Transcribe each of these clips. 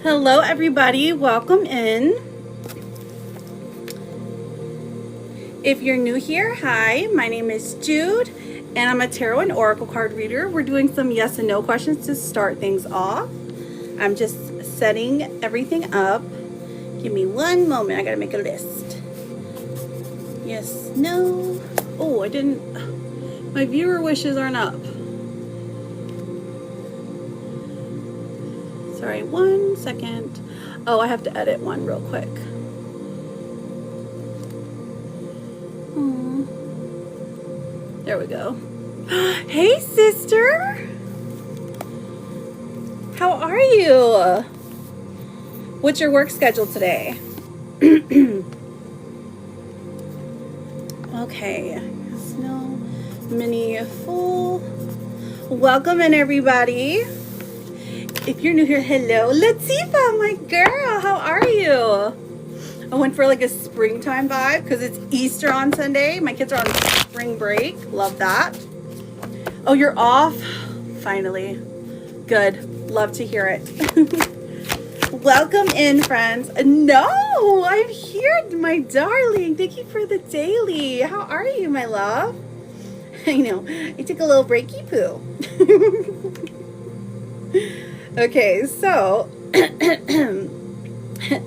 Hello everybody, welcome in. If you're new here, hi, my name is Jude and I'm a tarot and oracle card reader. We're doing some yes and no questions to start things off. I'm just setting everything up. Give me one moment, I gotta make a list. Yes, no. Oh, I didn't, my viewer wishes aren't up. Sorry, 1 second. Oh, I have to edit one real quick. There we go. Hey, sister. How are you? What's your work schedule today? Okay. Snow mini full. Welcome in, everybody. If you're new here, hello, Latifa, my girl. How are you? I went for like a springtime vibe because it's Easter on Sunday. My kids are on spring break. Love that. Oh, you're off? Finally. Good. Love to hear it. Welcome in, friends. No, I'm here, my darling. Thank you for the daily. How are you, my love? I know. I took a little breaky poo. Okay, so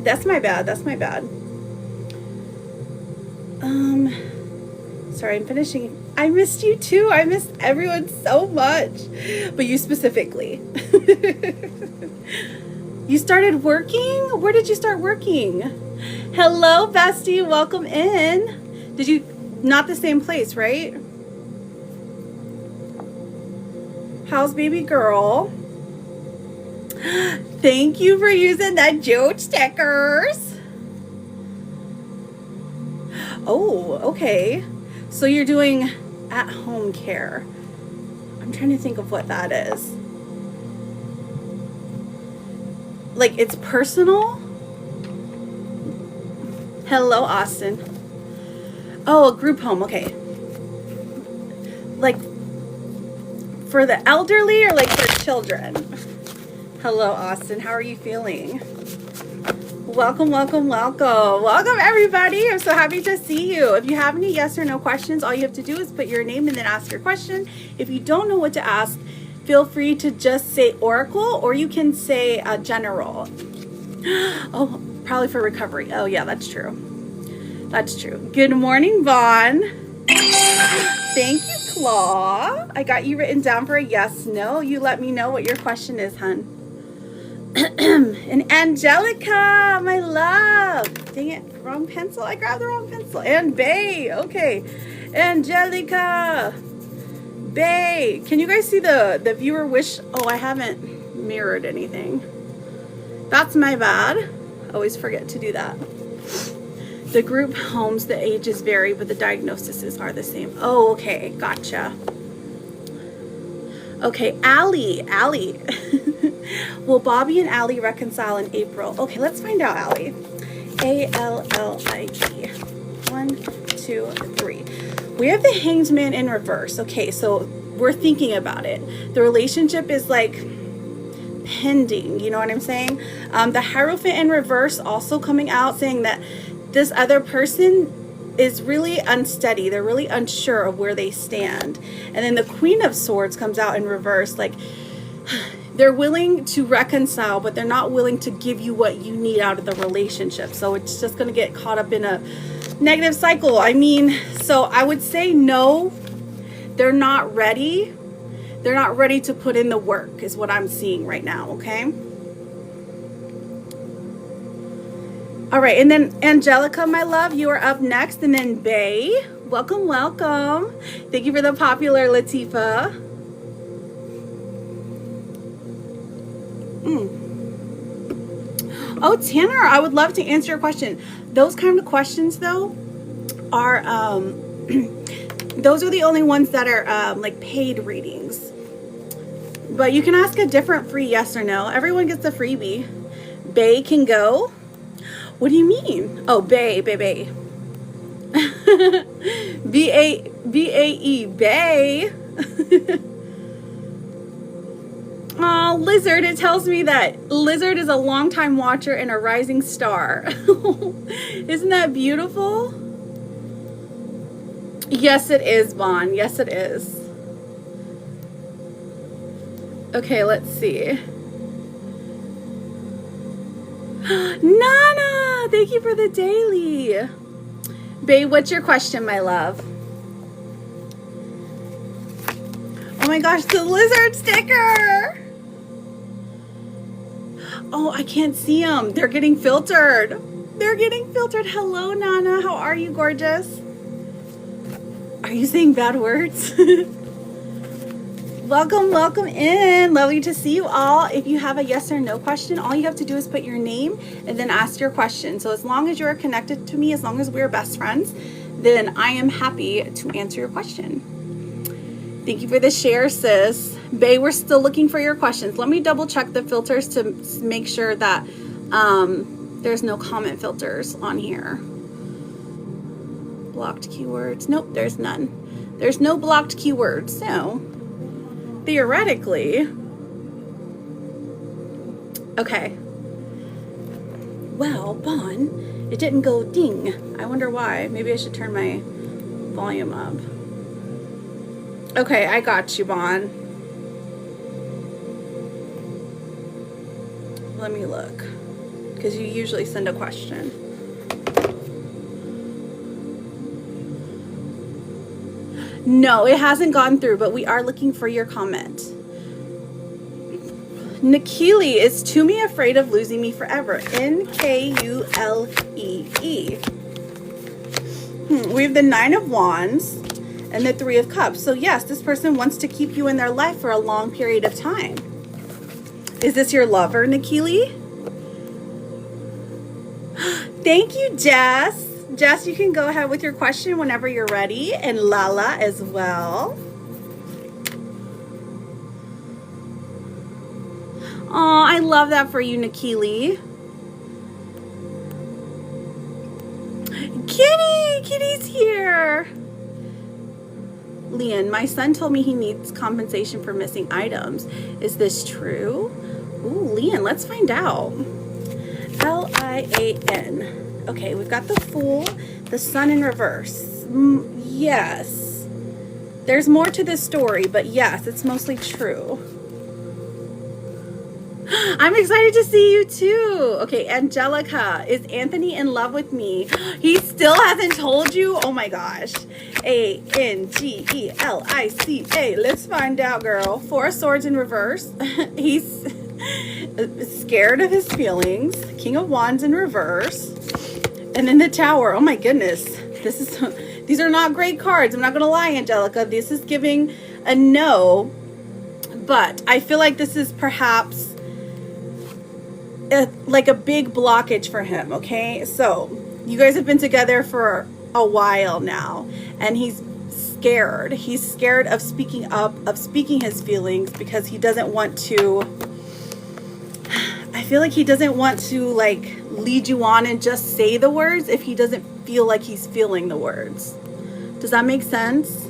that's my bad. That's my bad. Sorry, I'm finishing. I missed you too. I missed everyone so much, but you specifically. You started working? Where did you start working? Hello, bestie. Welcome in. Did you, not the same place, right? How's baby girl? Thank you for using that Jude stickers. Oh, okay. So you're doing at-home care. I'm trying to think of what that is. Like it's personal? Hello, Austin. Oh, a group home. Okay. Like for the elderly or like for children? Hello, Austin. How are you feeling? Welcome, welcome, welcome. Welcome, everybody. I'm so happy to see you. If you have any yes or no questions, all you have to do is put your name and then ask your question. If you don't know what to ask, feel free to just say oracle or you can say general. Oh, probably for recovery. Oh, yeah, that's true. That's true. Good morning, Vaughn. Thank you, Claw. I got you written down for a yes, no. You let me know what your question is, hun. And Angelica, my love. Dang it, wrong pencil. I grabbed the wrong pencil. And Bay, okay. Angelica, Bay. Can you guys see the viewer wish? Oh, I haven't mirrored anything. That's my bad. Always forget to do that. The group homes, the ages vary, but the diagnoses are the same. Oh, okay, gotcha. Okay, Allie. Will Bobby and Allie reconcile in April? Okay, let's find out, Allie. A-L-L-I-E. 1, 2, 3. We have the Hanged Man in reverse. Okay, so we're thinking about it. The relationship is like pending, you know what I'm saying? The Hierophant in reverse also coming out saying that this other person is really unsteady. They're really unsure of where they stand. And then the Queen of Swords comes out in reverse, like they're willing to reconcile, but they're not willing to give you what you need out of the relationship. So it's just going to get caught up in a negative cycle. I mean, so I would say no, they're not ready. They're not ready to put in the work is what I'm seeing right now, okay? All right, and then Angelica, my love, you are up next, and then Bay. Welcome, welcome. Thank you for the popular Latifa. Oh, Tanner, I would love to answer your question. Those kind of questions, though, are, those are the only ones that are like paid readings. But you can ask a different free yes or no. Everyone gets a freebie. Bay can go. What do you mean? Oh, Bay. B-A-E, Bay. Oh, Lizard, it tells me that Lizard is a longtime watcher and a rising star. Isn't that beautiful? Yes, it is, Vaughn. Yes, it is. Okay, let's see. Nana, thank you for the daily. Babe, what's your question, my love? Oh my gosh, the lizard sticker. Oh, I can't see them. They're getting filtered. They're getting filtered. Hello, Nana. How are you, gorgeous? Are you saying bad words? Welcome, welcome in. Lovely to see you all. If you have a yes or no question, all you have to do is put your name and then ask your question. So as long as you're connected to me, as long as we're best friends, then I am happy to answer your question. Thank you for the share, sis. Bae, we're still looking for your questions. Let me double check the filters to make sure that there's no comment filters on here. Blocked keywords. Nope, there's none. There's no blocked keywords. So theoretically, okay. Well, Bon, it didn't go ding. I wonder why. Maybe I should turn my volume up. Okay, I got you, Bon. Let me look, because you usually send a question. No, it hasn't gone through, but we are looking for your comment. Nikili, is Tumi afraid of losing me forever? N-K-U-L-E-E. We have the 9 of Wands and the 3 of Cups. So yes, this person wants to keep you in their life for a long period of time. Is this your lover, Nikili? Thank you, Jess. Jess, you can go ahead with your question whenever you're ready, and Lala as well. Oh, I love that for you, Nikili. Kitty's here. Lian, my son told me he needs compensation for missing items. Is this true? Ooh, Lian, let's find out. L-I-A-N. Okay, we've got the Fool, the Sun in reverse. Yes. There's more to this story, but yes, it's mostly true. I'm excited to see you too. Okay, Angelica, is Anthony in love with me? He still hasn't told you? Oh my gosh. A-N-G-E-L-I-C-A. Let's find out, girl. 4 of Swords in reverse. He's scared of his feelings. King of Wands in reverse. And then the Tower. Oh my goodness. These are not great cards. I'm not going to lie, Angelica. This is giving a no. But I feel like this is perhaps like a big blockage for him, okay? So you guys have been together for a while now, and he's scared. He's scared of speaking up, of speaking his feelings, because he doesn't want to, I feel like he doesn't want to like lead you on and just say the words if he doesn't feel like he's feeling the words. Does that make sense?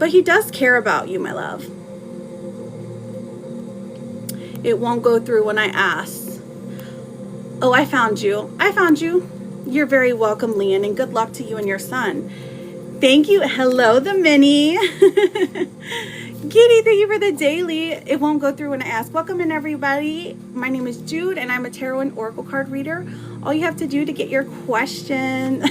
But he does care about you, my love. It won't go through when I ask. Oh, I found you. I found you. You're very welcome, Lian, and good luck to you and your son. Thank you. Hello, the mini. Kitty, thank you for the daily. It won't go through when I ask. Welcome in, everybody. My name is Jude, and I'm a tarot and oracle card reader. All you have to do to get your question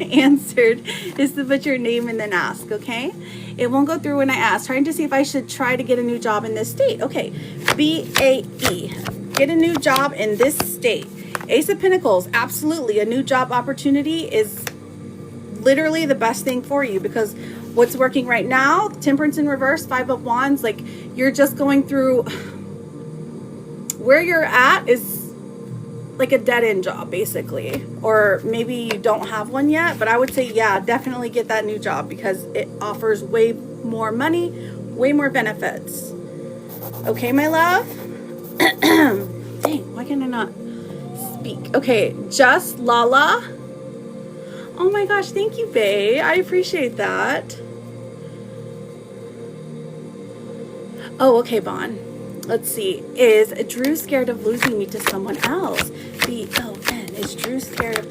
answered is to put your name and then ask, okay? It won't go through when I ask. Trying to see if I should try to get a new job in this state. Okay, B-A-E. Get a new job in this state. Ace of Pentacles, absolutely. A new job opportunity is literally the best thing for you, because what's working right now, Temperance in reverse, 5 of Wands, like you're just going through, where you're at is like a dead-end job, basically. Or maybe you don't have one yet, but I would say, yeah, definitely get that new job, because it offers way more money, way more benefits. Okay, my love? Dang, why can I not speak? Okay, just Lala. Oh my gosh, thank you, bae. I appreciate that. Oh, okay, Bon. Let's see. Is Drew scared of losing me to someone else? B-O-N. Is Drew scared of...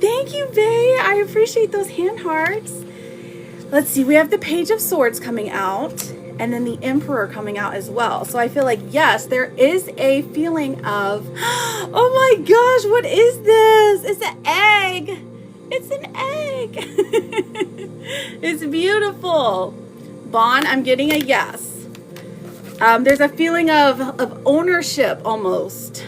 Thank you, Bae. I appreciate those hand hearts. Let's see. We have the Page of Swords coming out. And then the Emperor coming out as well. So I feel like, yes, there is a feeling of... Oh my gosh, what is this? It's an egg. It's an egg. It's beautiful. Bond, I'm getting a yes. There's a feeling of ownership almost.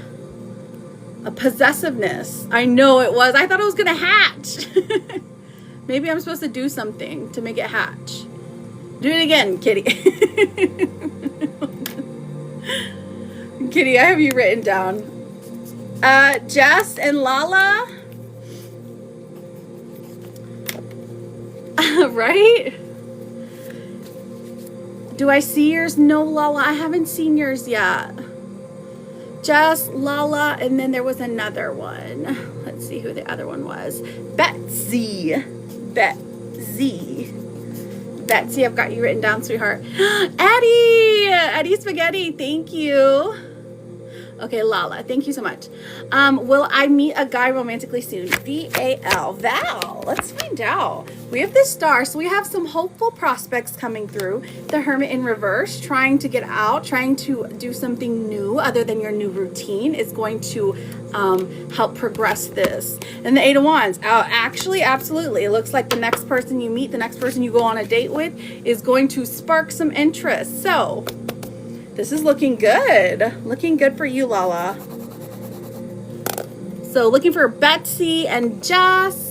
A possessiveness. I know it was. I thought it was going to hatch. Maybe I'm supposed to do something to make it hatch. Do it again, Kitty. Kitty, I have you written down. Jess and Lala. Right? Do I see yours? No, Lala, I haven't seen yours yet. Jess, Lala, and then there was another one. Let's see who the other one was. Betsy. Betsy, I've got you written down, sweetheart. Eddie Spaghetti, thank you. Okay, Lala, thank you so much. Will I meet a guy romantically soon? V-A-L. Val, let's find out. We have the Star, so we have some hopeful prospects coming through. The Hermit in reverse, trying to get out, trying to do something new other than your new routine is going to help progress this. And the Eight of Wands, actually, absolutely. It looks like the next person you meet, the next person you go on a date with is going to spark some interest. So this is looking good. Looking good for you, Lala. So looking for Betsy and Jess.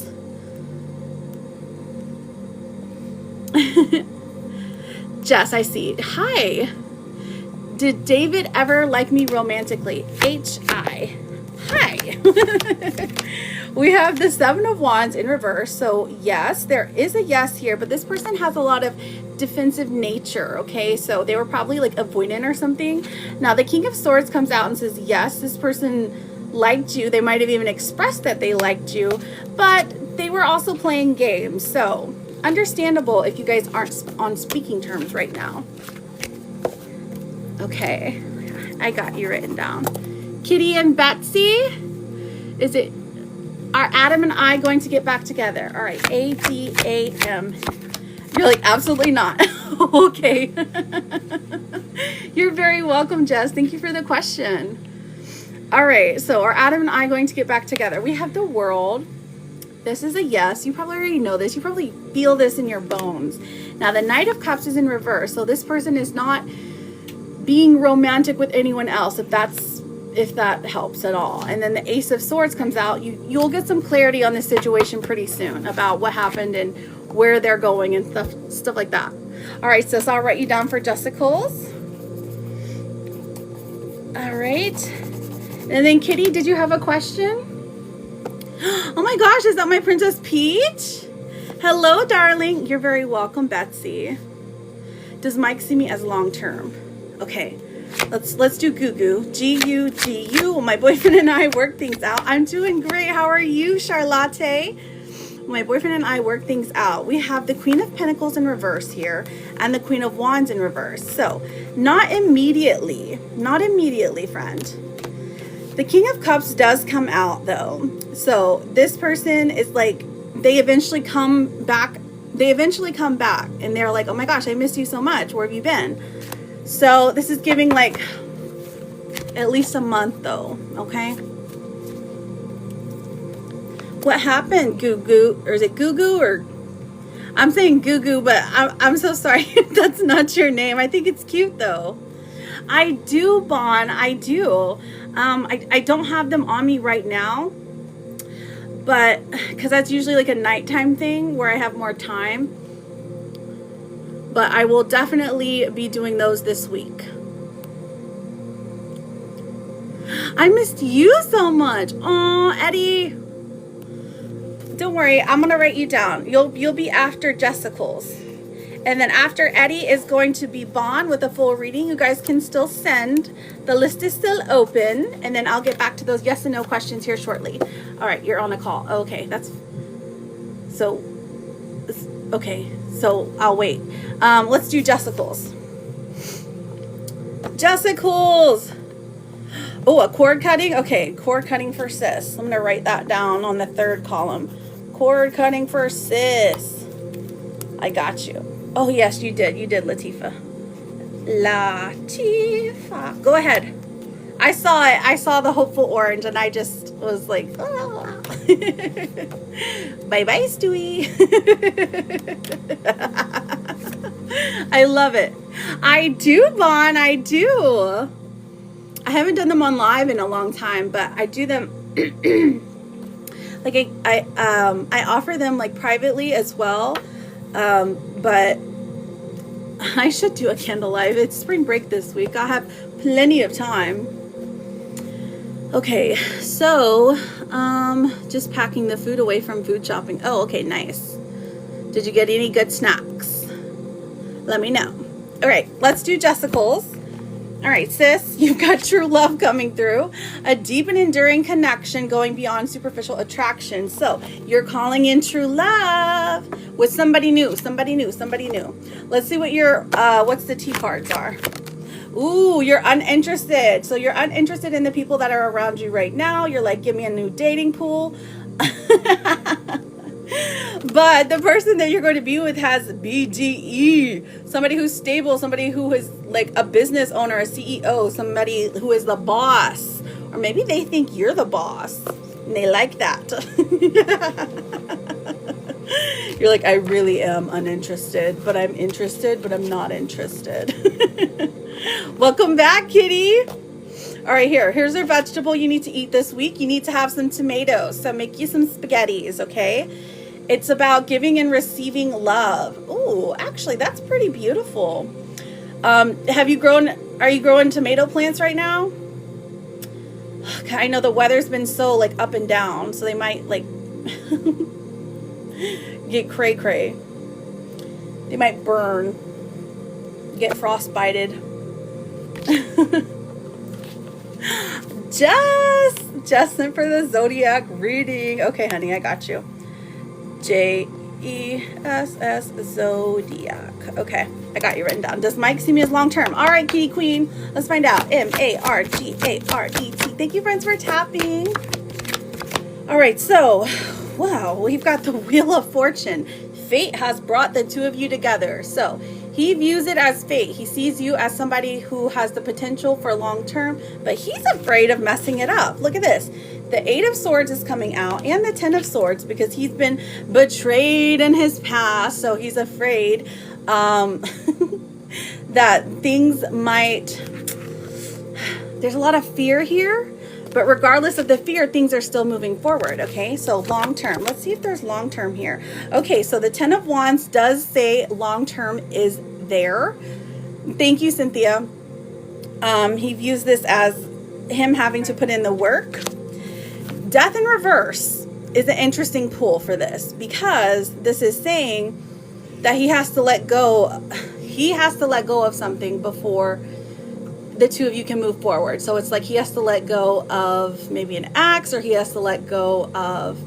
Jess, I see. Hi. Did David ever like me romantically? H-I. Hi. We have the Seven of Wands in reverse. So yes, there is a yes here, but this person has a lot of defensive nature. Okay, so they were probably like avoidant or something. Now the King of Swords comes out and says, yes, this person liked you. They might have even expressed that they liked you, but they were also playing games. So understandable if you guys aren't on speaking terms right now. Okay, I got you written down. Kitty and Betsy, are Adam and I going to get back together? All right, A-D-A-M. You're like, absolutely not. Okay. You're very welcome, Jess. Thank you for the question. All right, so are Adam and I going to get back together? We have the World. This is a yes. You probably already know this. You probably feel this in your bones. Now, the Knight of Cups is in reverse, so this person is not being romantic with anyone else, if that helps at all. And then the Ace of Swords comes out. You'll get some clarity on this situation pretty soon about what happened and where they're going and stuff like that. All right, sis, I'll write you down for Jessicals. All right. And then Kitty, did you have a question? Oh my gosh, is that my Princess Peach? Hello, darling. You're very welcome, Betsy. Does Mike see me as long term? Okay, let's do Gugu. G-U-G-U. My boyfriend and I work things out. I'm doing great. How are you, Charlotte? My boyfriend and I work things out. We have the Queen of Pentacles in reverse here and the Queen of Wands in reverse. So not immediately, friend. The King of Cups does come out though. So this person is like, they eventually come back and they're like, oh my gosh, I missed you so much. Where have you been? So this is giving like at least a month though, okay? What happened, Gugu? Or is it Gugu or... I'm saying Gugu, but I'm so sorry if that's not your name. I think it's cute though. I do, Bon, I do. I don't have them on me right now, but because that's usually like a nighttime thing where I have more time. But I will definitely be doing those this week. I missed you so much. Oh, Eddie. Don't worry, I'm gonna write you down. You'll be after Jessicals. And then after Eddie is going to be Bon with a full reading. You guys can still send. The list is still open. And then I'll get back to those yes and no questions here shortly. All right, you're on a call. Okay, okay, so I'll wait. Let's do Jessicals. Jessicles. Oh, a cord cutting? Okay, cord cutting for sis. I'm going to write that down on the third column. Cord cutting for sis. I got you. Oh, yes, you did. You did, Latifa. Latifa. Go ahead. I saw it. I saw the hopeful orange, and I just was like, oh. Bye-bye, Stewie. I love it. I do, Vaughn. I do. I haven't done them on live in a long time, but I do them like I offer them like privately as well. But I should do a candle live. It's spring break this week. I have plenty of time. Okay, so just packing the food away from food shopping. Oh, okay, nice. Did you get any good snacks? Let me know. All right, let's do Jessicles. All right, sis, you've got true love coming through, a deep and enduring connection going beyond superficial attraction. So you're calling in true love with somebody new, somebody new, somebody new. Let's see what your, what's the T cards are. Ooh, you're uninterested. So you're uninterested in the people that are around you right now. You're like, give me a new dating pool. But the person that you're going to be with has BGE, somebody who's stable, somebody who is like a business owner, a CEO, somebody who is the boss, or maybe they think you're the boss and they like that. You're like, I really am uninterested, but I'm interested, but I'm not interested. Welcome back, kitty. All right, here's your vegetable you need to eat this week. You need to have some tomatoes, so make you some spaghettis, okay? It's about giving and receiving love. Ooh, actually, that's pretty beautiful. Are you growing tomato plants right now? I know the weather's been so like up and down, so they might like get cray-cray. They might burn, get frostbited. Justin for the zodiac reading. Okay, honey, I got you. Jess zodiac. Okay, I got you written down. Does Mike see me as long term? All right, kitty queen. Let's find out. Margaret. Thank you, friends, for tapping. All right, so wow, we've got the Wheel of Fortune. Fate has brought the two of you together. So he views it as fate. He sees you as somebody who has the potential for long term, but he's afraid of messing it up. Look at this. The 8 of Swords is coming out and the 10 of Swords because he's been betrayed in his past. So he's afraid that things might... There's a lot of fear here, but regardless of the fear, things are still moving forward, okay? So long term. Let's see if there's long term here. Okay, so the 10 of Wands does say long term is there. Thank you, Cynthia. He views this as him having to put in the work. Death in reverse is an interesting pull for this because this is saying that he has to let go. He has to let go of something before the two of you can move forward. So it's like he has to let go of maybe an ex, or he has to let go of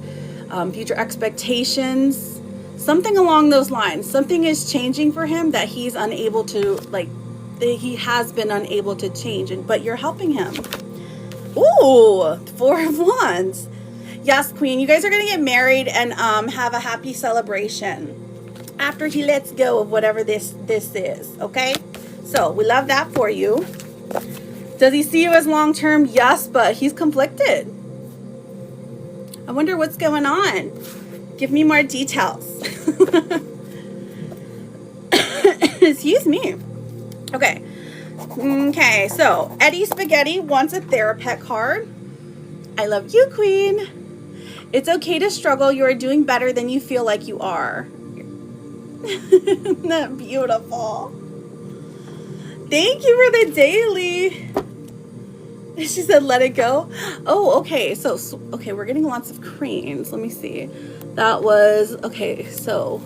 future expectations, something along those lines. Something is changing for him that he's unable to, like, he has been unable to change, but you're helping him. Ooh, 4 of Wands. Yes, Queen, you guys are going to get married and have a happy celebration after he lets go of whatever this is, okay? So we love that for you. Does he see you as long-term? Yes, but he's conflicted. I wonder what's going on. Give me more details. Excuse me. Okay. Okay, so Eddie Spaghetti wants a Therapet card. I love you, Queen. It's okay to struggle. You are doing better than you feel like you are. Isn't that beautiful? Thank you for the daily. She said, let it go. Oh, okay. So, okay, we're getting lots of creams. Let me see. That was, okay, so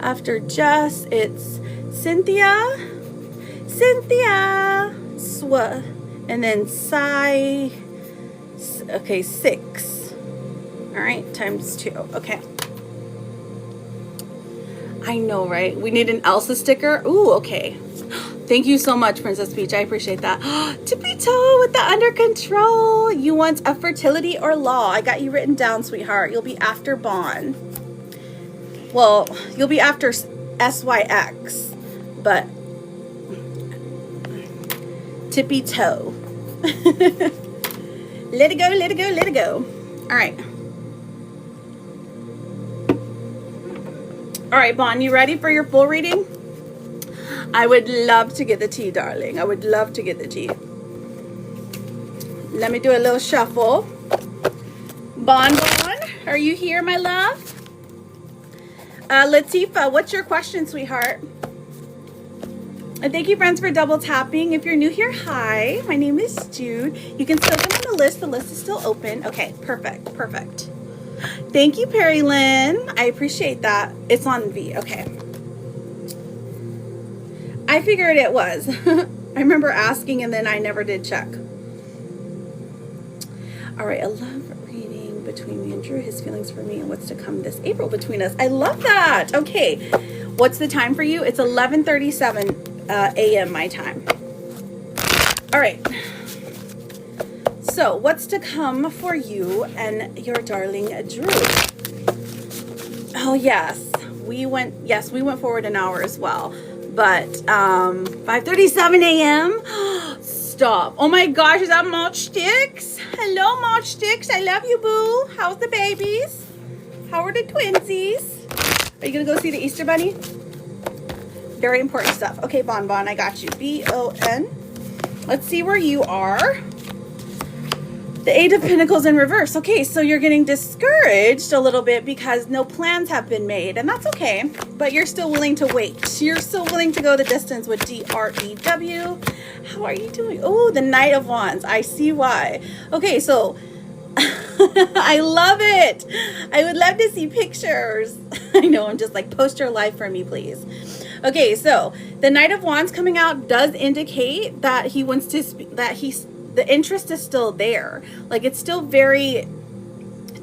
after Jess, it's Cynthia, and then Sai, okay, 6. All right, times 2. Okay. I know, right? We need an Elsa sticker. Ooh, okay. Thank you so much, Princess Peach. I appreciate that. Tippy toe with the under control. You want a fertility or law? I got you written down, sweetheart. You'll be after Bond. Well, you'll be after SYX, but tippy toe. Let it go, let it go, let it go. All right. All right, Bond, you ready for your full reading? I would love to get the tea, darling. I would love to get the tea. Let me do a little shuffle. Bon, are you here, my love? Latifa, what's your question, sweetheart? And thank you, friends, for double tapping. If you're new here, hi. My name is Jude. You can still get on the list. The list is still open. Okay, perfect, perfect. Thank you, Perry Lynn. I appreciate that. It's on V. Okay. I figured it was. I remember asking and then I never did check. All right, I love reading between me and Drew, his feelings for me and what's to come this April between us. I love that. Okay, what's the time for you? It's 11:37 a.m. my time. All right. So what's to come for you and your darling Drew? Oh, yes. We went forward an hour as well. But 5:37 a.m. Stop. Oh my gosh, is that Mulch Sticks? Hello, Mulch Sticks. I love you, boo. How's the babies? How are the twinsies? Are you gonna go see the Easter Bunny? Very important stuff. Okay, Bon, I got you. B-O-N. Let's see where you are. The Eight of Pentacles in reverse. Okay, so you're getting discouraged a little bit because no plans have been made, and that's okay, but you're still willing to wait. You're still willing to go the distance with D-R-E-W. How are you doing? Oh, the Knight of Wands. I see why. Okay, so I love it. I would love to see pictures. I know, I'm just like, post your life for me, please. Okay, so the Knight of Wands coming out does indicate that he wants to the interest is still there. Like, it's still very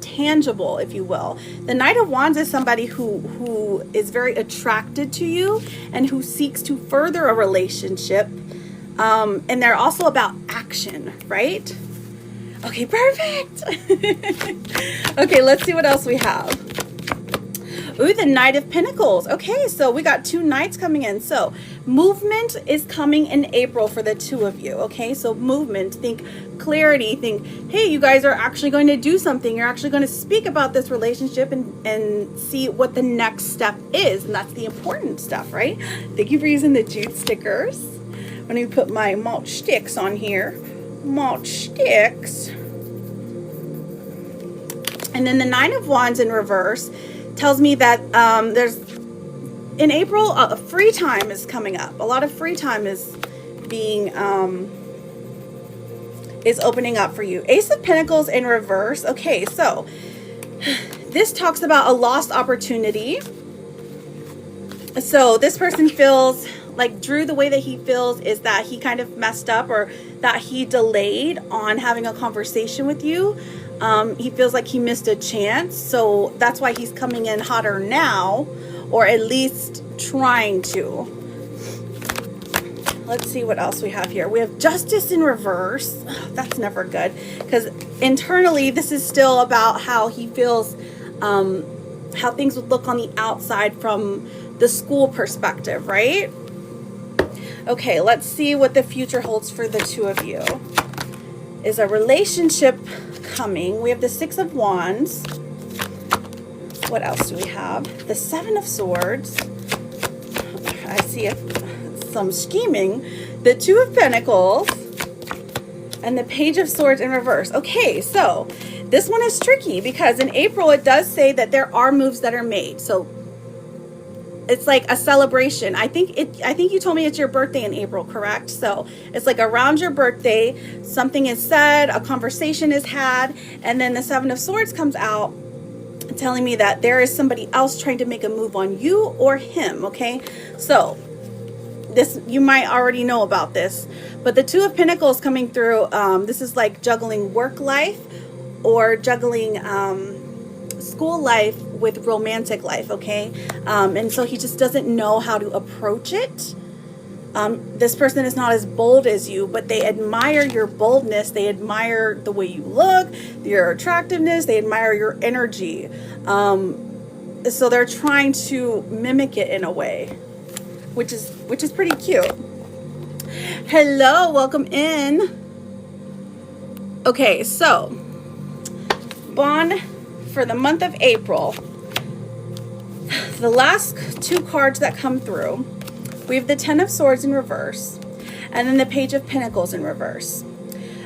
tangible, if you will. The Knight of Wands is somebody who is very attracted to you and who seeks to further a relationship. And they're also about action, right? Okay, perfect. Okay, let's see what else we have. Ooh, the Knight of Pentacles. Okay, so we got two knights coming in. So movement is coming in April for the two of you. Okay, so movement, think clarity, think, hey, you guys are actually going to do something. You're actually going to speak about this relationship and see what the next step is. And that's the important stuff, right? Thank you for using the Jude stickers. Let me put my Mulch Sticks on here. Mulch Sticks. And then the Nine of Wands in reverse tells me that there's in April free time is coming up. A lot of free time is being is opening up for you. Ace of Pentacles in reverse. Okay, so this talks about a lost opportunity. So this person feels like Drew, the way that he feels is that he kind of messed up, or that he delayed on having a conversation with you. He feels like he missed a chance, so that's why he's coming in hotter now, or at least trying to. Let's see what else we have here. We have Justice in reverse. Oh, that's never good, because internally this is still about how he feels, how things would look on the outside from the school perspective, right? Okay, let's see what the future holds for the two of you. Is a relationship coming? We have the Six of Wands. What else do we have? The Seven of Swords. I see some scheming. The Two of Pentacles. And the Page of Swords in reverse. Okay, so this one is tricky because in April it does say that there are moves that are made. So it's like a celebration. I think you told me it's your birthday in April, correct? So it's like around your birthday, something is said, a conversation is had, and then the Seven of Swords comes out telling me that there is somebody else trying to make a move on you or him, okay? So this, you might already know about this, but the Two of Pentacles coming through, this is like juggling work life or juggling school life with romantic life, okay? And so he just doesn't know how to approach it. This person is not as bold as you, but they admire your boldness. They admire the way you look, your attractiveness. They admire your energy. So they're trying to mimic it in a way, which is pretty cute. Hello, welcome in. Okay, so Bond, for the month of April, the last two cards that come through, we have the Ten of Swords in reverse, and then the Page of Pentacles in reverse.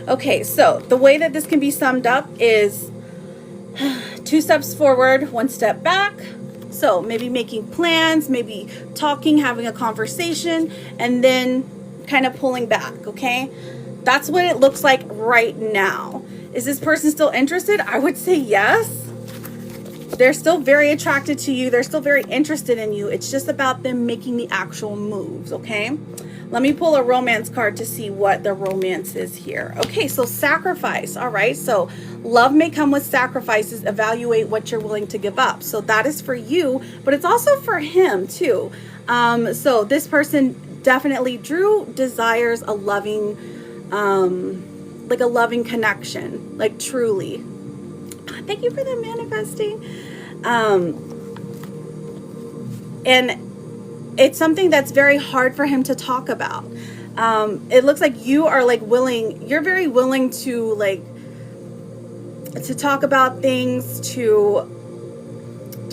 Okay, so the way that this can be summed up is 2 steps forward, 1 step back. So maybe making plans, maybe talking, having a conversation, and then kind of pulling back, okay? That's what it looks like right now. Is this person still interested? I would say yes. They're still very attracted to you. They're still very interested in you. It's just about them making the actual moves, okay? Let me pull a romance card to see what the romance is here. Okay, so sacrifice. All right, so love may come with sacrifices. Evaluate what you're willing to give up. So that is for you, but it's also for him too. So this person definitely, Drew desires a loving, like a loving connection, like truly. Thank you for the manifesting. And it's something that's very hard for him to talk about. It looks like you are like willing, you're very willing to like, to talk about things, to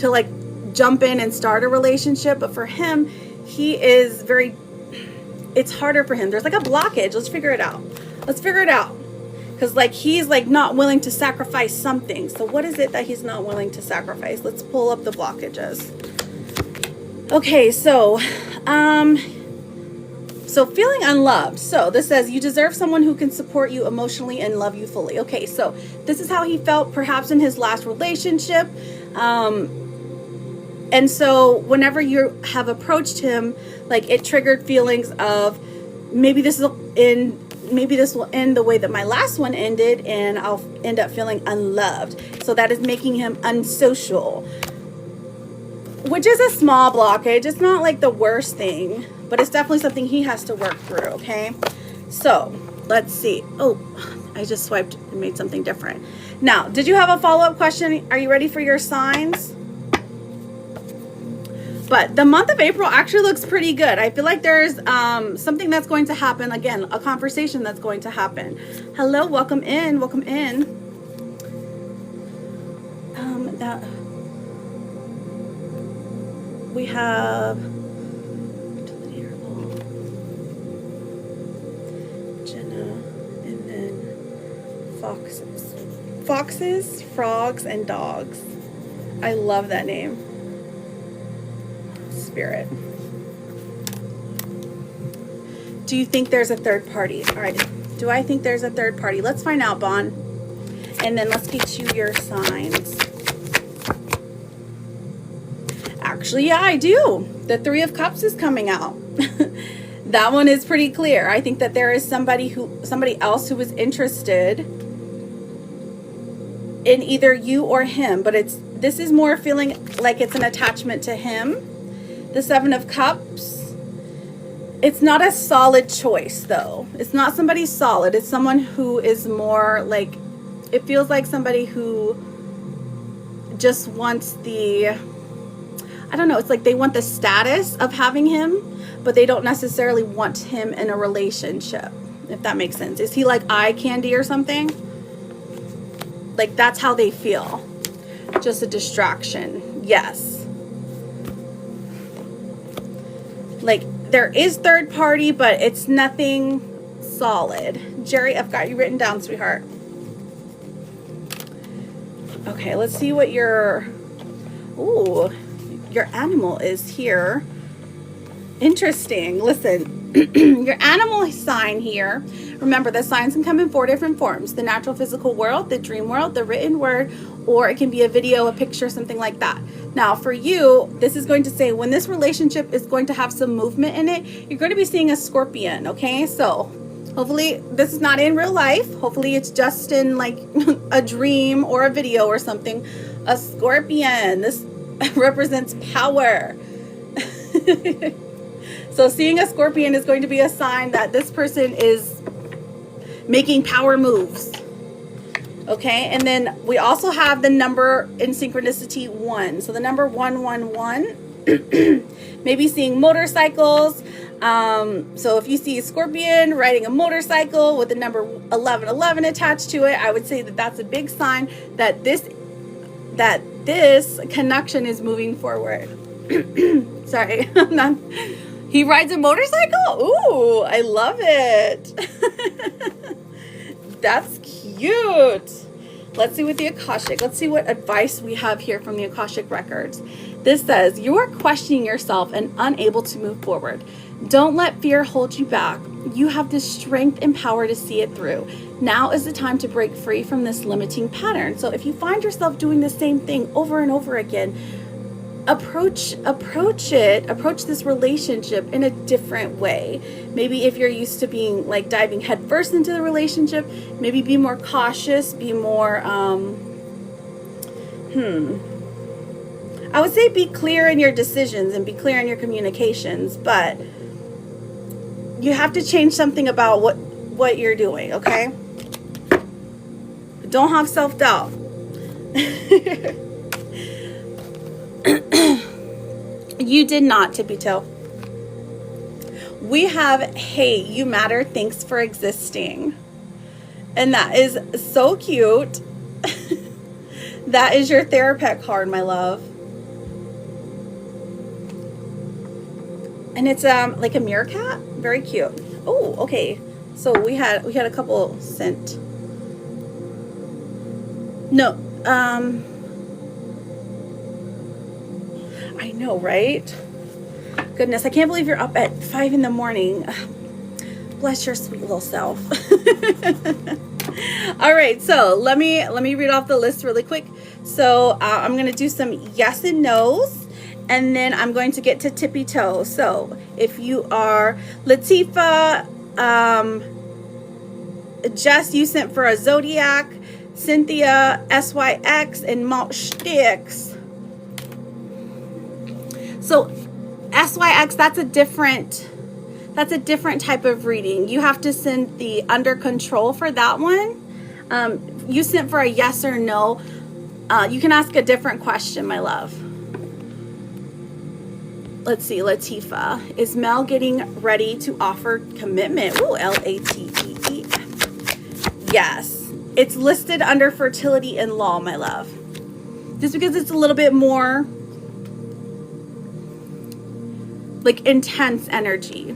like jump in and start a relationship. But for him, he is very, it's harder for him. There's like a blockage. Let's figure it out. Let's figure it out. Because like he's like not willing to sacrifice something. So what is it that he's not willing to sacrifice? Let's pull up the blockages. Okay, so feeling unloved. So this says you deserve someone who can support you emotionally and love you fully. Okay, so this is how he felt perhaps in his last relationship. And so whenever you have approached him, like it triggered feelings of maybe this will end the way that my last one ended and I'll end up feeling unloved. So that is making him unsocial, which is a small blockage. It's not like the worst thing, but it's definitely something he has to work through, okay? So let's see. Oh, I just swiped and made something different. Now, did you have a follow-up question? Are you ready for your signs? But the month of April actually looks pretty good. I feel like there's something that's going to happen. Again, a conversation that's going to happen. Hello, welcome in, welcome in. We have Jenna, and then foxes, frogs, and dogs. I love that name. Spirit. Do you think there's a third party? All right. Do I think there's a third party? Let's find out, Bon. And then let's get you your signs. Actually, yeah, I do. The Three of Cups is coming out. That one is pretty clear. I think that there is somebody else who is interested in either you or him, but this is more feeling like it's an attachment to him. The Seven of Cups. It's not a solid choice though. It's not somebody solid. It's someone who is more like, it feels like somebody who just wants the, I don't know, it's like they want the status of having him, but they don't necessarily want him in a relationship, if that makes sense. Is he like eye candy or something? Like that's how they feel. Just a distraction. Yes. Like there is third party, but it's nothing solid. Jerry, I've got you written down, sweetheart. Okay, let's see what your animal is here. Interesting. Listen, your animal sign here. Remember, the signs can come in 4 different forms: the natural physical world, the dream world, the written word, or it can be a video, a picture, something like that. Now, for you, this is going to say when this relationship is going to have some movement in it, you're going to be seeing a scorpion, okay? So hopefully this is not in real life. Hopefully it's just in like a dream or a video or something. A scorpion. This represents power. So seeing a Scorpion is going to be a sign that this person is making power moves. Okay, and then we also have the number in synchronicity 1. So the number 111, maybe seeing motorcycles. So if you see a Scorpion riding a motorcycle with the number 1111 attached to it, I would say that that's a big sign that this connection is moving forward. Sorry, I'm not. He rides a motorcycle? Ooh, I love it. That's cute. Let's see what the Akashic, let's see what advice we have here from the Akashic Records. This says, you are questioning yourself and unable to move forward. Don't let fear hold you back. You have the strength and power to see it through. Now is the time to break free from this limiting pattern. So if you find yourself doing the same thing over and over again, approach this relationship in a different way. Maybe if you're used to being like diving headfirst into the relationship, maybe be more cautious, be more I would say be clear in your decisions and be clear in your communications, but you have to change something about what you're doing, okay? Don't have self-doubt. You did not, Tippy Toe. We have, hey, you matter, thanks for existing. And that is so cute. That is your therapist card, my love. And it's like a meerkat, very cute. Oh, okay. So we had a couple sent. No, I know, right? Goodness, I can't believe you're up at 5 in the morning. Bless your sweet little self. All right, so let me read off the list really quick. So I'm going to do some yes and no's, and then I'm going to get to Tippy Toe. So if you are Latifa, Jess, you sent for a Zodiac, Cynthia, SYX, and Malt Sticks. So SYX, that's a different type of reading. You have to send the under control for that one. You sent for a yes or no. You can ask a different question, my love. Let's see, Latifa. Is Mel getting ready to offer commitment? Ooh, L-A-T-E-E. Yes. It's listed under fertility and law, my love. Just because it's a little bit more like intense energy.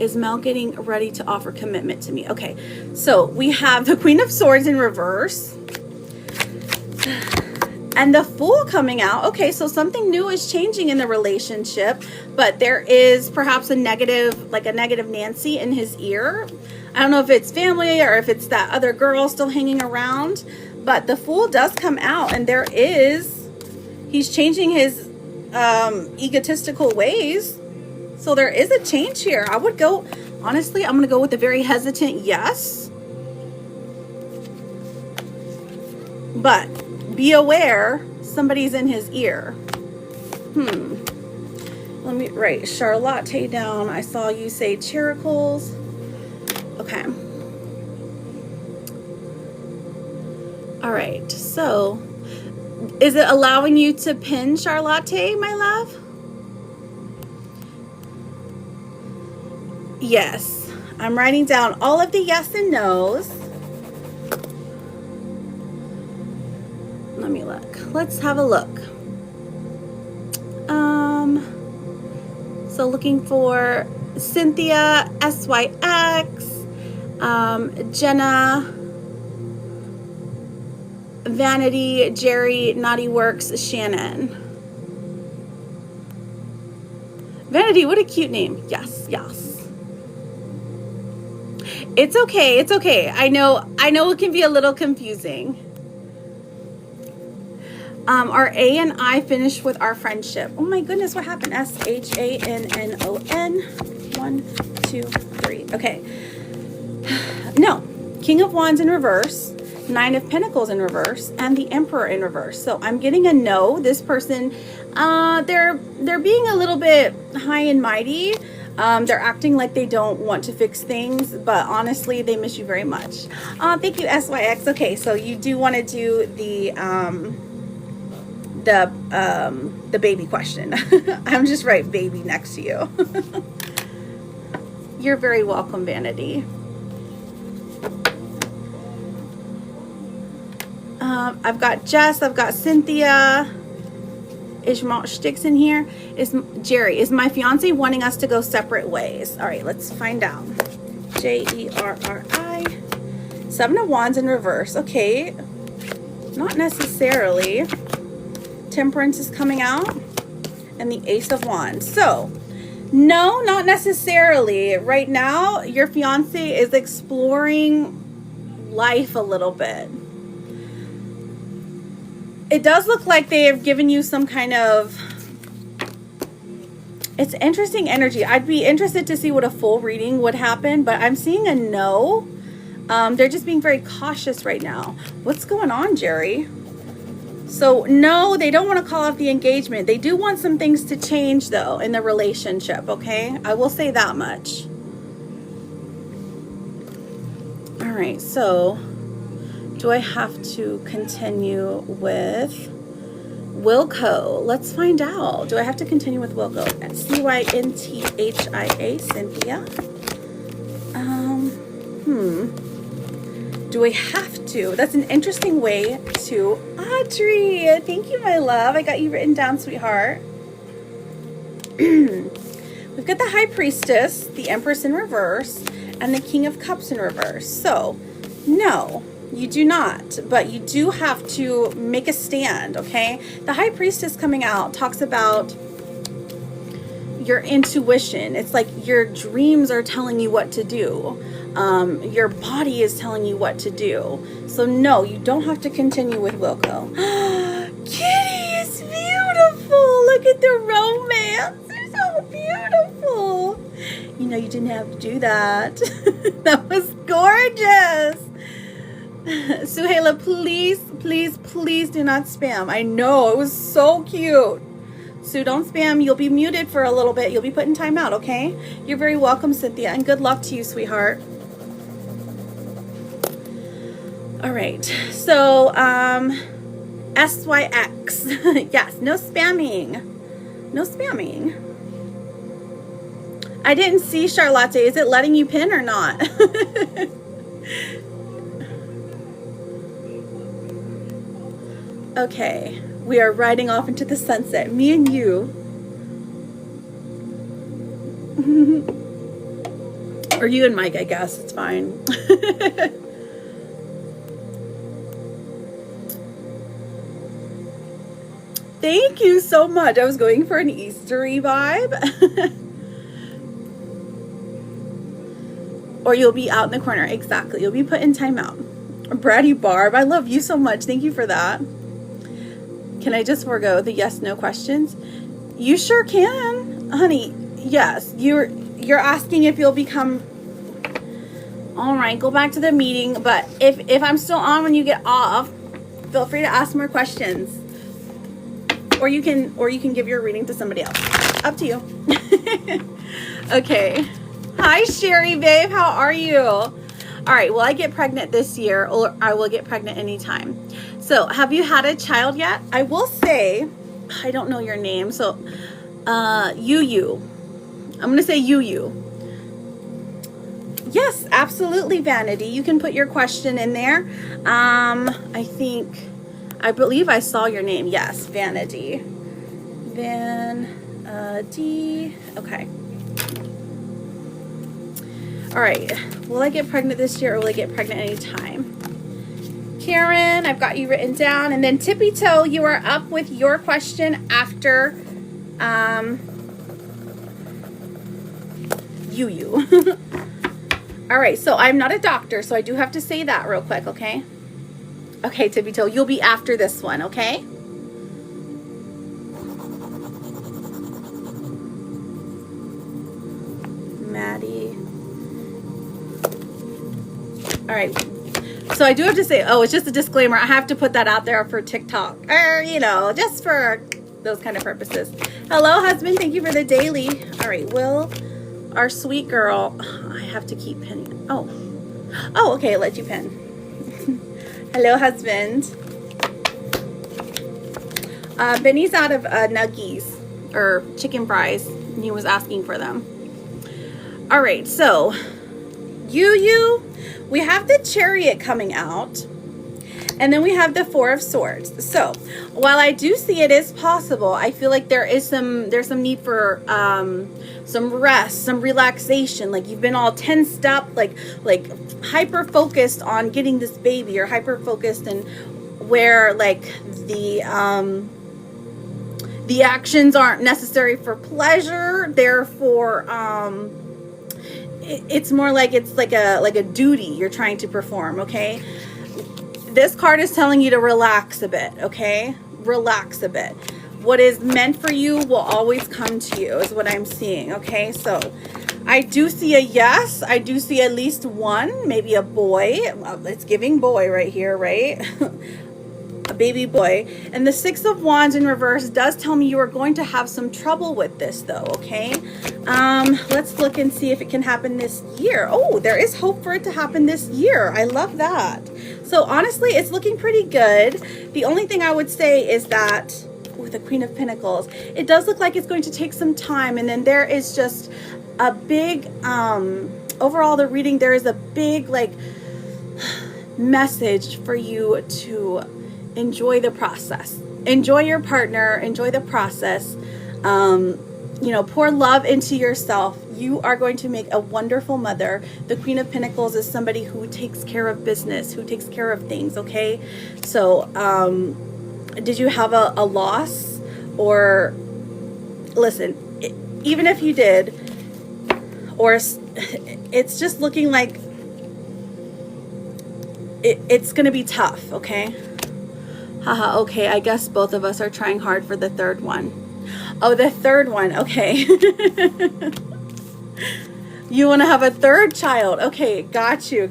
Is Mel getting ready to offer commitment to me? Okay, so we have the Queen of Swords in reverse. And the Fool coming out. Okay, so something new is changing in the relationship, but there is perhaps a negative Nancy in his ear. I don't know if it's family or if it's that other girl still hanging around, but the Fool does come out, and he's changing his egotistical ways. So there is a change here. I would go, honestly, I'm going to go with a very hesitant yes. But be aware, somebody's in his ear. Let me write Charlotte down. I saw you say Chericles. Okay. All right. So is it allowing you to pin Charlotte, my love? Yes. I'm writing down all of the yes and no's. Let me look. Let's have a look. So looking for Cynthia, SYX, Jenna, Vanity, Jerry, Naughty Works, Shannon. Vanity, what a cute name. Yes, yes. It's okay. It's okay. I know it can be a little confusing. Our A and I finished with our friendship. Oh my goodness, what happened? SHANNON. 1, 2, 3. Okay. No. King of Wands in reverse, 9 of Pentacles in reverse, and the Emperor in reverse. So I'm getting a no. This person, they're being a little bit high and mighty. They're acting like they don't want to fix things, but honestly, they miss you very much. Thank you, SYX. Okay, so you do want to do the baby question. I'm just right baby next to you. You're very welcome, Vanity. I've got Jess, I've got Cynthia. Ishmael Sticks in here. Is Jerry, is my fiance wanting us to go separate ways? All right, let's find out. Jerri. 7 of Wands in reverse. Okay, not necessarily. Temperance is coming out, and the Ace of Wands. So no, not necessarily. Right now, your fiance is exploring life a little bit. It does look like they have given you some kind of, it's interesting energy. I'd be interested to see what a full reading would happen, but I'm seeing a no. They're just being very cautious right now. What's going on, Jerry? So no, they don't want to call off the engagement. They do want some things to change though in the relationship, okay? I will say that much. All right, so do I have to continue with Wilco? Let's find out. Do I have to continue with Wilco? CYNTHIA, Cynthia. Do I have to? That's an interesting way to. Audrey, thank you, my love. I got you written down, sweetheart. We've got the High Priestess, the Empress in reverse, and the King of Cups in reverse. So, no. You do not, but you do have to make a stand, okay? The High Priestess coming out talks about your intuition. It's like your dreams are telling you what to do. Your body is telling you what to do. So no, you don't have to continue with Wilco. Kitty is beautiful. Look at the romance. They're so beautiful. You know, you didn't have to do that. That was gorgeous. Suhaila, please do not spam. I know, it was so cute. So don't spam. You'll be muted for a little bit. You'll be put in timeout, okay? You're very welcome, Cynthia, and good luck to you, sweetheart. All right, so SYX. Yes, no spamming. No spamming. I didn't see Charlotte. Is it letting you pin or not? Okay, we are riding off into the sunset, me and you. Or you and Mike, I guess, it's fine. Thank you so much. I was going for an Eastery vibe. Or you'll be out in the corner. Exactly, you'll be put in timeout. Bratty Barb, I love you so much. Thank you for that. Can I just forego the yes, no questions? You sure can, honey. Yes, you're asking if you'll become. All right, go back to the meeting. But if I'm still on when you get off, feel free to ask more questions. Or you can give your reading to somebody else. Up to you. Okay. Hi, Sherry, babe. How are you? All right. Will I get pregnant this year, or I will get pregnant anytime? So, have you had a child yet? I will say, I don't know your name. So, Yu. I'm going to say Yu. Yes, absolutely, Vanity. You can put your question in there. I believe I saw your name. Yes, Vanity. D. Okay. All right. Will I get pregnant this year, or will I get pregnant anytime? Karen, I've got you written down. And then Tippy Toe, you are up with your question after Yu. All right, so I'm not a doctor, so I do have to say that real quick, okay? Okay, Tippy Toe, you'll be after this one, okay? Maddie. All right. So I do have to say, oh, it's just a disclaimer. I have to put that out there for TikTok, or, just for those kind of purposes. Hello, husband. Thank you for the daily. All right, Will our sweet girl. I have to keep pinning. Oh, okay, let you pin. Hello, husband. Benny's out of nuggies or chicken fries. He was asking for them. All right, so we have the Chariot coming out, and then we have the Four of Swords. So while I do see it is possible, I feel like there's some need for some rest, some relaxation. Like you've been all tensed up, like hyper focused on getting this baby, or hyper focused and where like the actions aren't necessary for pleasure. Therefore, it's more like it's like a duty you're trying to perform. Okay, this card is telling you to relax a bit. Okay, relax a bit. What is meant for you will always come to you, is what I'm seeing. Okay, so I do see a yes. I do see at least one, maybe a boy. It's giving boy right here, right? A baby boy. And the Six of Wands in reverse does tell me you are going to have some trouble with this though. Okay, let's look and see if it can happen this year. Oh, there is hope for it to happen this year. I love that. So honestly, it's looking pretty good. The only thing I would say is that with the Queen of Pentacles, it does look like it's going to take some time, and then there is just a big overall the reading, there is a big like message for you to enjoy the process, enjoy your partner, enjoy the process, you know, pour love into yourself. You are going to make a wonderful mother. The Queen of Pentacles is somebody who takes care of business, who takes care of things. Okay, so did you have a loss? Or listen, even if you did, or it's just looking like it's gonna be tough. Okay, haha. Okay, I guess both of us are trying hard for the third one. Oh, the third one. Okay. You want to have a third child. Okay, got you.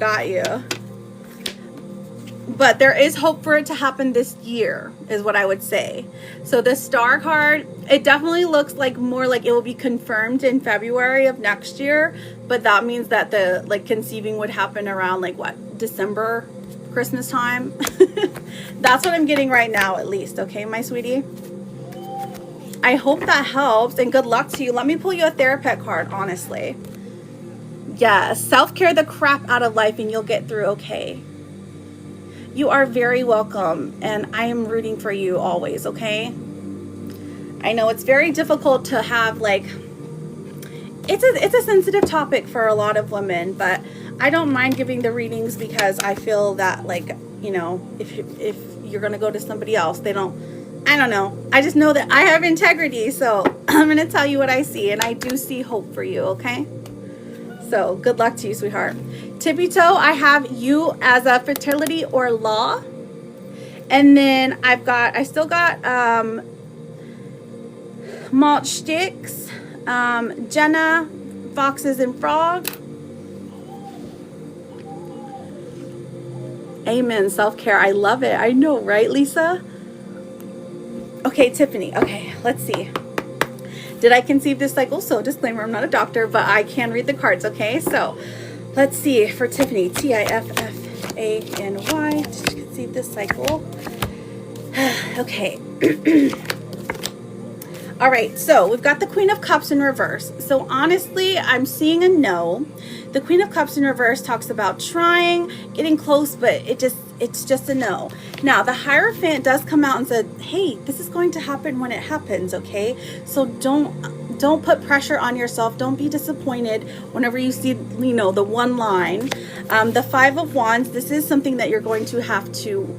But there is hope for it to happen this year, is what I would say. So the Star card, it definitely looks like more like it will be confirmed in February of next year. But that means that the like conceiving would happen around like what, December, Christmas time. That's what I'm getting right now, at least. Okay, my sweetie. I hope that helps, and good luck to you. Let me pull you a therapist card, honestly. Yes, self-care the crap out of life and you'll get through okay. You are very welcome, and I am rooting for you always, okay? I know it's very difficult to have like, it's a sensitive topic for a lot of women, but I don't mind giving the readings because I feel that like, you know, if you're going to go to somebody else, they don't, I don't know. I just know that I have integrity, so I'm going to tell you what I see, and I do see hope for you, okay? So good luck to you, sweetheart. Tippy toe, I have you as a fertility or law. And then I still got malt sticks, Jenna, foxes and frog. Amen, self-care. I love it. I know, right, Lisa? Okay, Tiffany. Okay, let's see. Did I conceive this cycle? So disclaimer, I'm not a doctor, but I can read the cards, okay? So let's see for Tiffany, Tiffany. Did you conceive this cycle? Okay. All right, so we've got the Queen of Cups in reverse. So honestly, I'm seeing a no. The Queen of Cups in reverse talks about trying, getting close, but it's just a no. Now, the Hierophant does come out and said, hey, this is going to happen when it happens, okay? So don't put pressure on yourself. Don't be disappointed whenever you see, you know, the one line. The Five of Wands, this is something that you're going to have to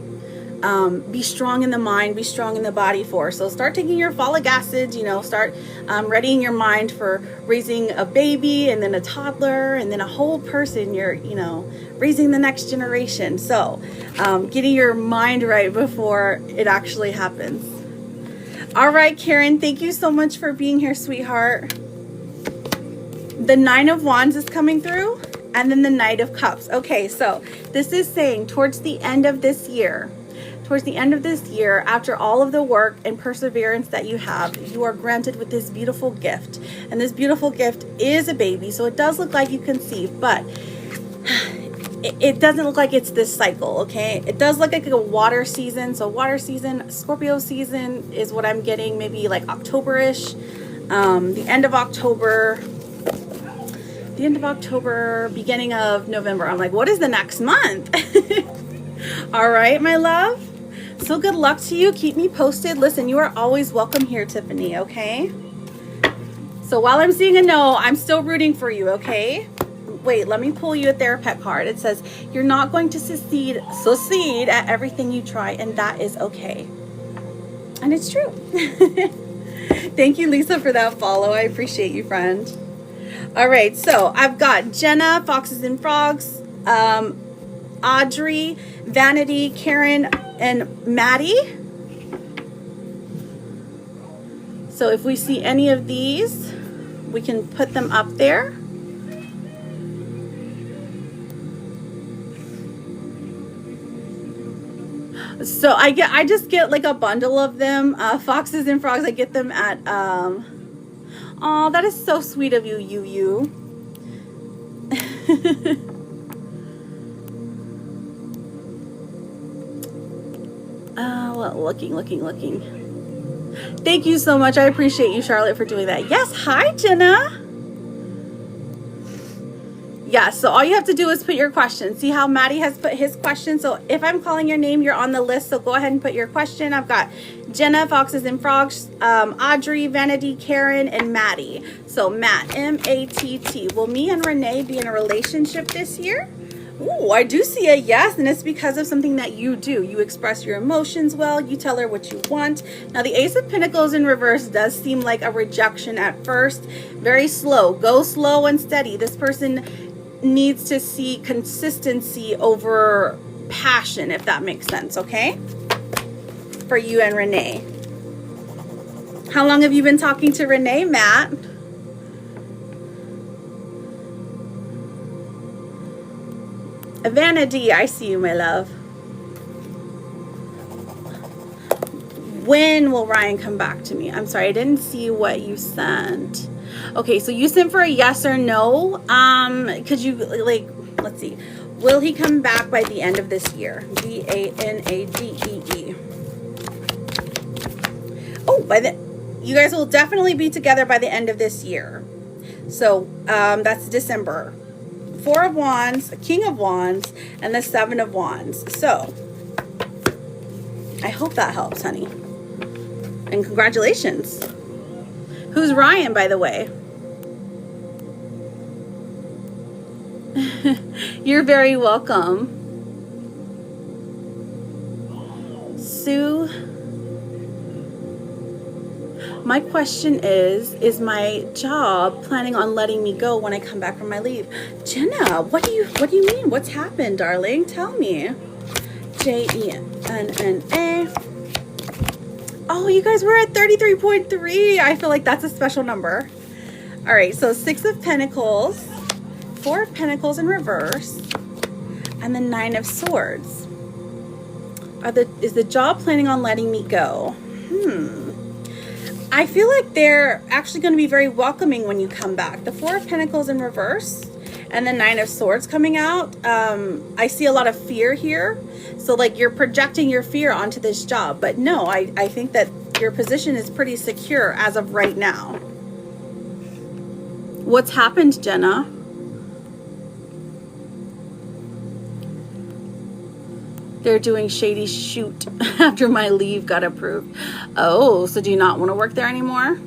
be strong in the mind, be strong in the body for. So start taking your folic acid, you know, start readying your mind for raising a baby and then a toddler and then a whole person. You're, you know, raising the next generation. So getting your mind right before it actually happens. All right, Karen, thank you so much for being here, sweetheart. The Nine of Wands is coming through, and then the Knight of Cups. Okay, so this is saying towards the end of this year, towards the end of this year, after all of the work and perseverance that you have, you are granted with this beautiful gift. And this beautiful gift is a baby. So it does look like you conceived, but it doesn't look like it's this cycle, okay? It does look like a water season. So water season, Scorpio season is what I'm getting, maybe like October-ish. The end of October, beginning of November. I'm like, what is the next month? All right, my love. So good luck to you. Keep me posted. Listen, you are always welcome here, Tiffany, okay? So while I'm seeing a no, I'm still rooting for you, okay? Wait, let me pull you a Therapet card. It says, you're not going to succeed at everything you try, and that is okay. And it's true. Thank you, Lisa, for that follow. I appreciate you, friend. All right, so I've got Jenna, Foxes and Frogs, Audrey, Vanity, Karen, and Maddie. So if we see any of these, we can put them up there. So I just get like a bundle of them, Foxes and Frogs. I get them at, oh, that is so sweet of you, you. Well, looking. Thank you so much. I appreciate you, Charlotte, for doing that. Yes, hi, Jenna. Yeah, so all you have to do is put your question. See how Maddie has put his question? So if I'm calling your name, you're on the list. So go ahead and put your question. I've got Jenna, Foxes and Frogs, Audrey, Vanity, Karen, and Maddie. So Matt, M-A-T-T. Will me and Renee be in a relationship this year? Ooh, I do see a yes, and it's because of something that you do. You express your emotions well. You tell her what you want. Now, the Ace of Pentacles in reverse does seem like a rejection at first. Very slow. Go slow and steady. This person needs to see consistency over passion, if that makes sense, okay? For you and Renee. How long have you been talking to Renee, Matt? Vanity, I see you, my love. When will Ryan come back to me? I'm sorry, I didn't see what you sent. Okay, so you sent for a yes or no. Could you, like, let's see. Will he come back by the end of this year? V-A-N-A-D-E-E. Oh, you guys will definitely be together by the end of this year. So, that's December. 4 of Wands, King of Wands, and the 7 of Wands. So, I hope that helps, honey. And congratulations. Who's Ryan, by the way? You're very welcome. Sue. My question is my job planning on letting me go when I come back from my leave? Jenna, what do you mean? What's happened, darling? Tell me. J-E-N-N-A. Oh, you guys were at 33.3. I feel like that's a special number. All right, so 6 of Pentacles, 4 of Pentacles in reverse, and the 9 of Swords. Is the job planning on letting me go? I feel like they're actually going to be very welcoming when you come back. The 4 of Pentacles in reverse and the 9 of Swords coming out. I see a lot of fear here. So like you're projecting your fear onto this job. But no, I think that your position is pretty secure as of right now. What's happened, Jenna? They're doing shady shoot after my leave got approved. Oh, so do you not want to work there anymore?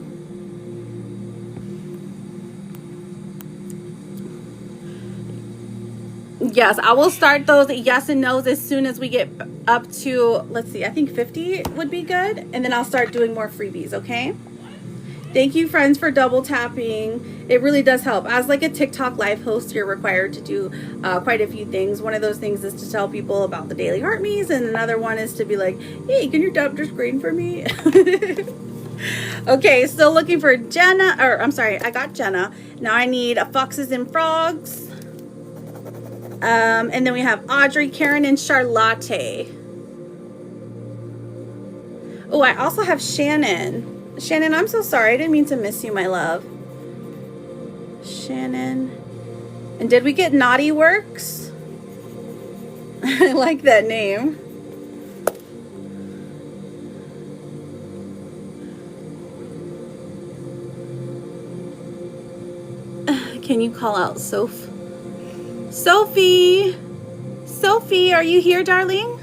Yes, I will start those yes and no's as soon as we get up to, let's see, I think 50 would be good. And then I'll start doing more freebies, okay? Thank you, friends, for double tapping. It really does help. As like a TikTok live host, you're required to do quite a few things. One of those things is to tell people about the daily heart me's, and another one is to be like, hey, can you tap your screen for me? Okay, still looking for Jenna, or I'm sorry, I got Jenna. Now I need a Foxes and Frogs. And then we have Audrey, Karen, and Charlotte. Oh, I also have Shannon. Shannon, I'm so sorry. I didn't mean to miss you, my love. Shannon. And did we get Naughty Works? I like that name. Can you call out Sophie? Sophie, are you here, darling?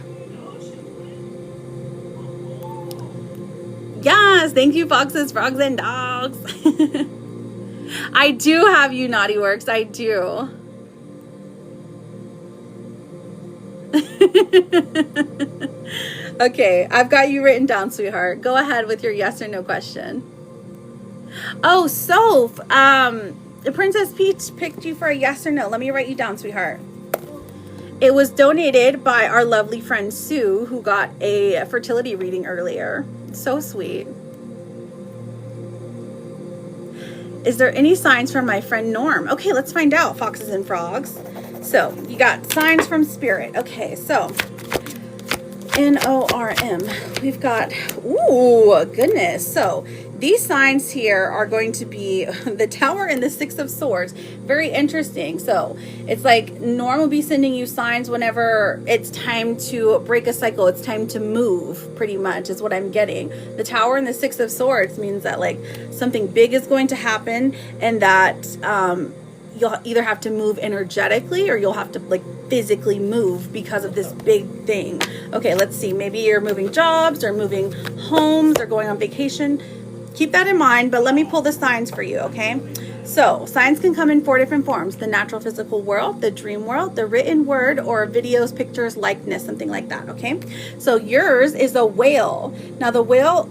Yes, thank you, Foxes, Frogs, and Dogs. I do have you, Naughty Works. I do. Okay, I've got you written down, sweetheart. Go ahead with your yes or no question. Oh, Soph, Princess Peach picked you for a yes or no. Let me write you down, sweetheart. It was donated by our lovely friend Sue, who got a fertility reading earlier. So sweet. Is there any signs from my friend Norm? Okay, let's find out, Foxes and Frogs. So you got signs from Spirit. Okay, so N-O-R-M. We've got, ooh, goodness. So these signs here are going to be the Tower and the Six of Swords. Very interesting. So it's like Norm will be sending you signs whenever it's time to break a cycle. It's time to move, pretty much, is what I'm getting. The Tower and the Six of Swords means that like something big is going to happen, and that you'll either have to move energetically or you'll have to like physically move because of this big thing. Okay, let's see. Maybe you're moving jobs or moving homes or going on vacation. Keep that in mind, but let me pull the signs for you, okay? So signs can come in 4 different forms: the natural physical world, the dream world, the written word, or videos, pictures, likeness, something like that, okay? So yours is a whale. Now the whale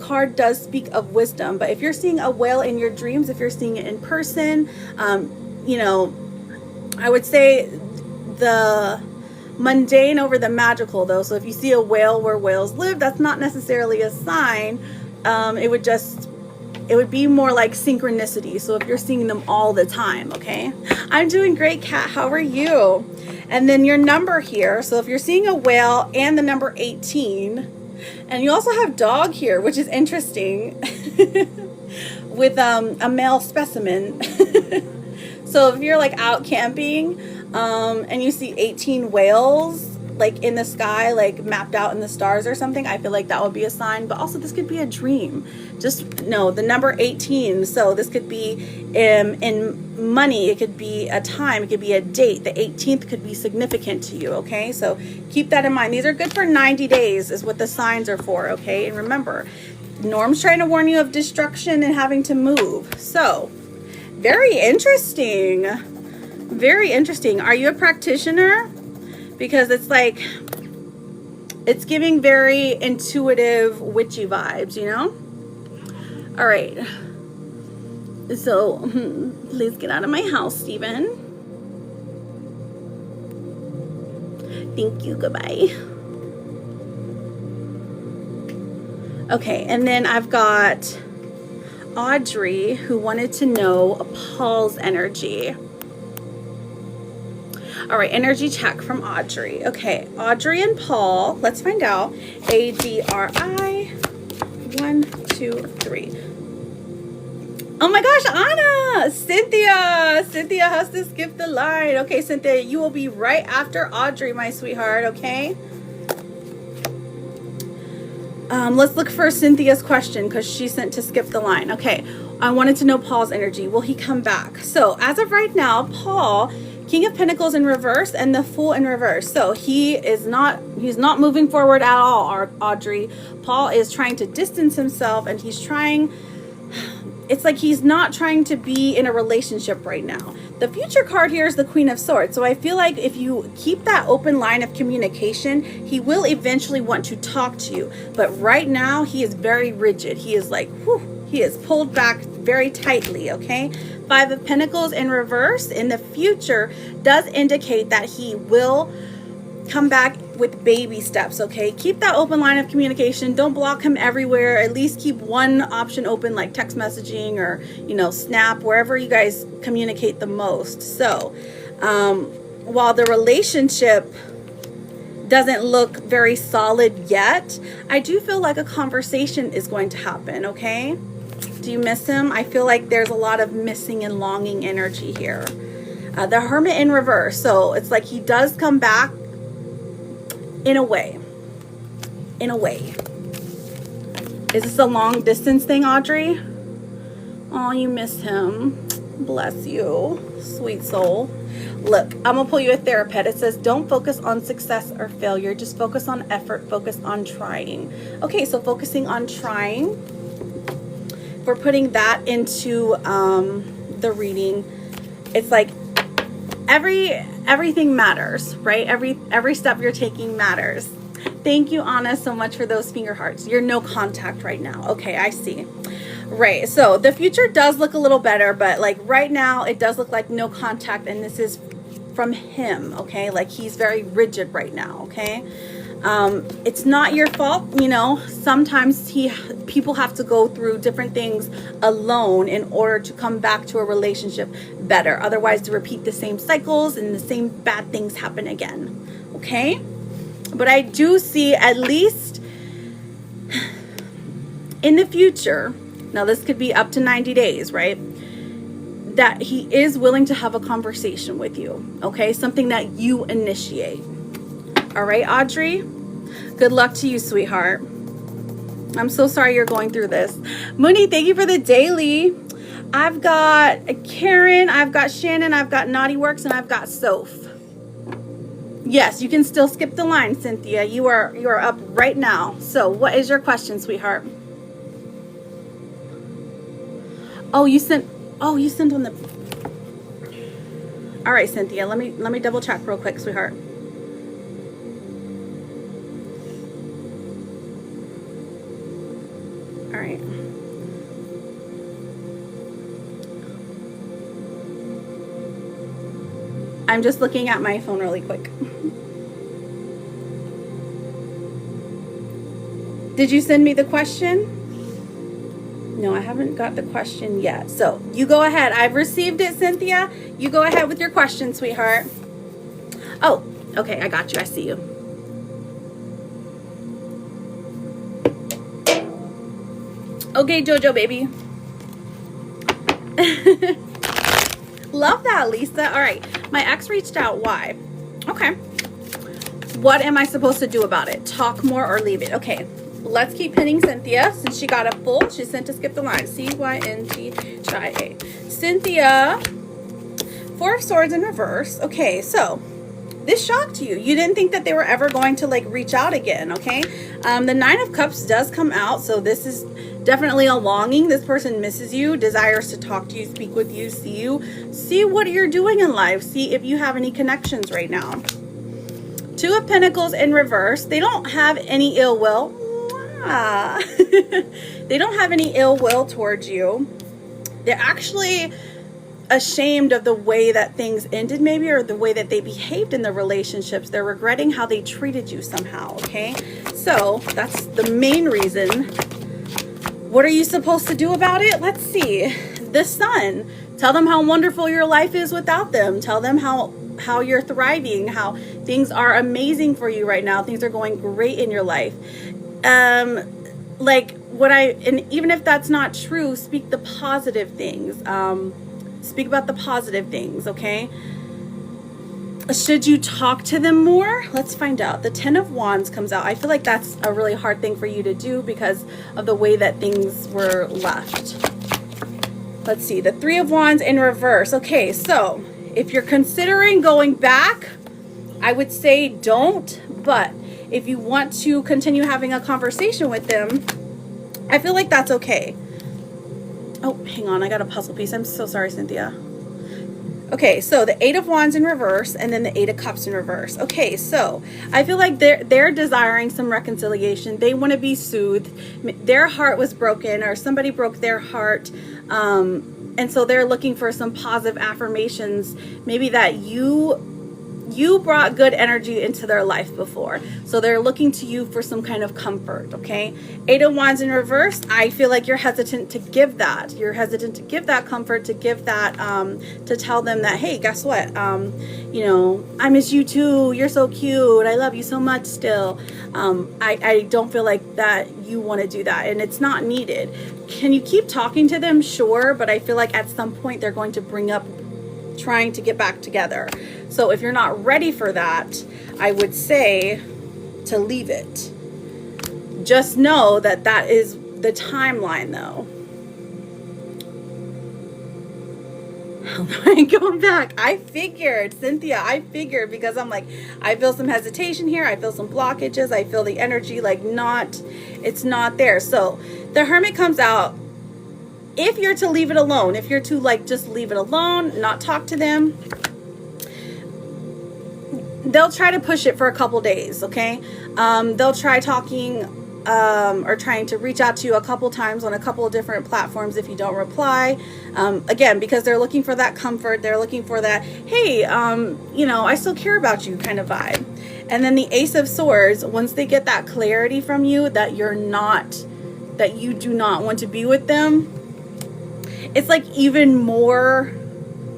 card does speak of wisdom, but if you're seeing a whale in your dreams, if you're seeing it in person, you know, I would say the mundane over the magical, though. So if you see a whale where whales live, that's not necessarily a sign. It would be more like synchronicity. So if you're seeing them all the time, okay? I'm doing great, Kat. How are you? And then your number here. So if you're seeing a whale and the number 18, and you also have dog here, which is interesting, with a male specimen. So if you're like out camping, and you see 18 whales like in the sky, like mapped out in the stars or something, I feel like that would be a sign. But also this could be a dream. Just know the number 18. So this could be in money, it could be a time, it could be a date. The 18th could be significant to you, okay? So keep that in mind. These are good for 90 days is what the signs are for, okay? And remember, Norm's trying to warn you of destruction and having to move. So very interesting. Very interesting. Are you a practitioner? Because it's like, it's giving very intuitive, witchy vibes, you know? All right. So, please get out of my house, Stephen. Thank you. Goodbye. Okay, and then I've got Audrey, who wanted to know Paul's energy. All right, energy check from Audrey. Okay, Audrey and Paul. Let's find out. A-D-R-I. 1, 2, 3. Oh my gosh, Anna! Cynthia has to skip the line. Okay, Cynthia, you will be right after Audrey, my sweetheart, okay? Let's look for Cynthia's question because she sent to skip the line. Okay, I wanted to know Paul's energy. Will he come back? So as of right now, Paul, King of Pentacles in reverse and the Fool in reverse. So he's not moving forward at all, Audrey. Paul is trying to distance himself, and he's trying, it's like he's not trying to be in a relationship right now. The future card here is the Queen of Swords. So I feel like if you keep that open line of communication, he will eventually want to talk to you. But right now, he is very rigid. He is like, whew, he is pulled back very tightly, okay? 5 of Pentacles in reverse in the future does indicate that he will come back with baby steps, okay? Keep that open line of communication. Don't block him everywhere. At least keep one option open, like text messaging or, you know, Snap, wherever you guys communicate the most. So while the relationship doesn't look very solid yet, I do feel like a conversation is going to happen, okay? Do you miss him? I feel like there's a lot of missing and longing energy here. The Hermit in reverse. So it's like he does come back in a way. In a way. Is this a long distance thing, Audrey? Oh, you miss him. Bless you. Sweet soul. Look, I'm going to pull you a therapist. It says, don't focus on success or failure. Just focus on effort. Focus on trying. Okay, so focusing on trying. We're putting that into the reading. It's like everything matters, right? Every step you're taking matters. Thank you, Anna, so much for those finger hearts. You're no contact right now. Okay, I see. Right, so the future does look a little better, but like right now it does look like no contact, and this is from him, okay? Like he's very rigid right now, okay? It's not your fault, you know. Sometimes people have to go through different things alone in order to come back to a relationship better. Otherwise, to repeat the same cycles and the same bad things happen again, okay? But I do see, at least in the future, now this could be up to 90 days, right? That he is willing to have a conversation with you, okay? Something that you initiate. All right, Audrey? Good luck to you, sweetheart. I'm so sorry you're going through this. Mooney, thank you for the daily. I've got Karen, I've got Shannon, I've got Naughty Works, and I've got Soph. Yes, you can still skip the line, Cynthia. You are up right now. So what is your question, sweetheart? Oh, you sent on the... All right, Cynthia, let me double check real quick, sweetheart. All right. I'm just looking at my phone really quick. Did you send me the question? No, I haven't got the question yet. So you go ahead. I've received it, Cynthia. You go ahead with your question, sweetheart. Oh, okay. I got you. I see you. Okay, Jojo, baby. Love that, Lisa. All right. My ex reached out. Why? Okay. What am I supposed to do about it? Talk more or leave it? Okay. Let's keep hitting Cynthia since she got a full. She sent to skip the line. C-Y-N-T-H-I-A. Cynthia. Four of Swords in reverse. Okay, so this shocked you. You didn't think that they were ever going to like reach out again, okay? The Nine of Cups does come out, so this is definitely a longing. This person misses you, desires to talk to you, speak with you, see you, see what you're doing in life, see if you have any connections right now. Two of Pentacles in reverse. They don't have any ill will. They don't have any ill will towards you. They're actually ashamed of the way that things ended, maybe, or the way that they behaved in the relationships. They're regretting how they treated you somehow, okay? So that's the main reason. What are you supposed to do about it? Let's see. The Sun. Tell them how wonderful your life is without them. Tell them how you're thriving, how things are amazing for you right now. Things are going great in your life. Like and even if that's not true, speak the positive things. Speak about the positive things, okay? Should you talk to them more? Let's find out. The Ten of Wands comes out. I feel like that's a really hard thing for you to do because of the way that things were left. Let's see. The Three of Wands in reverse. Okay, so if you're considering going back, I would say don't. But if you want to continue having a conversation with them, I feel like that's okay. Oh, hang on. I got a puzzle piece. I'm so sorry, Cynthia. Okay, so the Eight of Wands in reverse and then the Eight of Cups in reverse. Okay, so I feel like they're desiring some reconciliation. They want to be soothed. Their heart was broken, or somebody broke their heart. And so they're looking for some positive affirmations. Maybe that you you brought good energy into their life before, so they're looking to you for some kind of comfort. Okay, 8 of Wands in reverse, I feel like you're hesitant to give that. You're hesitant to give that comfort, to give that, to tell them that, hey, guess what, you know, I miss you too, you're so cute, I love you so much still. I don't feel like that you want to do that, and it's not needed. Can you keep talking to them? Sure, but I feel like at some point they're going to bring up trying to get back together. So if you're not ready for that, I would say to leave it. Just know that that is the timeline, though. I'm going back. I figured, Cynthia, I figured, because I'm like, I feel some hesitation here. I feel some blockages. I feel the energy like it's not there. So the Hermit comes out. If you're to leave it alone, if you're to like just leave it alone, not talk to them, they'll try to push it for a couple days, okay? They'll try talking or trying to reach out to you a couple times on a couple of different platforms if you don't reply. Again, because they're looking for that comfort. They're looking for that, hey, you know, I still care about you kind of vibe. And then the Ace of Swords, once they get that clarity from you that that you do not want to be with them, it's like even more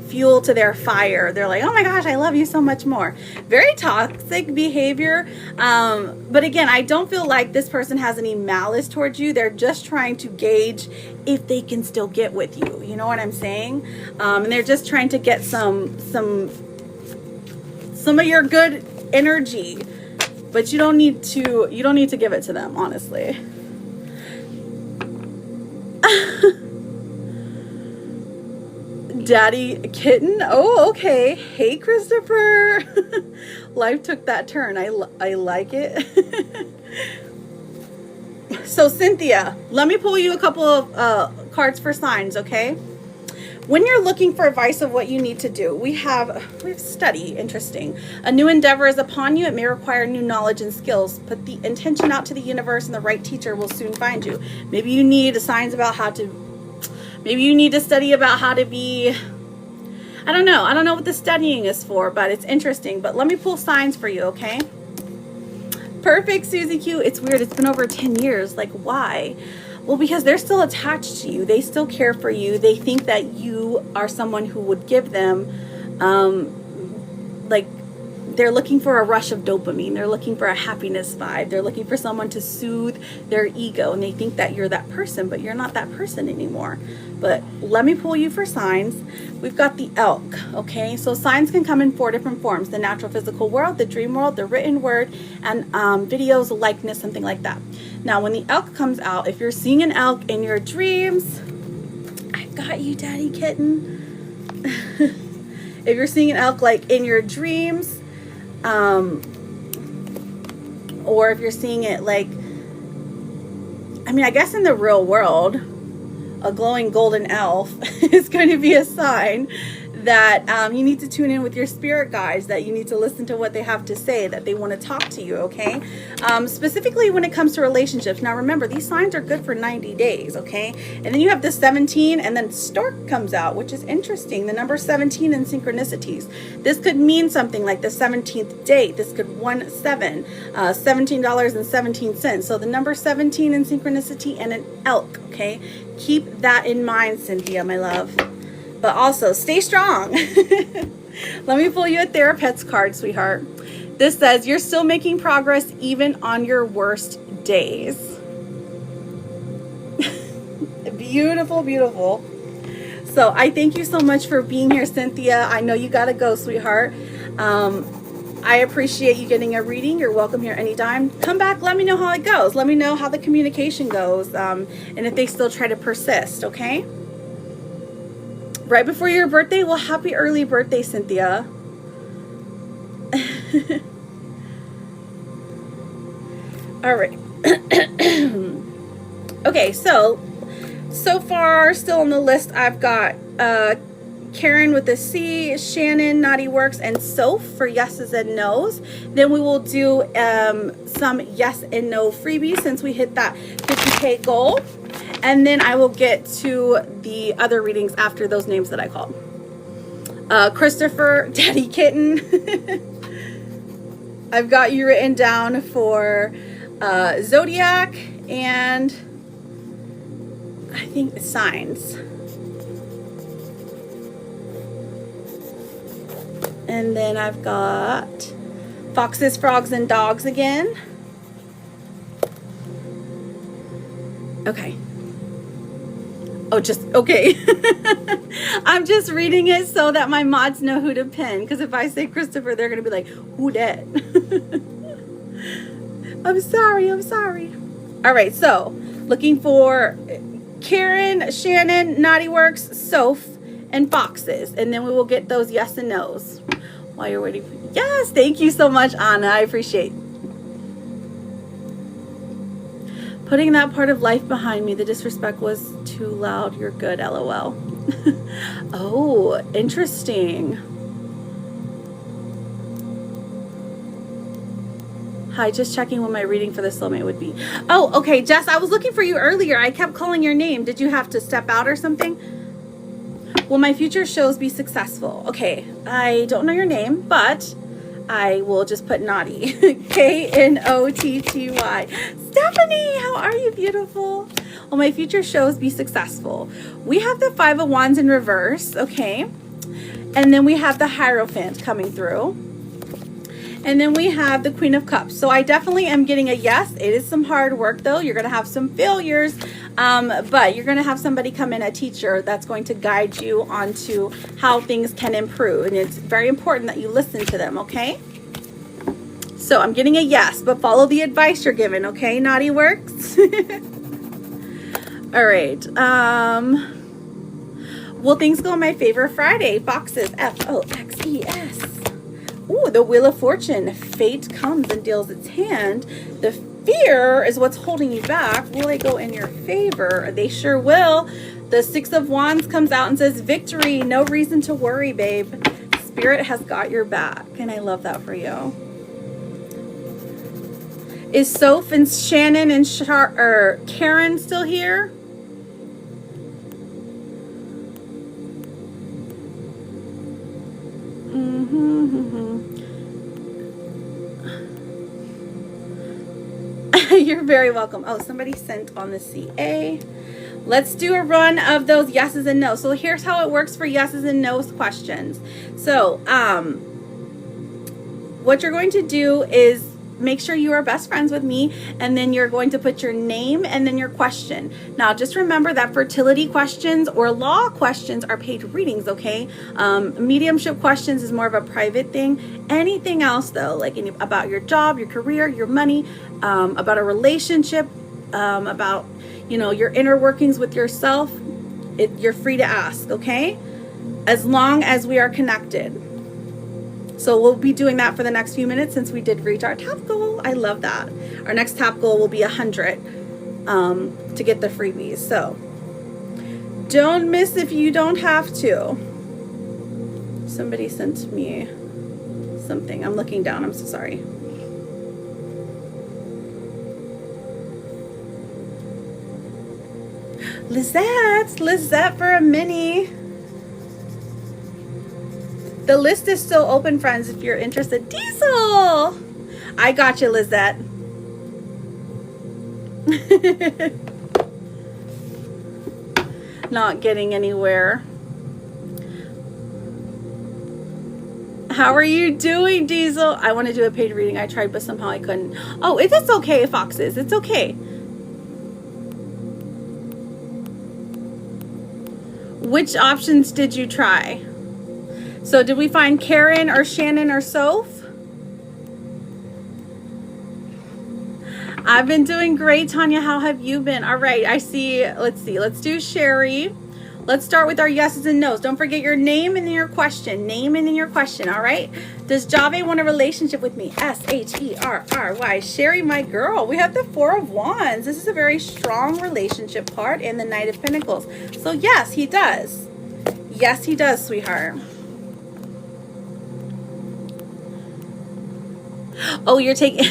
fuel to their fire. They're like, oh my gosh, I love you so much more. Very toxic behavior. But again, I don't feel like this person has any malice towards you. They're just trying to gauge if they can still get with you. You know what I'm saying? And they're just trying to get some of your good energy. But you don't need to give it to them, honestly. Daddy Kitten. Oh, okay. Hey, Christopher. Life took that turn. I like it. So, Cynthia, let me pull you a couple of cards for signs, okay? When you're looking for advice of what you need to do, we have study. Interesting. A new endeavor is upon you. It may require new knowledge and skills. Put the intention out to the universe, and the right teacher will soon find you. Maybe you need signs about how to. Maybe you need to study about how to be. I don't know. I don't know what the studying is for, but it's interesting. But let me pull signs for you, okay? Perfect, Susie Q. It's weird. It's been over 10 years. Like, why? Well, because they're still attached to you. They still care for you. They think that you are someone who would give them, like, they're looking for a rush of dopamine. They're looking for a happiness vibe. They're looking for someone to soothe their ego. And they think that you're that person, but you're not that person anymore. But let me pull you for signs. We've got the Elk, okay? So signs can come in 4 different forms: the natural physical world, the dream world, the written word, and videos, likeness, something like that. Now, when the Elk comes out, if you're seeing an elk in your dreams, I've got you, Daddy Kitten. If you're seeing an elk like in your dreams, or if you're seeing it like, I mean, I guess in the real world, a glowing golden elf is going to be a sign that you need to tune in with your spirit guides, that you need to listen to what they have to say, that they want to talk to you, okay? Specifically when it comes to relationships. Now remember, these signs are good for 90 days, okay? And then you have the 17, and then Stork comes out, which is interesting. The number 17 in synchronicities. This could mean something like the 17th date. This could 17, $17.17. So the number 17 in synchronicity and an elk, okay? Keep that in mind, Cynthia, my love. But also, stay strong. Let me pull you a Therapet's card, sweetheart. This says, you're still making progress even on your worst days. Beautiful, beautiful. So I thank you so much for being here, Cynthia. I know you got to go, sweetheart. I appreciate you getting a reading. You're welcome here anytime. Come back. Let me know how it goes. Let me know how the communication goes, and if they still try to persist, okay? Right before your birthday? Well, happy early birthday, Cynthia. All right. Okay, so far, still on the list, I've got Karen with a C, Shannon, Naughty Works, and Soph for yeses and nos. Then we will do some yes and no freebies since we hit that 50K goal. And then I will get to the other readings after those names that I called. Christopher, Daddy Kitten. I've got you written down for zodiac and I think signs. And then I've got foxes, frogs, and dogs again. Okay. Oh, just, okay. I'm just reading it so that my mods know who to pin. Because if I say Christopher, they're going to be like, who dat? I'm sorry. All right, so looking for Karen, Shannon, Naughty Works, Soph, and foxes. And then we will get those yes and no's while you're waiting. Yes, thank you so much, Anna. I appreciate it. Putting that part of life behind me. The disrespect was too loud. You're good, LOL. Oh, interesting. Hi, just checking when my reading for the soulmate would be. Oh, okay, Jess, I was looking for you earlier. I kept calling your name. Did you have to step out or something? Will my future shows be successful? Okay, I don't know your name, but I will just put Naughty. Knotty. Stephanie, how are you, beautiful? Will my future shows be successful? We have the Five of Wands in reverse, okay? And then we have the Hierophant coming through. And then we have the Queen of Cups. So I definitely am getting a yes. It is some hard work, though. You're going to have some failures, but you're going to have somebody come in, a teacher, that's going to guide you onto how things can improve. And it's very important that you listen to them, okay? So I'm getting a yes, but follow the advice you're given, okay? Naughty Works. All right. Will things go in my favor Friday? Foxes, Foxes. Ooh, the Wheel of Fortune. Fate comes and deals its hand. The fear is what's holding you back. Will they go in your favor? They sure will. The Six of Wands comes out and says victory. No reason to worry, babe. Spirit has got your back. And I love that for you. Is Soph and Shannon and Karen still here? You're very welcome. Oh, somebody sent on the CA. Let's do a run of those yeses and no's. So here's how it works for yeses and no's questions. So what you're going to do is make sure you are best friends with me, and then you're going to put your name and then your question. Now, just remember that fertility questions or law questions are paid readings, okay? Mediumship questions is more of a private thing. Anything else, though, like about your job, your career, your money, about a relationship, about, you know, your inner workings with yourself, you're free to ask, okay? As long as we are connected. So we'll be doing that for the next few minutes since we did reach our top goal. I love that. Our next top goal will be 100 to get the freebies. So don't miss if you don't have to. Somebody sent me something. I'm looking down. I'm so sorry. Lizette for a mini. The list is still open, friends, if you're interested. Diesel! I got you, Lizette. Not getting anywhere. How are you doing, Diesel? I want to do a paid reading. I tried, but somehow I couldn't. Oh, it's okay, Foxes. It's okay. Which options did you try? So did we find Karen or Shannon or Soph? I've been doing great, Tanya. How have you been? All right, I see. Let's see. Let's do Sherry. Let's start with our yeses and nos. Don't forget your name and then your question. Name and then your question, all right? Does Jave want a relationship with me? S-H-E-R-R-Y. Sherry, my girl. We have the Four of Wands. This is a very strong relationship card, and the Knight of Pentacles. So yes, he does. Yes, he does, sweetheart. Oh, you're taking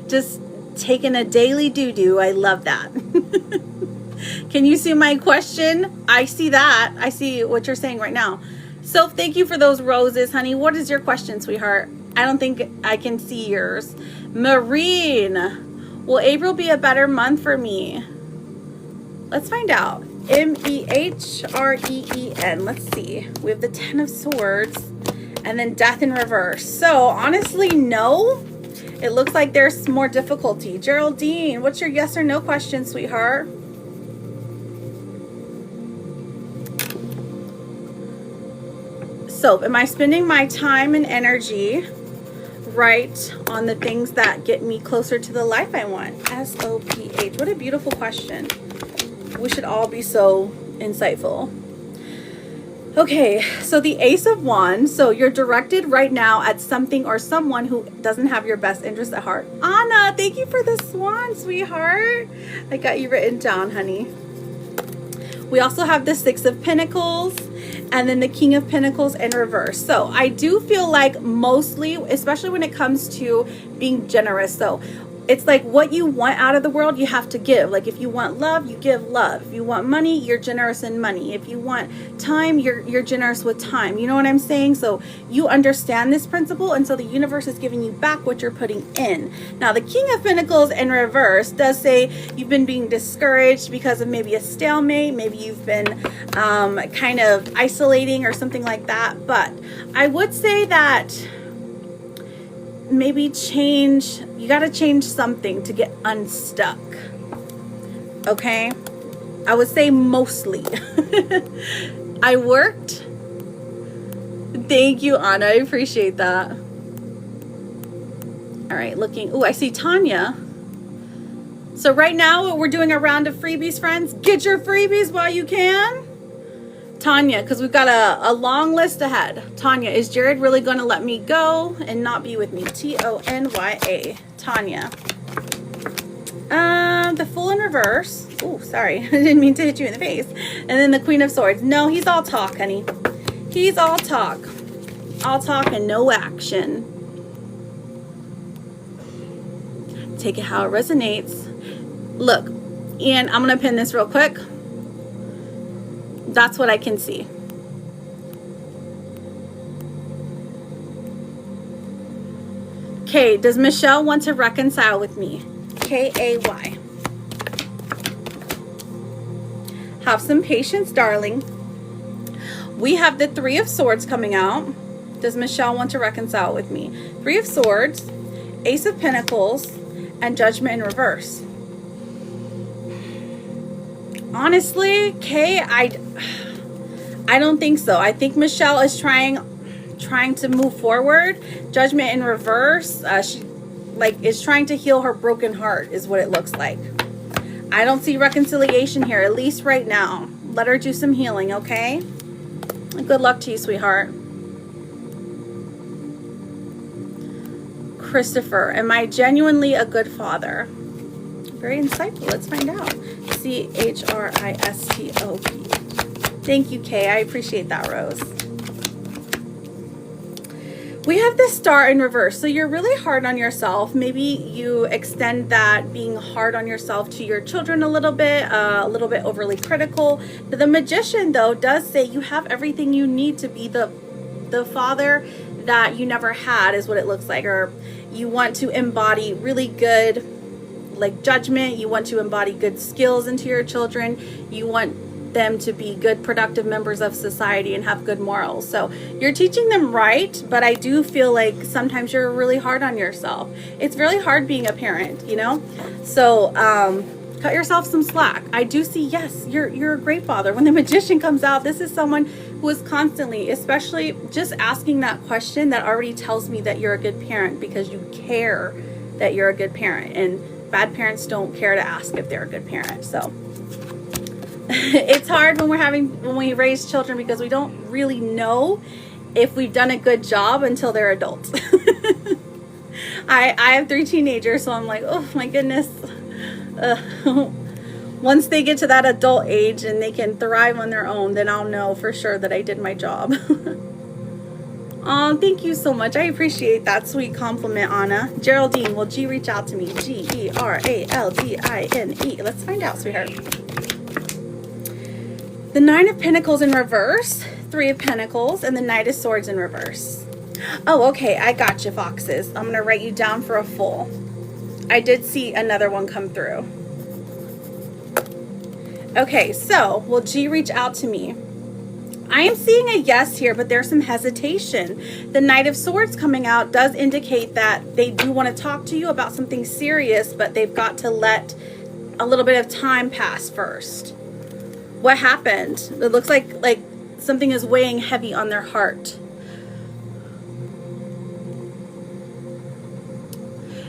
just taking a daily doo-doo. I love that. Can you see my question? I see that. I see what you're saying right now. So thank you for those roses, honey. What is your question, sweetheart? I don't think I can see yours. Marine, will April be a better month for me? Let's find out. Mehreen. Let's see. We have the 10 of Swords and then Death in reverse. So honestly, no. It looks like there's more difficulty. Geraldine, what's your yes or no question, sweetheart? So, am I spending my time and energy right on the things that get me closer to the life I want? SOPH. What a beautiful question. We should all be so insightful. Okay, so the Ace of Wands. So you're directed right now at something or someone who doesn't have your best interest at heart. Anna, thank you for the swan, sweetheart. I got you written down, honey. We also have the Six of Pentacles and then the King of Pentacles in reverse. So I do feel like mostly, especially when it comes to being generous. So it's like what you want out of the world, you have to give. Like if you want love, you give love. If you want money, you're generous in money. If you want time, you're generous with time. You know what I'm saying? So you understand this principle, and so the universe is giving you back what you're putting in. Now the King of Pentacles in reverse does say you've been being discouraged because of maybe a stalemate. Maybe you've been kind of isolating or something like that. But I would say that maybe you got to change something to get unstuck. Okay, I would say mostly. I worked. Thank you, Anna, I appreciate that. All right, looking. Oh, I see Tanya. So right now we're doing a round of freebies, friends. Get your freebies while you can. Tanya, because we've got a long list ahead. Tanya, is Jared really going to let me go and not be with me? Tonya. Tanya. The Fool in reverse. Oh, sorry. I didn't mean to hit you in the face. And then the Queen of Swords. No, he's all talk, honey. He's all talk. All talk and no action. Take it how it resonates. Look, and I'm going to pin this real quick. That's what I can see. Okay, does Michelle want to reconcile with me? K-A-Y. Have some patience, darling. We have the Three of Swords coming out. Does Michelle want to reconcile with me? Three of Swords, Ace of Pentacles, and Judgment in reverse. Honestly, Kay, I don't think so. I think Michelle is trying to move forward. Judgment in reverse. She is trying to heal her broken heart is what it looks like. I don't see reconciliation here, at least right now. Let her do some healing, okay? Good luck to you, sweetheart. Christopher, am I genuinely a good father? Very insightful. Let's find out. CHRISTOP. Thank you, Kay. I appreciate that, Rose. We have the Star in reverse. So you're really hard on yourself. Maybe you extend that being hard on yourself to your children a little bit overly critical. But the Magician, though, does say you have everything you need to be the father that you never had, is what it looks like. Or you want to embody really good judgment. You want to embody good skills into your children. You want them to be good, productive members of society and have good morals. So you're teaching them right, but I do feel like sometimes you're really hard on yourself. It's really hard being a parent, you know? So cut yourself some slack. I do see, yes, you're a great father. When the Magician comes out, this is someone who is constantly, especially just asking that question, that already tells me that you're a good parent because you care that you're a good parent. And bad parents don't care to ask if they're a good parent. So it's hard when we raise children because we don't really know if we've done a good job until they're adults. I have 3 teenagers, so I'm like, oh my goodness. Once they get to that adult age and they can thrive on their own, then I'll know for sure that I did my job. Oh, thank you so much. I appreciate that sweet compliment, Anna. Geraldine, will G reach out to me? Geraldine. Let's find out, sweetheart. The Nine of Pentacles in reverse, Three of Pentacles, and the Knight of Swords in reverse. Oh, okay. I got you, Foxes. I'm going to write you down for a full. I did see another one come through. Okay, so will G reach out to me? I am seeing a yes here, but there's some hesitation. The Knight of Swords coming out does indicate that they do want to talk to you about something serious, but they've got to let a little bit of time pass first. What happened? It looks like something is weighing heavy on their heart.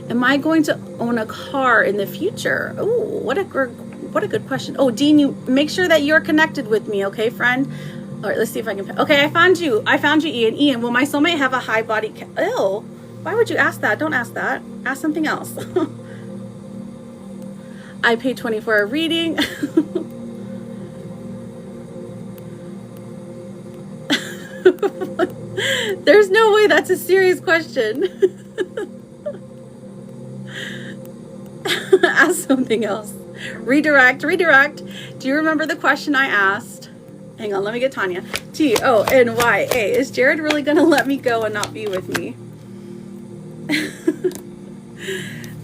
Am I going to own a car in the future? Oh, what a good question. Oh, Dean, you make sure that you're connected with me, okay, friend? All right, let's see if I can. Okay, I found you, Ian. Ian, will my soulmate have a high body count? Ew, why would you ask that? Don't ask that. Ask something else. I paid $20 for a reading. There's no way that's a serious question. Ask something else. Redirect. Do you remember the question I asked? Hang on, let me get Tanya. T-O-N-Y-A. Is Jared really going to let me go and not be with me?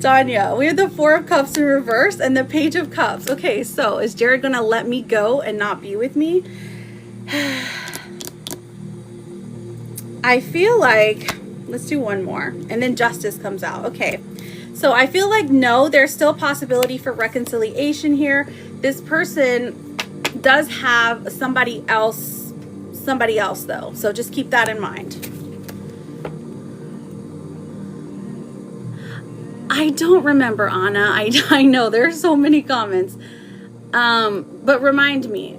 Tanya, we have the Four of Cups in reverse and the Page of Cups. Okay, so is Jared going to let me go and not be with me? I feel like, let's do one more. And then Justice comes out. Okay. So I feel like no, there's still a possibility for reconciliation here. This person does have somebody else though. So just keep that in mind. I don't remember, Anna. I know there are so many comments. But remind me.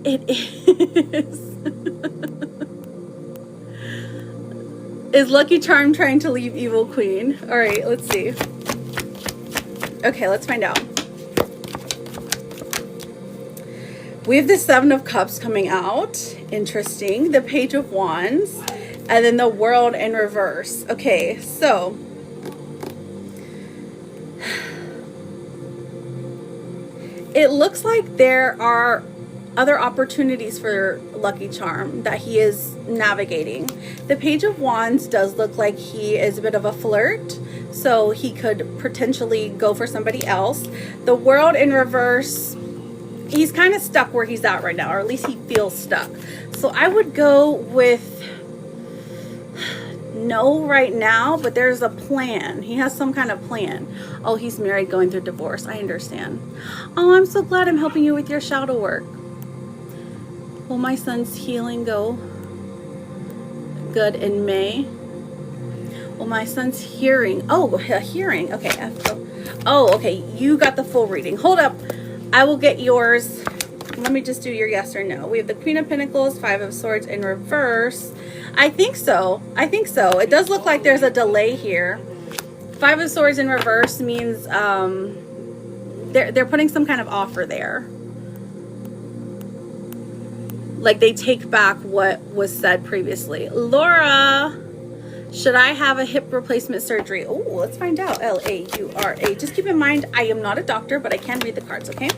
It is. Is Lucky Charm trying to leave Evil Queen? All right, let's see. Okay, let's find out. We have the Seven of Cups coming out. Interesting. The Page of Wands. And then the World in reverse. Okay, so. It looks like there are other opportunities for Lucky Charm that he is navigating. The Page of Wands does look like he is a bit of a flirt, so he could potentially go for somebody else. The World in reverse, he's kind of stuck where he's at right now, or at least he feels stuck. So I would go with no right now, but there's a plan. He has some kind of plan. Oh, he's married, going through divorce. I understand. Oh, I'm so glad I'm helping you with your shadow work. Will my son's healing go good in May? Will my son's hearing? Oh, hearing. Okay. Oh, okay. You got the full reading. Hold up. I will get yours. Let me just do your yes or no. We have the Queen of Pentacles, Five of Swords in reverse. I think so. It does look like there's a delay here. Five of Swords in reverse means they're putting some kind of offer there. Like they take back what was said previously. Laura, should I have a hip replacement surgery? Oh, let's find out. L-A-U-R-A. Just keep in mind, I am not a doctor, but I can read the cards, okay?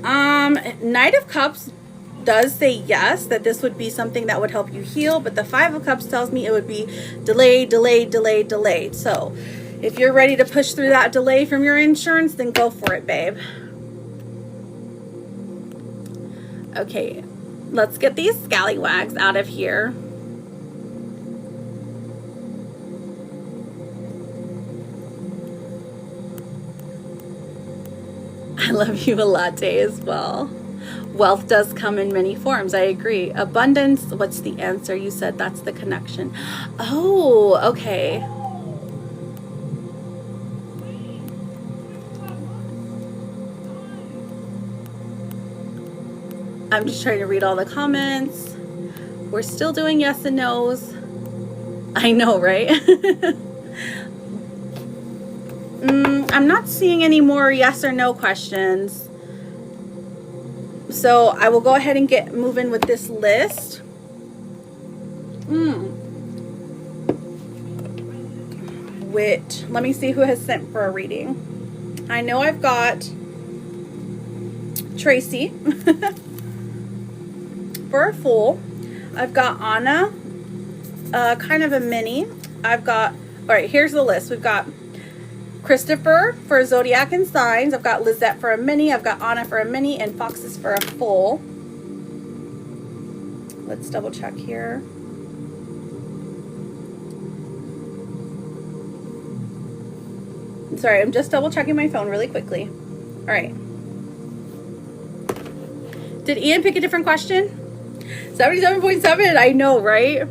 Knight of Cups does say yes, that this would be something that would help you heal, but the Five of Cups tells me it would be delayed. So if you're ready to push through that delay from your insurance, then go for it, babe. Okay. Let's get these scallywags out of here. I love you a latte as well. Wealth does come in many forms. I agree. Abundance, what's the answer? You said that's the connection. Oh, okay. I'm just trying to read all the comments. We're still doing yes and no's. I know, right? I'm not seeing any more yes or no questions. So I will go ahead and get moving with this list. Let me see who has sent for a reading. I know I've got Tracy. For a full, I've got Anna, kind of a mini. I've got, all right, here's the list. We've got Christopher for Zodiac and Signs. I've got Lizette for a mini. I've got Anna for a mini and Foxes for a full. Let's double check here. Sorry, I'm just double checking my phone really quickly. All right. Did Ian pick a different question? 77.7, I know, right?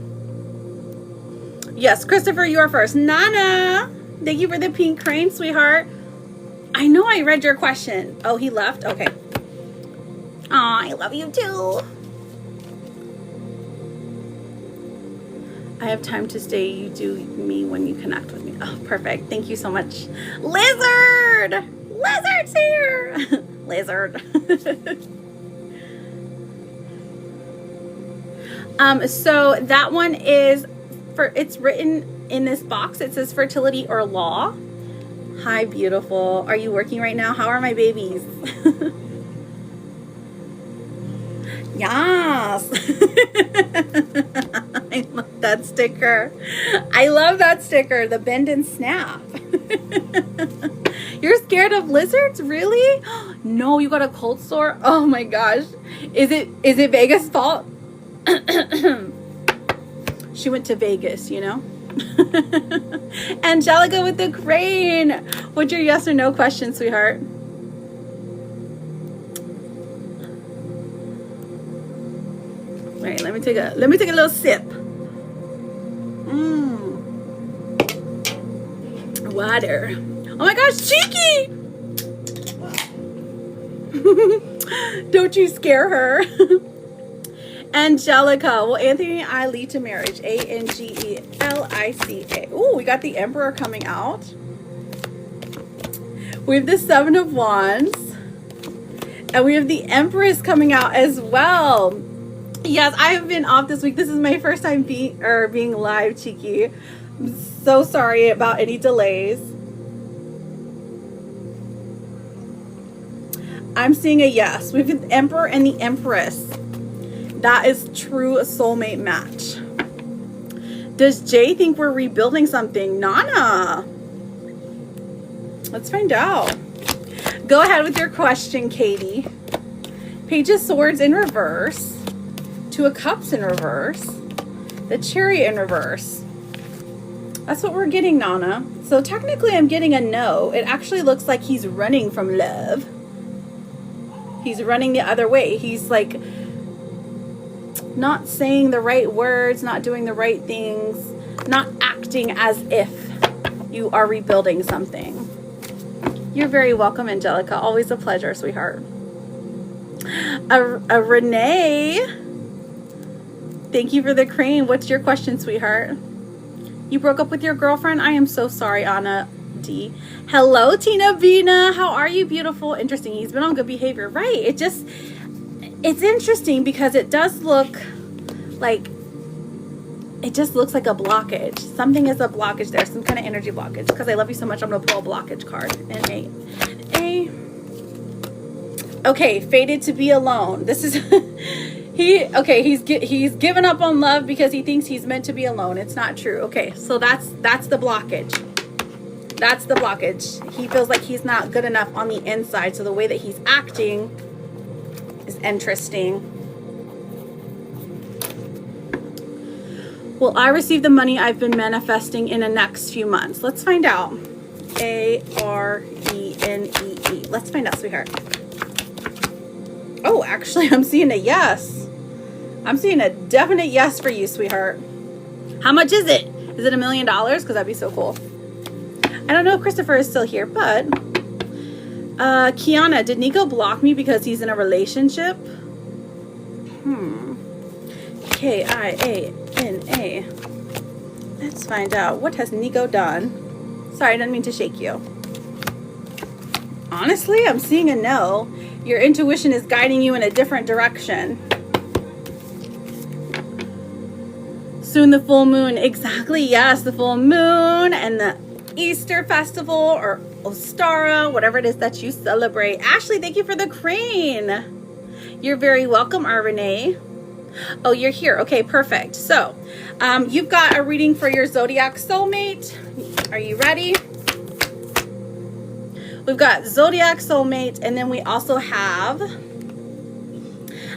Yes, Christopher, you are first. Nana, thank you for the pink crane, sweetheart. I know I read your question. Oh, he left? Okay. Aw, I love you too. I have time to stay. You do me when you connect with me. Oh, perfect. Thank you so much. Lizard! Lizard's here! Lizard. So that one is it's written in this box. It says fertility or law. Hi, beautiful. Are you working right now? How are my babies? Yes. I love that sticker. I love that sticker. The bend and snap. You're scared of lizards? Really? No, you got a cold sore? Oh my gosh. Is it Vegas' fault? She went to Vegas, you know? Angelica with the crane. What's your yes or no question, sweetheart? Wait, let me take a little sip. Water. Oh my gosh, Cheeky! Don't you scare her. Angelica, will Anthony and I lead to marriage? Angelica. Ooh, we got the Emperor coming out. We have the Seven of Wands. And we have the Empress coming out as well. Yes, I have been off this week. This is my first time being live, Cheeky. I'm so sorry about any delays. I'm seeing a yes. We have the Emperor and the Empress. That is true soulmate match. Does Jay think we're rebuilding something? Nana. Let's find out. Go ahead with your question, Katie. Page of Swords in reverse. Two of Cups in reverse. The Chariot in reverse. That's what we're getting, Nana. So technically I'm getting a no. It actually looks like he's running from love. He's running the other way. He's like not saying the right words, not doing the right things, not acting as if you are rebuilding something. You're very welcome, Angelica. Always a pleasure, sweetheart. Renee, thank you for the crane. What's your question, sweetheart? You broke up with your girlfriend? I am so sorry, Anna D. Hello, Tina Vina. How are you, beautiful? Interesting. He's been on good behavior. Right. It's interesting because it does look like, it just looks like a blockage. Something is a blockage there. Some kind of energy blockage. Because I love you so much, I'm going to pull a blockage card. Okay, fated to be alone. This is... he's given up on love because he thinks he's meant to be alone. It's not true. Okay, so that's the blockage. That's the blockage. He feels like he's not good enough on the inside. So the way that he's acting is interesting. Will I receive the money I've been manifesting in the next few months? Let's find out. Arenee. Let's find out, sweetheart. Oh, actually, I'm seeing a yes. I'm seeing a definite yes for you, sweetheart. How much is it? Is it $1 million? Because that'd be so cool. I don't know if Christopher is still here, but Kiana, did Nico block me because he's in a relationship? Kiana. Let's find out. What has Nico done? Sorry, I didn't mean to shake you. Honestly, I'm seeing a no. Your intuition is guiding you in a different direction. Soon the full moon. Exactly, yes. The full moon and the Easter festival or Ostara, whatever it is that you celebrate. Ashley, thank you for the crane. You're very welcome, Renee. Oh, you're here. Okay, perfect. So you've got a reading for your zodiac soulmate. Are you ready? We've got zodiac soulmate, and then we also have,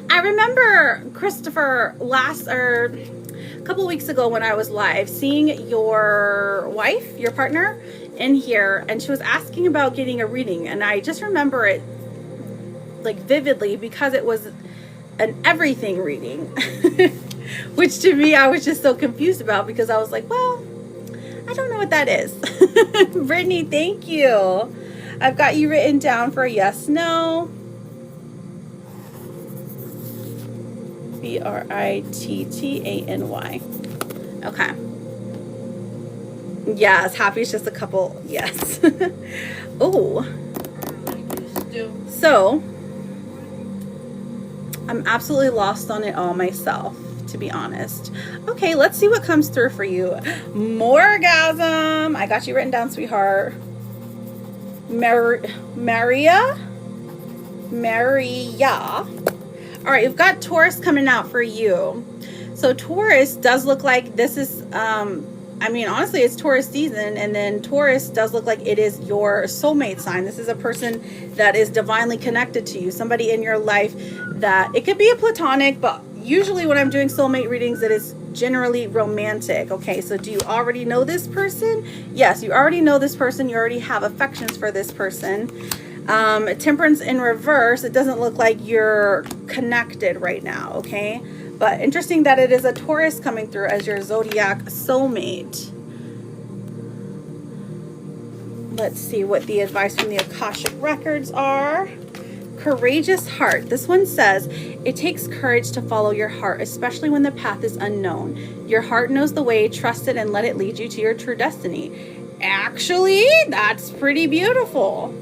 I remember Christopher a couple weeks ago when I was live, seeing your wife, your partner, in here, and she was asking about getting a reading, and I just remember it like vividly because it was an everything reading, which to me I was just so confused about, because I was like, well, I don't know what that is. Brittany, thank you. I've got you written down for a yes, no. Brittany. Okay. Yes, happy is just a couple. Yes. Oh. So, I'm absolutely lost on it all myself, to be honest. Okay, let's see what comes through for you. Morgasm. I got you written down, sweetheart. Maria. All right, we've got Taurus coming out for you. So Taurus does look like this is, I mean, honestly, it's Taurus season, and then Taurus does look like it is your soulmate sign. This is a person that is divinely connected to you, somebody in your life that, it could be a platonic, but usually when I'm doing soulmate readings, it is generally romantic. Okay, so do you already know this person? Yes, you already know this person. You already have affections for this person. Temperance in reverse, it doesn't look like you're connected right now, okay? But interesting that it is a Taurus coming through as your zodiac soulmate. Let's see what the advice from the Akashic Records are. Courageous heart. This one says, it takes courage to follow your heart, especially when the path is unknown. Your heart knows the way, trust it, and let it lead you to your true destiny. Actually, that's pretty beautiful.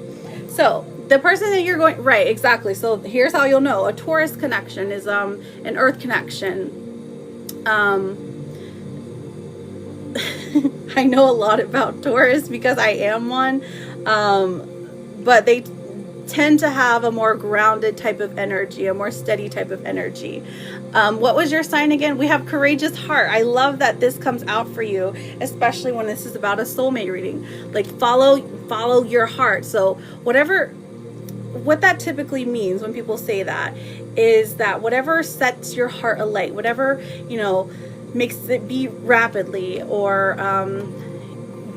So the person that you're going, right, exactly. So here's how you'll know. A Taurus connection is an earth connection. I know a lot about Taurus because I am one. But they tend to have a more grounded type of energy, a more steady type of energy. What was your sign again? We have courageous heart. I love that this comes out for you, especially when this is about a soulmate reading. Like follow your heart. So what that typically means when people say that is that whatever sets your heart alight, whatever, you know, makes it beat rapidly, or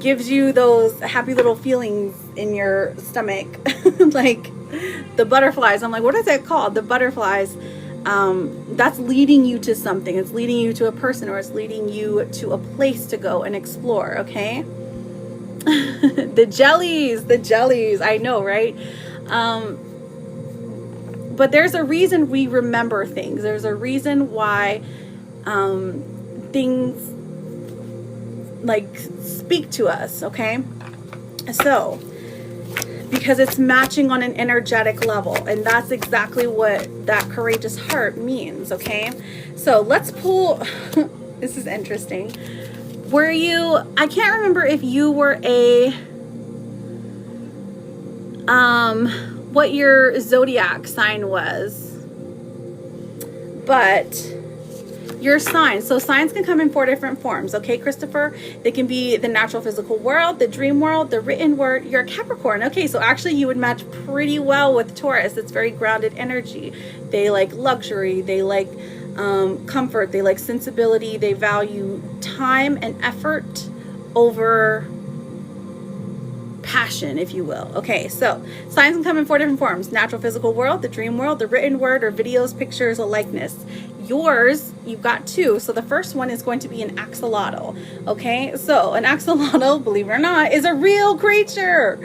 gives you those happy little feelings in your stomach, like the butterflies. I'm like, what is that called? The butterflies. That's leading you to something. It's leading you to a person, or it's leading you to a place to go and explore. Okay. the jellies. I know, right? But there's a reason we remember things. There's a reason why things like speak to us, okay? So, because it's matching on an energetic level, and that's exactly what that courageous heart means, okay? So let's pull, this is interesting. I can't remember if you were what your zodiac sign was, but your sign. So signs can come in 4 different forms, okay, Christopher? They can be the natural physical world, the dream world, the written word. You're a Capricorn. Okay, so actually you would match pretty well with Taurus. It's very grounded energy. They like luxury. They like comfort. They like sensibility. They value time and effort over passion, if you will. Okay, so signs can come in 4 different forms: natural physical world, the dream world, the written word, or videos, pictures, a likeness. Yours, you've got 2. So the first one is going to be an axolotl. Okay, so an axolotl, believe it or not, is a real creature.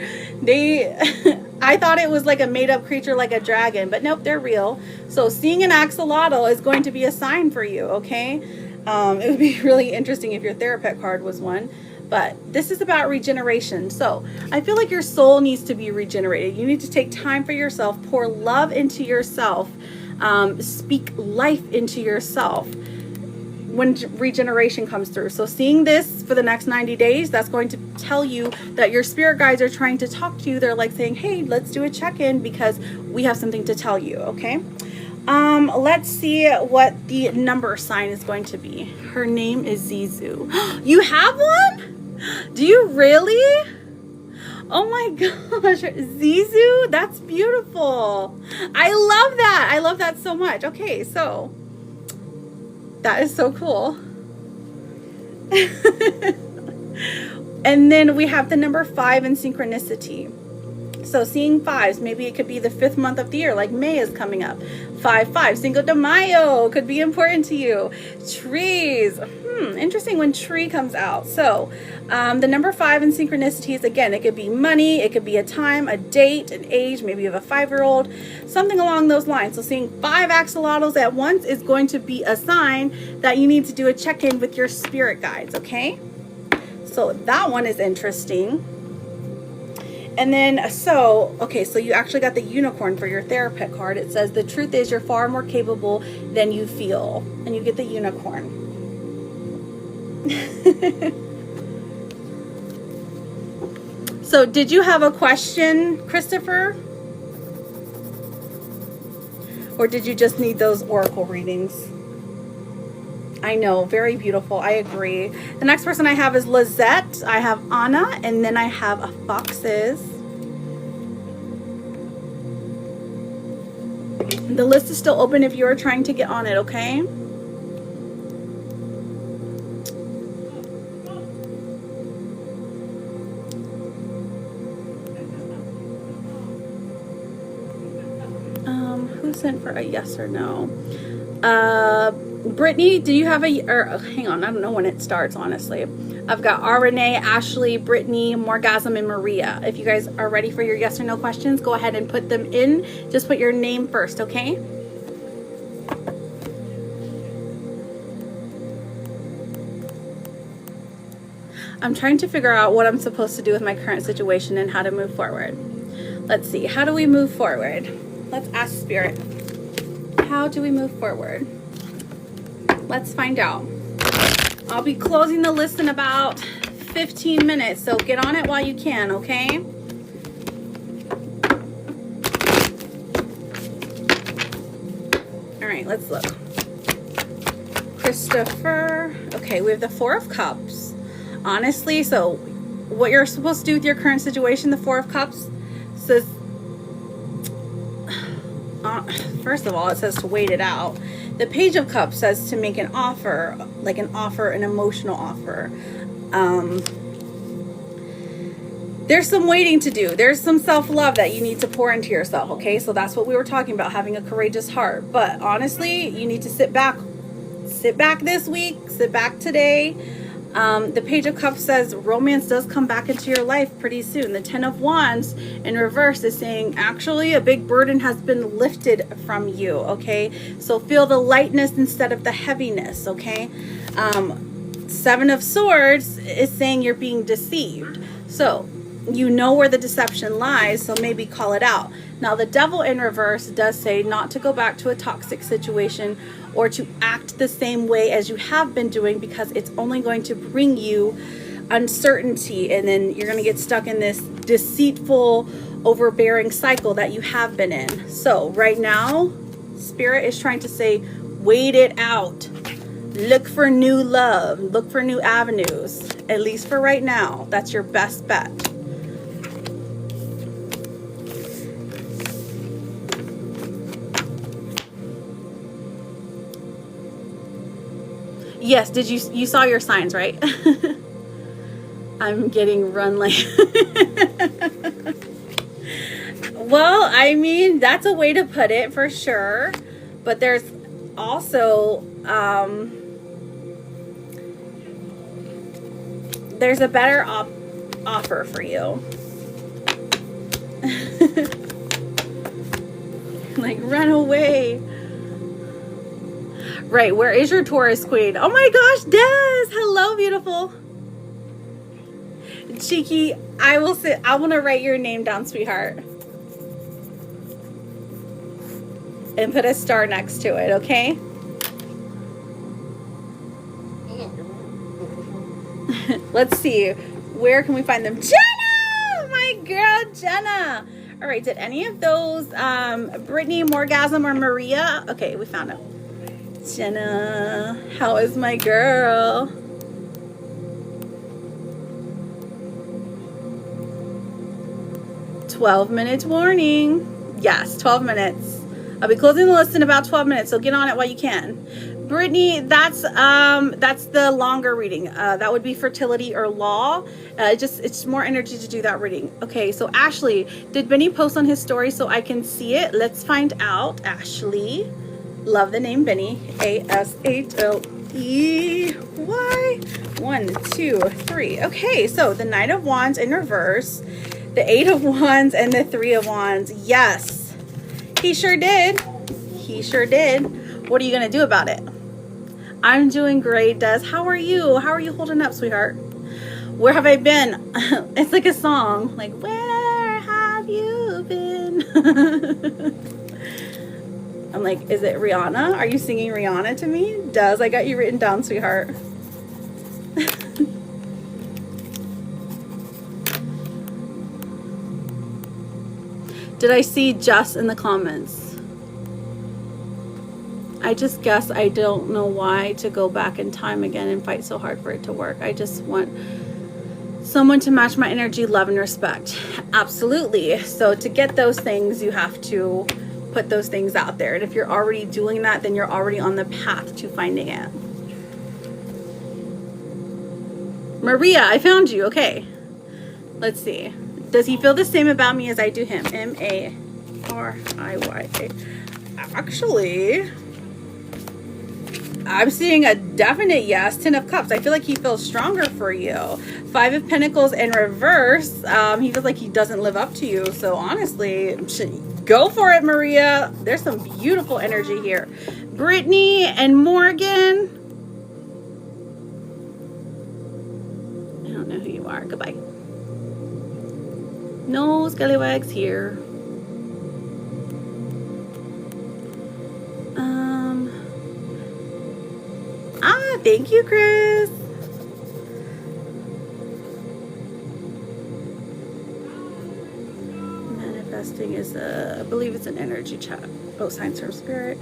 I thought it was like a made-up creature like a dragon, but nope, they're real. So seeing an axolotl is going to be a sign for you, okay? It would be really interesting if your therapist card was one. But this is about regeneration. So I feel like your soul needs to be regenerated. You need to take time for yourself, pour love into yourself, speak life into yourself when regeneration comes through. So seeing this for the next 90 days, that's going to tell you that your spirit guides are trying to talk to you. They're like saying, hey, let's do a check-in because we have something to tell you, okay? Let's see what the number sign is going to be. Her name is Zizu. You have one? Do you really? Oh my gosh, Zizu, that's beautiful. I love that. I love that so much. Okay, so that is so cool. And then we have the number 5 in synchronicity. So seeing 5s, maybe it could be the 5th month of the year, like May is coming up. 5-5, Cinco de Mayo could be important to you. Trees, interesting when tree comes out. So the number 5 in synchronicities, again, it could be money, it could be a time, a date, an age, maybe you have a 5-year-old, something along those lines. So seeing 5 axolotls at once is going to be a sign that you need to do a check-in with your spirit guides, okay? So that one is interesting. And then, so you actually got the unicorn for your therapist card. It says, the truth is you're far more capable than you feel. And you get the unicorn. So did you have a question, Christopher? Or did you just need those oracle readings? I know, very beautiful. I agree. The next person I have is Lizette. I have Anna, and then I have a Foxes. The list is still open if you're trying to get on it, okay? Who sent for a yes or no? Brittany, do you have hang on, I don't know when it starts, honestly. I've got Renee, Ashley, Brittany, Morgasm, and Maria. If you guys are ready for your yes or no questions, go ahead and put them in. Just put your name first, okay? I'm trying to figure out what I'm supposed to do with my current situation and how to move forward. Let's see, how do we move forward? Let's ask Spirit. How do we move forward? Let's find out. I'll be closing the list in about 15 minutes, so get on it while you can, okay? All right, let's look. Christopher. Okay, we have the 4 of Cups. Honestly, so what you're supposed to do with your current situation, the 4 of Cups, says, first of all, it says to wait it out. The Page of Cups says to make an offer, like an emotional offer. There's some waiting to do. There's some self-love that you need to pour into yourself, okay? So that's what we were talking about, having a courageous heart. But honestly, you need to sit back this week, sit back today. The Page of Cups says romance does come back into your life pretty soon. The 10 of Wands in reverse is saying actually a big burden has been lifted from you, okay? So feel the lightness instead of the heaviness, okay? 7 of Swords is saying you're being deceived. So you know where the deception lies, so maybe call it out. Now the Devil in reverse does say not to go back to a toxic situation or to act the same way as you have been doing, because it's only going to bring you uncertainty, and then you're going to get stuck in this deceitful, overbearing cycle that you have been in. So right now, Spirit is trying to say, wait it out. Look for new love. Look for new avenues. At least for right now, that's your best bet. Yes, did you saw your signs, right? I'm getting run like well, I mean, that's a way to put it for sure, but there's also there's a better offer for you. Like, run away. Right, where is your Taurus queen? Oh my gosh, Des! Hello, beautiful. Cheeky, I want to write your name down, sweetheart. And put a star next to it, okay? Let's see. Where can we find them? Jenna! My girl, Jenna. All right, did any of those, Brittany, Morgasm, or Maria? Okay, we found them. Jenna, how is my girl? "12 minutes warning." Yes, 12 minutes. I'll be closing the list in about 12 minutes, so get on it while you can. Brittany, that's the longer reading. That would be fertility or law. It's more energy to do that reading. Okay, so Ashley, did Benny post on his story so I can see it? Let's find out. Ashley, love the name Benny. Ashley. 1, 2, 3. Okay, so the Knight of Wands in reverse, the 8 of Wands, and the 3 of Wands. Yes, he sure did. He sure did. What are you gonna do about it? I'm doing great, Des. How are you? How are you holding up, sweetheart? Where have I been? It's like a song. Like, where have you been? I'm like, is it Rihanna? Are you singing Rihanna to me? Des, I got you written down, sweetheart. Did I see Jess in the comments? I just guess I don't know why to go back in time again and fight so hard for it to work. I just want someone to match my energy, love, and respect. Absolutely. So to get those things, you have to put those things out there. And if you're already doing that, then you're already on the path to finding it. Maria, I found you. Okay. Let's see. Does he feel the same about me as I do him? M-A-R-I-Y-A. Actually, I'm seeing a definite yes. 10 of Cups. I feel like he feels stronger for you. 5 of Pentacles in reverse. He feels like he doesn't live up to you. So honestly, go for it, Maria. There's some beautiful energy here. Brittany and Morgan. I don't know who you are. Goodbye. No scallywags here. Thank you, Chris. Manifesting is I believe it's an energy chat. Oh, signs from spirit.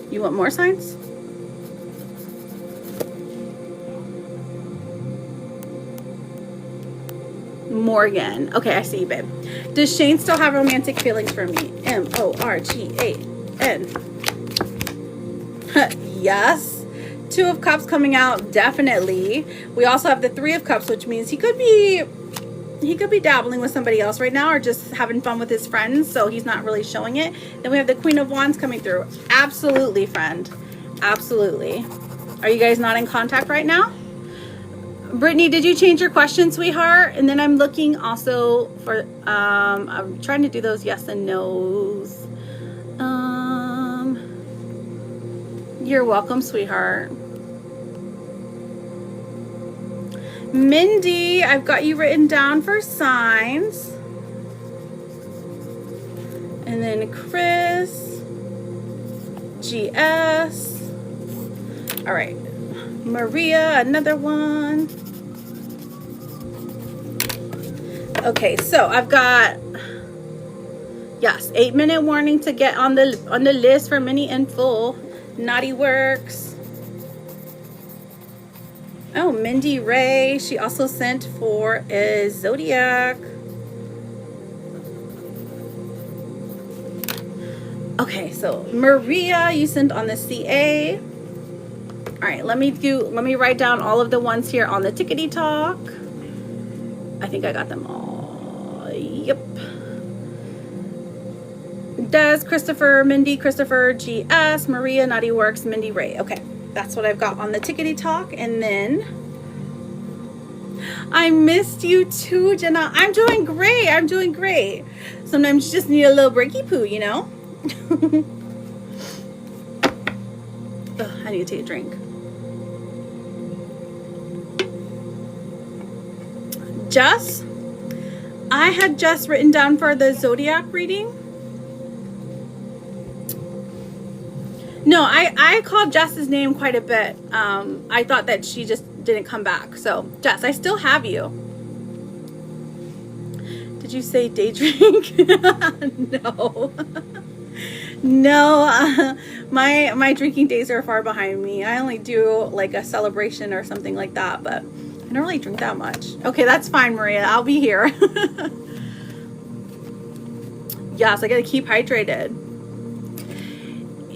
You want more signs? Morgan. Okay, I see you, babe. Does Shane still have romantic feelings for me? M-O-R-G-A-N. Yes. 2 of Cups coming out, definitely. We also have the 3 of Cups, which means he could be dabbling with somebody else right now or just having fun with his friends, so he's not really showing it. Then we have the Queen of Wands coming through. Absolutely, friend. Absolutely. Are you guys not in contact right now? Brittany, did you change your question, sweetheart? And then I'm looking also for, I'm trying to do those yes and no's. You're welcome, sweetheart. Mindy, I've got you written down for signs. And then Chris, GS. All right. Maria, another one. Okay, so I've got, yes, 8-minute warning to get on the list for mini and full. Naughty Works. Oh, Mindy Ray. She also sent for a Zodiac. Okay, so Maria, you sent on the CA. All right, let me write down all of the ones here on the Tickety Talk. I think I got them all. Yep. Des, Christopher, Mindy, Christopher, GS, Maria, Naughty Works, Mindy Ray. Okay, that's what I've got on the Tickety Talk. And then I missed you too, Jenna. I'm doing great. I'm doing great. Sometimes you just need a little breaky poo, you know? Ugh, I need to take a drink. Jess, I had Jess written down for the Zodiac reading. No, I called Jess's name quite a bit. I thought that she just didn't come back. So, Jess, I still have you. Did Did you say day drink? No. No, my drinking days are far behind me. I only do like a celebration or something like that, but I don't really drink that much. Okay, that's fine, Maria. I'll be here. Yes, I gotta keep hydrated.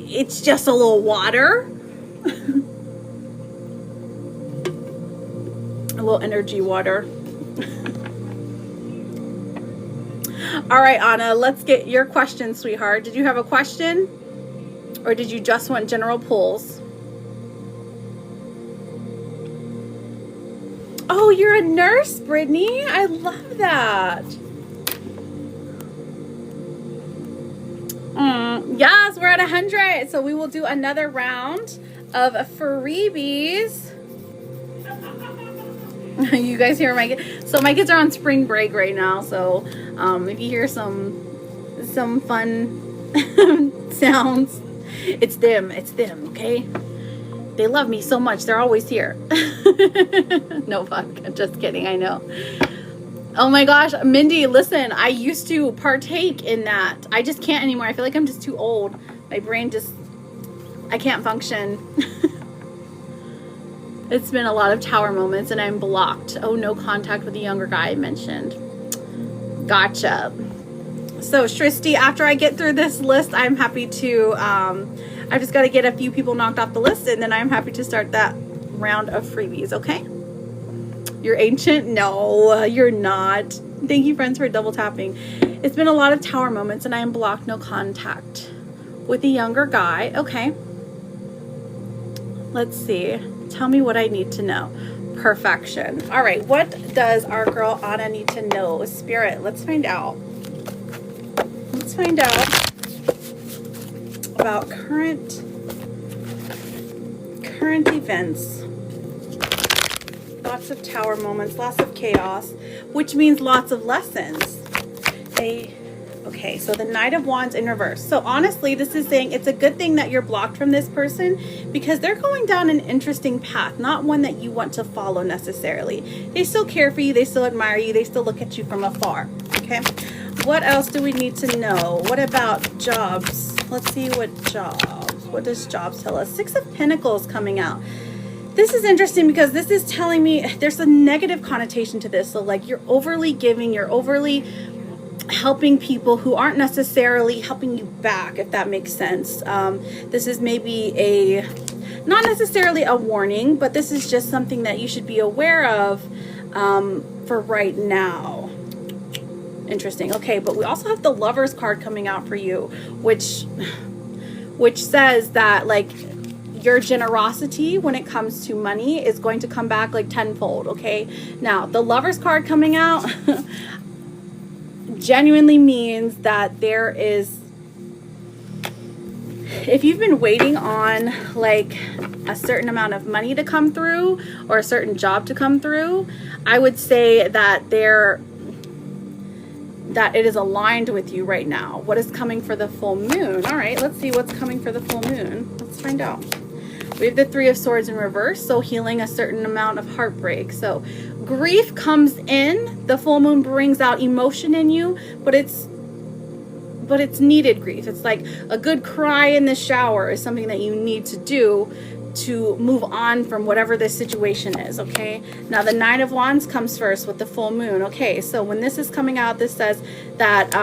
It's just a little water. A little energy water. All right, Anna, let's get your question, sweetheart. Did you have a question? Or did you just want general pulls? Oh, you're a nurse, Brittany. I love that. Yes, we're at 100. So we will do another round of freebies. You guys hear my kids? So my kids are on spring break right now. So if you hear some fun sounds, it's them, okay? They love me so much. They're always here. No, fuck. I'm just kidding. I know. Oh my gosh, Mindy, listen, I used to partake in that. I just can't anymore. I feel like I'm just too old. My brain just, I can't function. It's been a lot of tower moments and I'm blocked. Oh, no contact with the younger guy I mentioned. Gotcha. So Shristi, after I get through this list, I'm happy to, I've just got to get a few people knocked off the list and then I'm happy to start that round of freebies, okay? You're ancient? No, you're not. Thank you, friends, for double tapping. It's been a lot of tower moments and I am blocked, no contact with the younger guy. Okay. Let's see. Tell me what I need to know. Perfection. All right. What does our girl Anna need to know? Spirit, let's find out. Let's find out about current events. Lots of tower moments, lots of chaos, which means lots of lessons. Okay, so the Knight of Wands in reverse. So honestly, this is saying it's a good thing that you're blocked from this person because they're going down an interesting path, not one that you want to follow necessarily. They still care for you, they still admire you, they still look at you from afar, okay? What else do we need to know? What about jobs? Let's see what jobs. What does jobs tell us? Six of Pentacles coming out. This is interesting because this is telling me there's a negative connotation to this. So like you're overly giving, you're overly helping people who aren't necessarily helping you back, if that makes sense. This is maybe not necessarily a warning, but this is just something that you should be aware of for right now. Interesting. Okay, but we also have the Lovers card coming out for you, which says that like your generosity when it comes to money is going to come back like tenfold, okay? Now, the Lovers card coming out genuinely means that there is, if you've been waiting on like a certain amount of money to come through or a certain job to come through, I would say that it is aligned with you right now. What is coming for the full moon? All right, let's see what's coming for the full moon. Let's find out. We have the Three of Swords in reverse, so healing a certain amount of heartbreak. So grief comes in. The full moon brings out emotion in you, but it's needed grief. It's like a good cry in the shower is something that you need to do to move on from whatever this situation is, okay? Now the Nine of Wands comes first with the full moon. Okay, so when this is coming out, this says that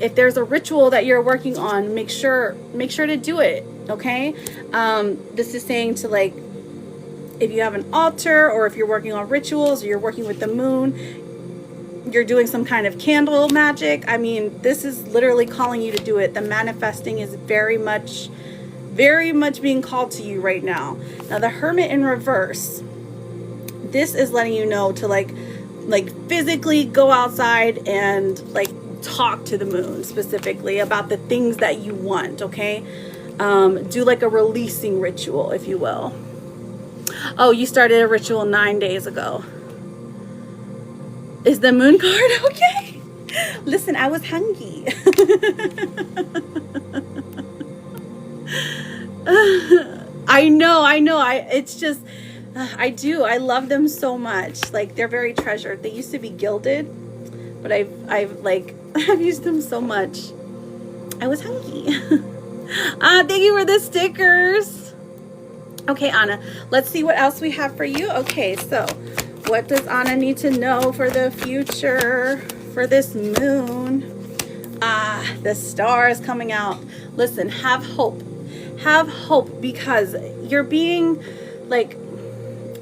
if there's a ritual that you're working on, make sure to do it, okay? This is saying to like, if you have an altar or if you're working on rituals or you're working with the moon, you're doing some kind of candle magic. I mean, this is literally calling you to do it. The manifesting is very much being called to you right now. Now the Hermit in reverse, this is letting you know to like physically go outside and like talk to the moon specifically about the things that you want, okay? Do like a releasing ritual, if you will. Oh, you started a ritual 9 days ago. Is the moon card okay? Listen, I was hungry. I know. It's just, I love them so much. Like, they're very treasured. They used to be gilded, but I've like, I've used them so much. I was hungry. Thank you for the stickers. Okay, Anna, let's see what else we have for you. Okay, so what does Anna need to know for the future for this moon? The star is coming out. Listen, have hope. Have hope, because you're being like,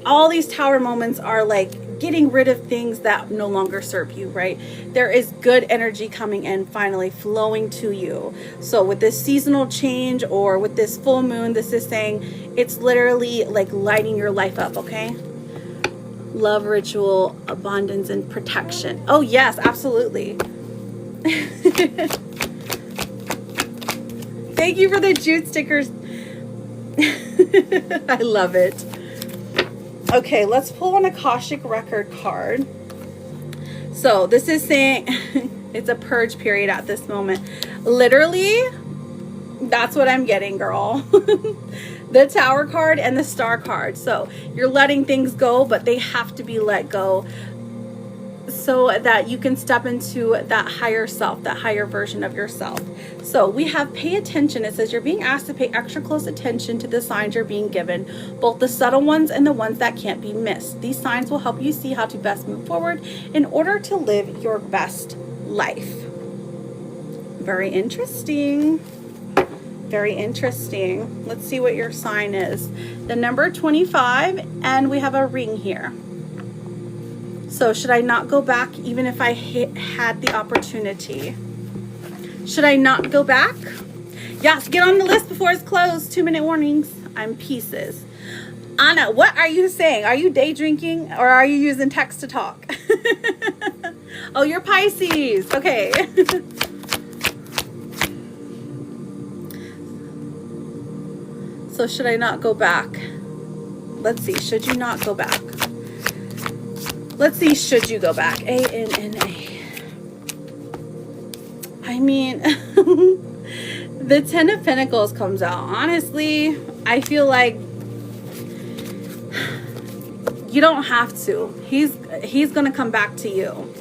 all these tower moments are like getting rid of things that no longer serve you, right? There is good energy coming in, finally flowing to you. So with this seasonal change or with this full moon, this is saying it's literally like lighting your life up, okay? Love, ritual, abundance, and protection. Oh yes, absolutely. Thank you for the jute stickers. I love it. Okay, let's pull an Akashic Record card. So this is saying it's a purge period at this moment. Literally, that's what I'm getting, girl. The Tower card and the Star card. So you're letting things go, but they have to be let go so that you can step into that higher self, that higher version of yourself. So we have pay attention. It says you're being asked to pay extra close attention to the signs you're being given, both the subtle ones and the ones that can't be missed. These signs will help you see how to best move forward in order to live your best life. Very interesting. Very interesting. Let's see what your sign is. The number 25, and we have a ring here. So should I not go back even if I had the opportunity? Should I not go back? Yes, get on the list before it's closed. 2-minute warnings. I'm pieces. Anna, what are you saying? Are you day drinking or are you using text to talk? Oh, you're Pisces. Okay. So should I not go back? Let's see. Should you not go back? Let's see. Should you go back? A-N-N-A. I mean, the 10 of Pentacles comes out. Honestly, I feel like you don't have to. He's going to come back to you.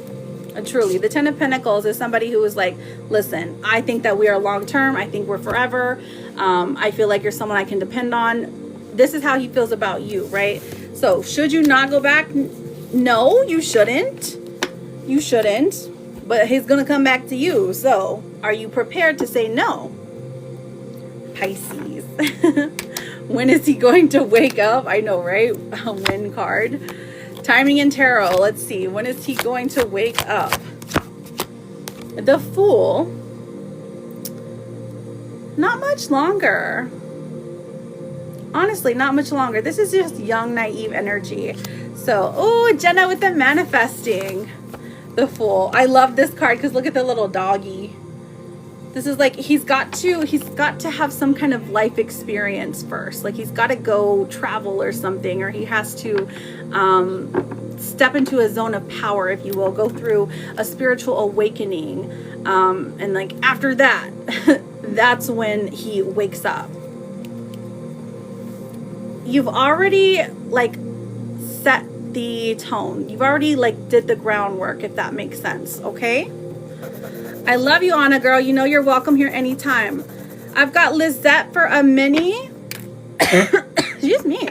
Truly, the 10 of Pentacles is somebody who is like, listen, I think that we are long term. I think we're forever. I feel like you're someone I can depend on. This is how he feels about you, right? So should you not go back? No, you shouldn't. You shouldn't. But he's going to come back to you. So are you prepared to say no? Pisces. When is he going to wake up? I know, right? A wind card. Timing and tarot. Let's see. When is he going to wake up? The Fool. Not much longer. Honestly, not much longer. This is just young, naive energy. So, oh, Jenna with the manifesting. The Fool. I love this card because look at the little doggy. This is like he's got to have some kind of life experience first. Like he's got to go travel or something, or he has to step into a zone of power, if you will, go through a spiritual awakening. And like after that, that's when he wakes up. You've already like set the tone. You've already like did the groundwork, if that makes sense. Okay. I love you, Anna girl. You know you're welcome here anytime. I've got Lizette for a mini. Excuse me.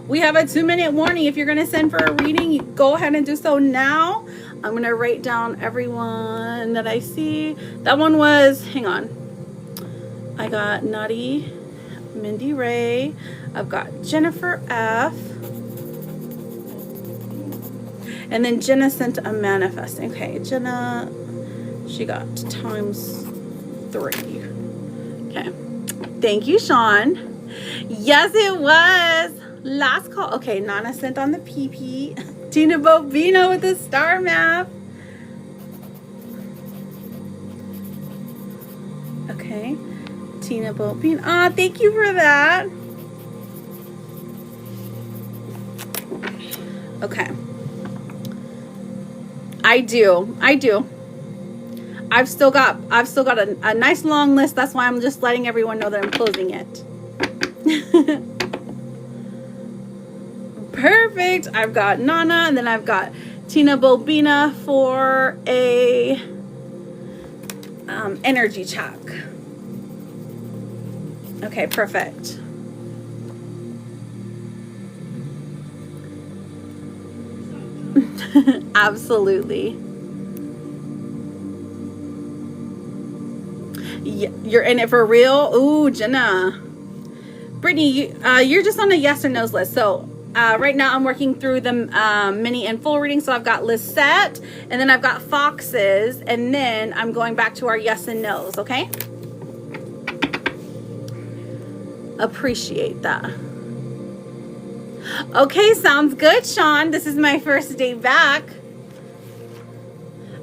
We have a 2-minute warning. If you're going to send for a reading, you go ahead and do so now. I'm going to write down everyone that I see. That one was, hang on. I got Nutty, Mindy Ray. I've got Jennifer F. And then Jenna sent a manifesting. Okay, Jenna, she got ×3. Okay. Thank you, Sean. Yes, it was. Last call. Okay, Nana sent on the PP. Tina Bobino with the star map. Okay. Tina Bobino. Ah, thank you for that. Okay. I do. I've still got a nice long list. That's why I'm just letting everyone know that I'm closing it. Perfect. I've got Nana, and then I've got Tina Bobina for a energy check. Okay, perfect. Absolutely. You're in it for real? Ooh, Jenna. Brittany, you're just on a yes or no's list. So right now I'm working through the mini and full reading. So I've got Lisette, and then I've got Foxes, and then I'm going back to our yes and no's, okay? Appreciate that. Okay, sounds good, Sean. This is my first day back.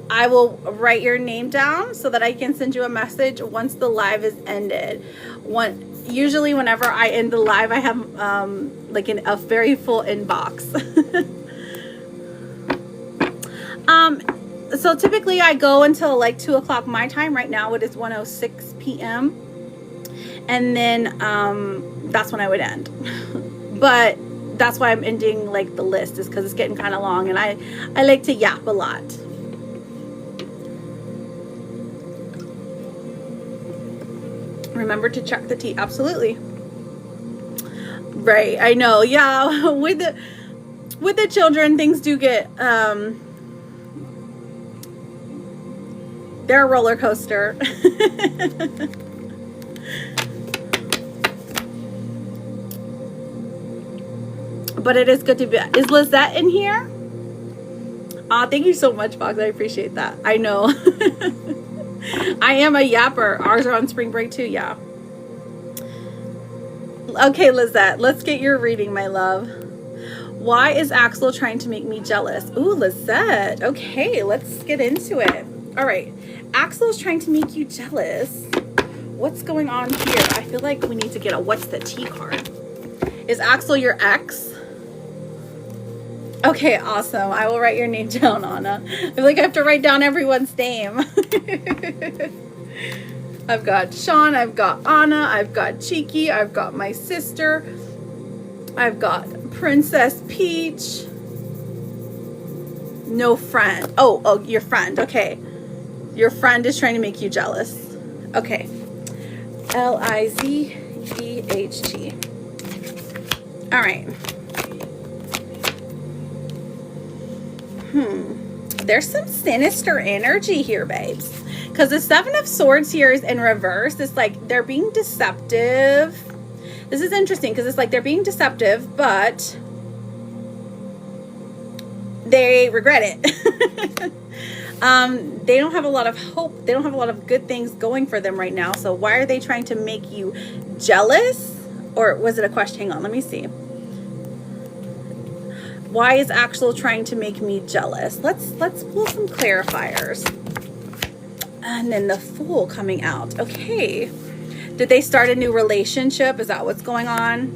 I will write your name down so that I can send you a message once the live is ended. Usually whenever I end the live, I have like a very full inbox. So typically I go until like 2 o'clock my time. Right now it is 1:06 p.m. And then that's when I would end. But that's why I'm ending like the list, is because it's getting kind of long, and I like to yap a lot. Remember to check the tea. Absolutely. Right. I know. Yeah. With the children, things do get, they're a roller coaster. But it is good to be. Is Lizette in here? Thank you so much, Fox. I appreciate that. I know. I am a yapper. Ours are on spring break too, yeah. Okay, Lizette, let's get your reading, my love. Why is Axel trying to make me jealous? Ooh, Lizette. Okay, let's get into it. All right. Axel's trying to make you jealous. What's going on here? I feel like we need to get a what's the tea card. Is Axel your ex? Okay, awesome. I will write your name down, Anna. I feel like I have to write down everyone's name. I've got Sean, I've got Anna, I've got Cheeky, I've got my sister, I've got Princess Peach. No friend. Oh, your friend. Okay. Your friend is trying to make you jealous. Okay. L-I-Z-E-H-T. All right. There's some sinister energy here, babes. Because the Seven of Swords here is in reverse. It's like they're being deceptive. This is interesting because it's like they're being deceptive, but they regret it. They don't have a lot of hope. They don't have a lot of good things going for them right now. So why are they trying to make you jealous? Or was it a question? Hang on, let me see. Why is Axel trying to make me jealous? Let's pull some clarifiers. And then the Fool coming out. Okay. Did they start a new relationship? Is that what's going on?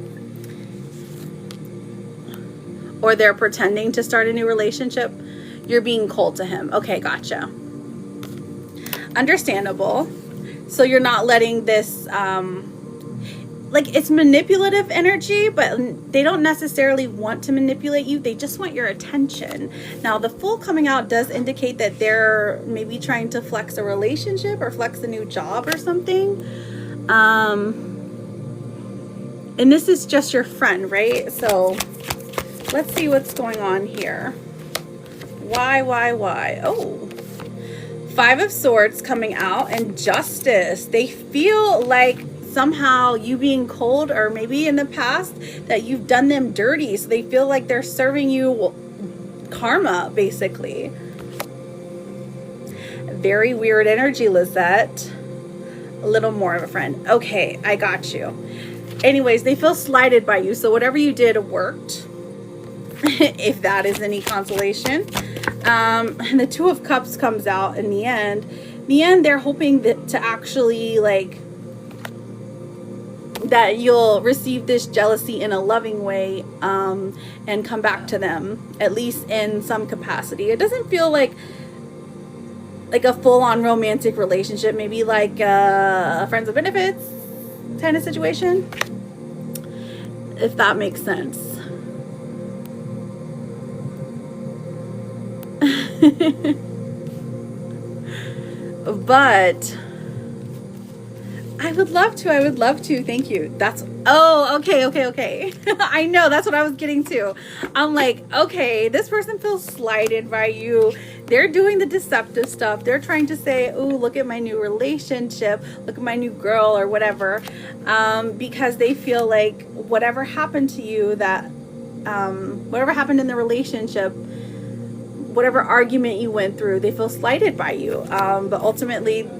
Or they're pretending to start a new relationship? You're being cold to him. Okay, gotcha. Understandable. So you're not letting this, like, it's manipulative energy, but they don't necessarily want to manipulate you. They just want your attention. Now, the Fool coming out does indicate that they're maybe trying to flex a relationship or flex a new job or something. And this is just your friend, right? So let's see what's going on here. Why? Oh, Five of Swords coming out and Justice. They feel like somehow you being cold, or maybe in the past that you've done them dirty. So they feel like they're serving you karma, basically. Very weird energy, Lizette. A little more of a friend. Okay, I got you. Anyways, they feel slighted by you. So whatever you did worked. If that is any consolation. And the Two of Cups comes out in the end. In the end, they're hoping that to actually, like, that you'll receive this jealousy in a loving way, and come back to them, at least in some capacity. It doesn't feel like a full-on romantic relationship, maybe like a friends with benefits kind of situation, if that makes sense. But I would love to. I would love to. Thank you. Oh, okay. I know. That's what I was getting to. I'm like, okay, this person feels slighted by you. They're doing the deceptive stuff. They're trying to say, oh, look at my new relationship. Look at my new girl or whatever. Because they feel like whatever happened to you, whatever happened in the relationship, whatever argument you went through, they feel slighted by you. But ultimately,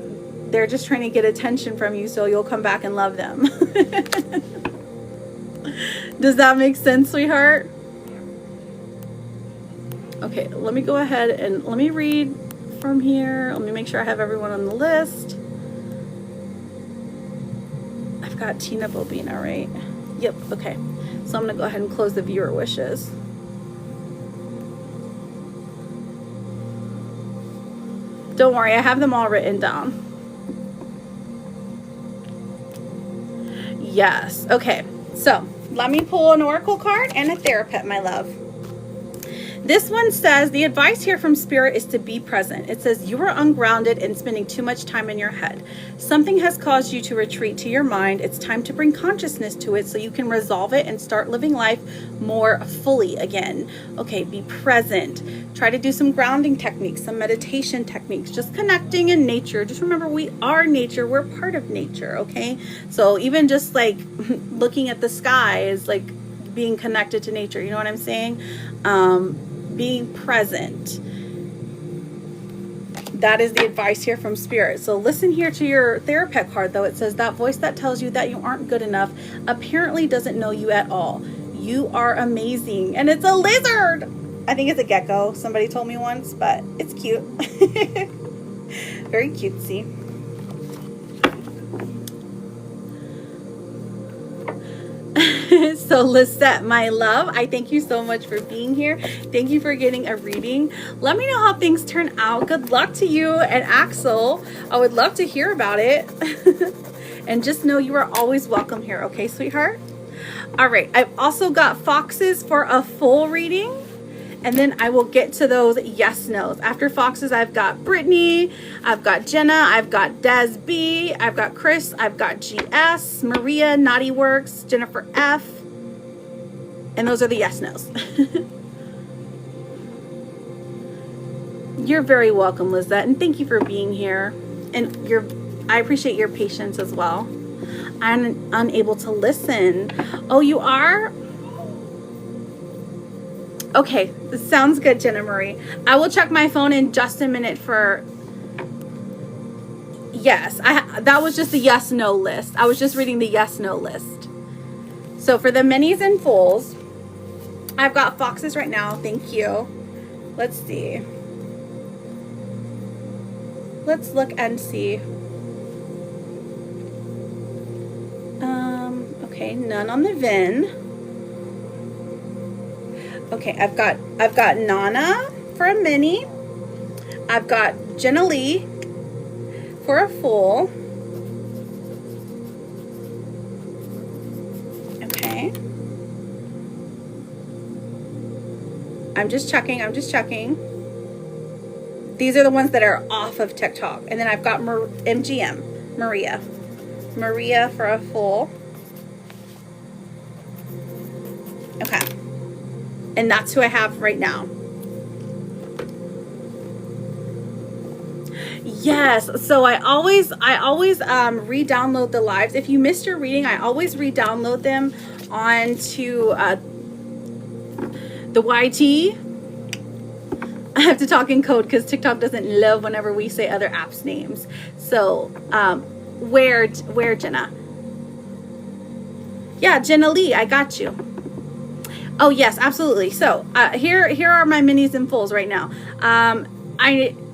they're just trying to get attention from you so you'll come back and love them. Does that make sense, sweetheart? Okay, let me go ahead and let me read from here. Let me make sure I have everyone on the list. I've got Tina Bobina, right? Yep, okay. So I'm gonna go ahead and close the viewer wishes. Don't worry, I have them all written down. Yes. Okay. So let me pull an oracle card and a therapist, my love. This one says the advice here from Spirit is to be present. It says you are ungrounded and spending too much time in your head. Something has caused you to retreat to your mind. It's time to bring consciousness to it so you can resolve it and start living life more fully again. Okay, be present. Try to do some grounding techniques, some meditation techniques, just connecting in nature. Just remember, we are nature. We're part of nature, okay? So even just like looking at the sky is like being connected to nature. You know what I'm saying? Being present. That is the advice here from Spirit. So listen here to your therapist card, though. It says that voice that tells you that you aren't good enough apparently doesn't know you at all. You are amazing. And it's a lizard. I think it's a gecko. Somebody told me once, but it's cute. Very cutesy. So Lisette, my love, I thank you so much for being here. Thank you for getting a reading. Let me know how things turn out. Good luck to you and Axel. I would love to hear about it. And just know you are always welcome here. Okay, sweetheart? All right. I've also got foxes for a full reading. And then I will get to those yes, no's. After foxes, I've got Brittany, I've got Jenna, I've got Des B, I've got Chris, I've got GS, Maria, Naughty Works, Jennifer F. And those are the yes, no's. You're very welcome, Lizette, and thank you for being here. And I appreciate your patience as well. I'm unable to listen. Oh, you are? Okay, sounds good, Jenna Marie. I will check my phone in just a minute for... Yes, that was just the yes-no list. I was just reading the yes-no list. So for the minis and fulls, I've got foxes right now. Thank you. Let's see. Let's look and see. Okay, none on the VIN. Okay, I've got Nana for a mini. I've got Jenna Lee for a full. Okay. I'm just checking. These are the ones that are off of TikTok. And then I've got MGM, Maria for a full. Okay. And that's who I have right now. Yes. So I always re-download the lives. If you missed your reading, I always re-download them onto the YT. I have to talk in code because TikTok doesn't love whenever we say other apps' names. So where Jenna? Yeah, Jenna Lee, I got you. Oh yes, absolutely. So here are my minis and fulls right now.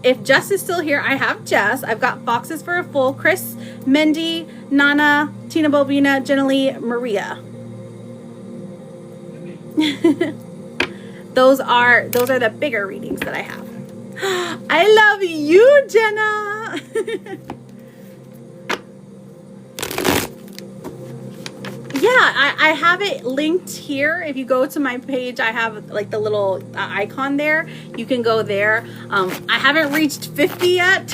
If Jess is still here, I have Jess. I've got foxes for a full. Chris, Mindy, Nana, Tina Bobina, Jenna Lee, Maria. Those are the bigger readings that I have. I love you, Jenna. Yeah, I have it linked here. If you go to my page, I have like the little icon there. You can go there. I haven't reached 50 yet.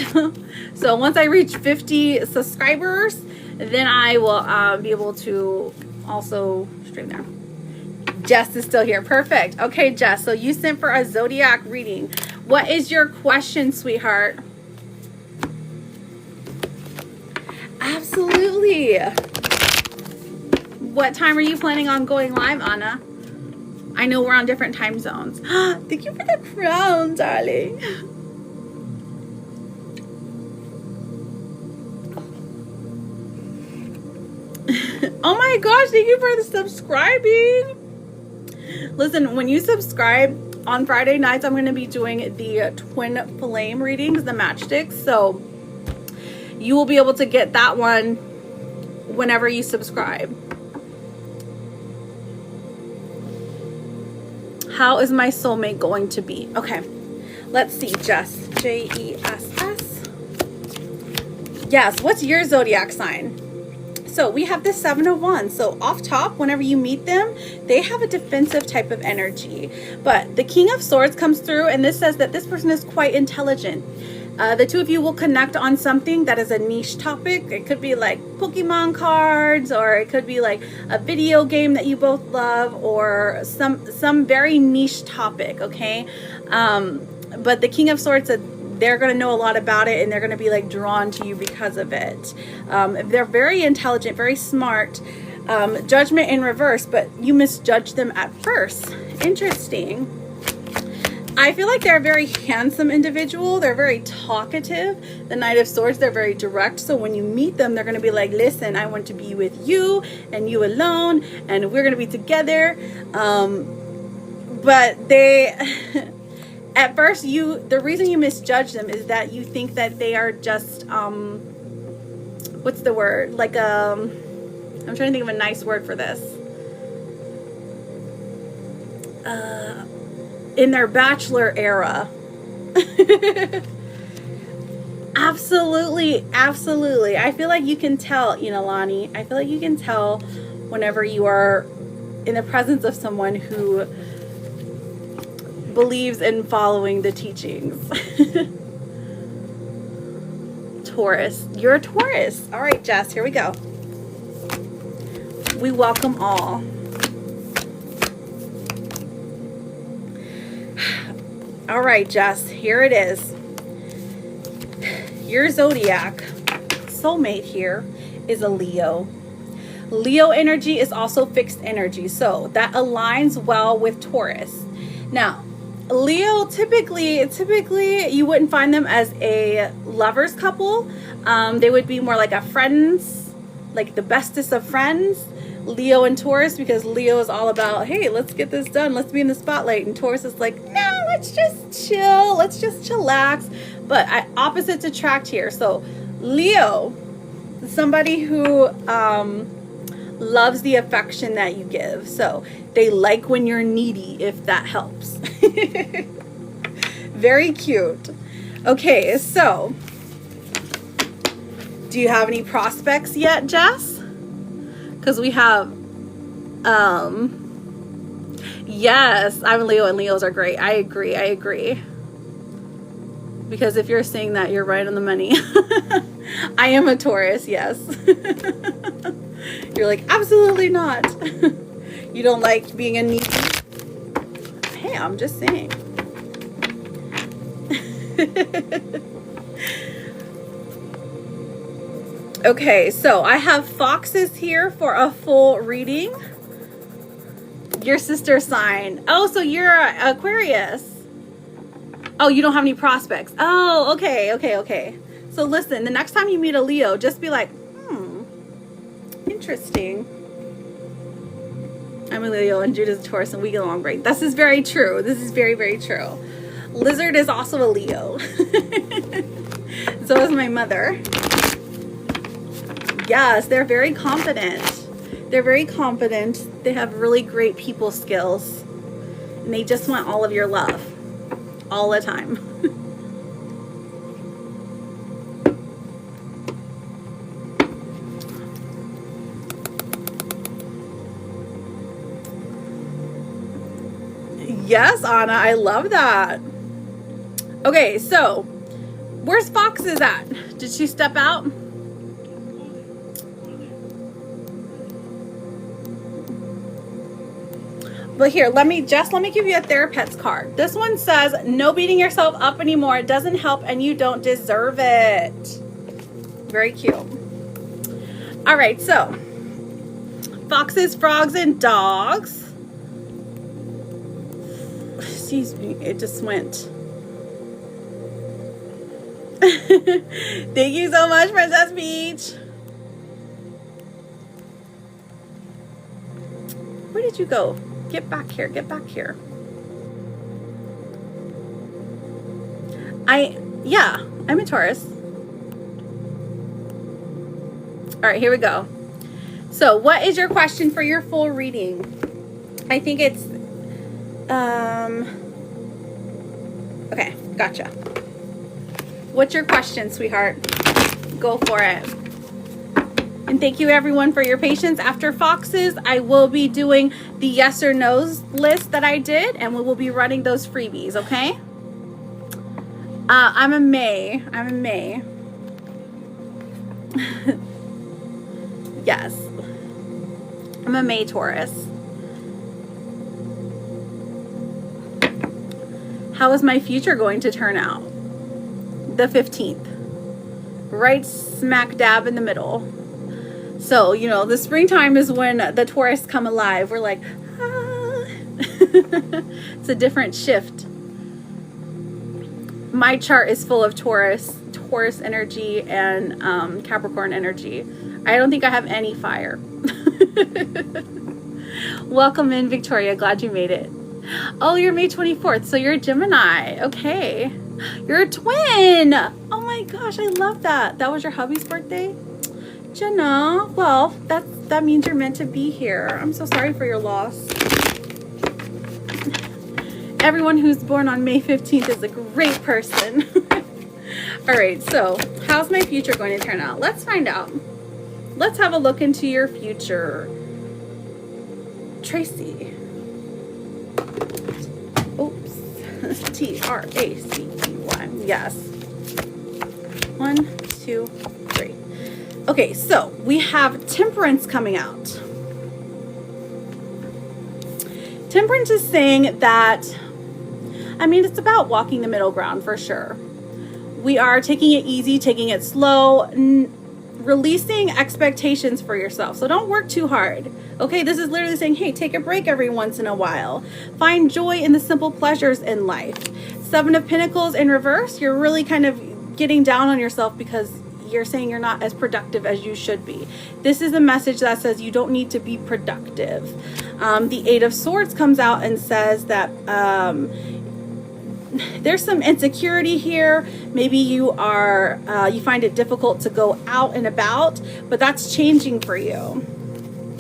So once I reach 50 subscribers, then I will be able to also stream there. Jess is still here. Perfect. Okay, Jess. So you sent for a zodiac reading. What is your question, sweetheart? Absolutely. What time are you planning on going live, Anna? I know we're on different time zones. Thank you for the crown, darling. Oh my gosh, thank you for the subscribing. Listen, when you subscribe on Friday nights, I'm going to be doing the twin flame readings, the matchsticks. So you will be able to get that one whenever you subscribe. How is my soulmate going to be? Okay, let's see, Jess. Jess. Yes, what's your zodiac sign? So we have the 7 of Wands. So off top, whenever you meet them, they have a defensive type of energy. But the King of Swords comes through, and this says that this person is quite intelligent. The two of you will connect on something that is a niche topic. It could be like Pokemon cards, or it could be like a video game that you both love, or some very niche topic, okay? But the King of Swords said they're going to know a lot about it, and they're going to be like drawn to you because of it. They're very intelligent, very smart. Judgment in reverse, but you misjudge them at first. Interesting. I feel like they're a very handsome individual. They're very talkative. The Knight of Swords, they're very direct. So when you meet them, they're going to be like, listen, I want to be with you and you alone, and we're going to be together. But they... At first, the reason you misjudge them is that you think that they are just, what's the word? Like, I'm trying to think of a nice word for this. In their bachelor era. Absolutely, absolutely. I feel like you can tell, Lani. I feel like you can tell whenever you are in the presence of someone who believes in following the teachings. Taurus. You're a Taurus. All right, Jess, here we go. We welcome all. All right, Jess, here it is. Your zodiac soulmate here is a Leo. Leo energy is also fixed energy, so that aligns well with Taurus. Now, Leo, typically you wouldn't find them as a lovers couple. They would be more like a friends, like the bestest of friends. Leo and Taurus, because Leo is all about, hey, let's get this done, let's be in the spotlight, and Taurus is like, no, let's just chill, let's just chillax. But opposites attract here. So Leo, somebody who loves the affection that you give. So they like when you're needy, if that helps. Very cute. Okay, so do you have any prospects yet, Jess? Because we have, yes, I'm a Leo and Leos are great. I agree. Because if you're saying that, you're right on the money. I am a Taurus, yes. You're like, absolutely not. You don't like being a needy? Hey, I'm just saying. Okay, so I have foxes here for a full reading. Your sister sign. Oh, so you're Aquarius. Oh, you don't have any prospects. Oh, okay. So listen, the next time you meet a Leo, just be like, interesting. I'm a Leo and Judah's a Taurus and we get along great. This is very true. This is very, very true. Lizard is also a Leo. So is my mother. Yes, they're very confident. They're very confident. They have really great people skills. And they just want all of your love. All the time. Yes, Anna, I love that. Okay, so where's Foxes at? Did she step out? But here, let me give you a therapist card. This one says, no beating yourself up anymore. It doesn't help and you don't deserve it. Very cute. All right, so foxes, frogs, and dogs. Excuse me, it just went. Thank you so much, Princess Peach. Where did you go? Get back here, get back here. I'm a Taurus. All right, here we go. So what is your question for your full reading? I think it's, okay, gotcha. What's your question, sweetheart? Go for it. And thank you everyone for your patience. After Foxes, I will be doing the yes or no's list that I did, and we will be running those freebies, okay? I'm a May. Yes. I'm a May Taurus. How is my future going to turn out? The 15th. Right smack dab in the middle. So, you know, the springtime is when the Taurus come alive. We're like, ah. It's a different shift. My chart is full of Taurus energy and Capricorn energy. I don't think I have any fire. Welcome in, Victoria. Glad you made it. Oh, you're May 24th, so you're a Gemini. Okay. You're a twin. Oh my gosh, I love that. That was your hubby's birthday? Jenna, well, that means you're meant to be here. I'm so sorry for your loss. Everyone who's born on May 15th is a great person. All right, so how's my future going to turn out? Let's find out. Let's have a look into your future. Tracy. Oops. T-R-A-C-E-Y. Yes. 1, 2, 3. Okay, so we have Temperance coming out. Temperance is saying that, I mean, it's about walking the middle ground for sure. We are taking it easy, taking it slow, releasing expectations for yourself. So don't work too hard. Okay, this is literally saying, hey, take a break every once in a while. Find joy in the simple pleasures in life. 7 of Pentacles in reverse, you're really kind of getting down on yourself because you're saying you're not as productive as you should be. This is a message that says you don't need to be productive. The 8 of Swords comes out and says that there's some insecurity here. Maybe you are, you find it difficult to go out and about, but that's changing for you.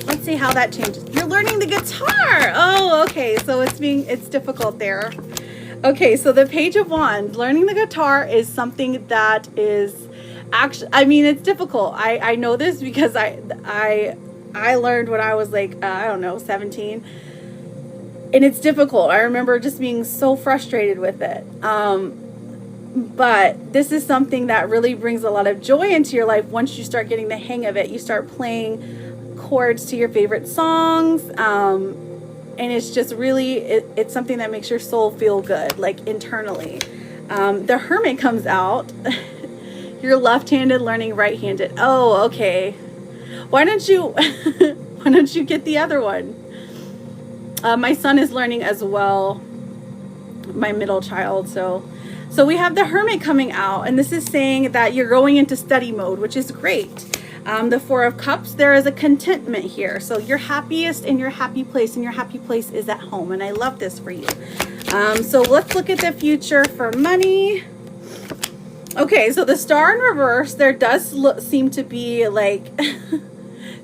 Let's see how that changes. You're learning the guitar. Oh, okay. So it's difficult there. Okay. So the Page of Wands, learning the guitar is something that is actually, I mean, it's difficult. I know this because I learned when I was like, I don't know, 17. And it's difficult. I remember just being so frustrated with it. But this is something that really brings a lot of joy into your life. Once you start getting the hang of it, you start playing chords to your favorite songs. And it's just really, it's something that makes your soul feel good, like internally. The Hermit comes out. You're left-handed, learning right-handed. Oh, okay. Why don't you get the other one? My son is learning as well, my middle child. So we have the Hermit coming out, and this is saying that you're going into study mode, which is great. The 4 of Cups, there is a contentment here. So you're happiest in your happy place, and your happy place is at home. And I love this for you. So let's look at the future for money. Okay, so the Star in reverse, there does seem to be like,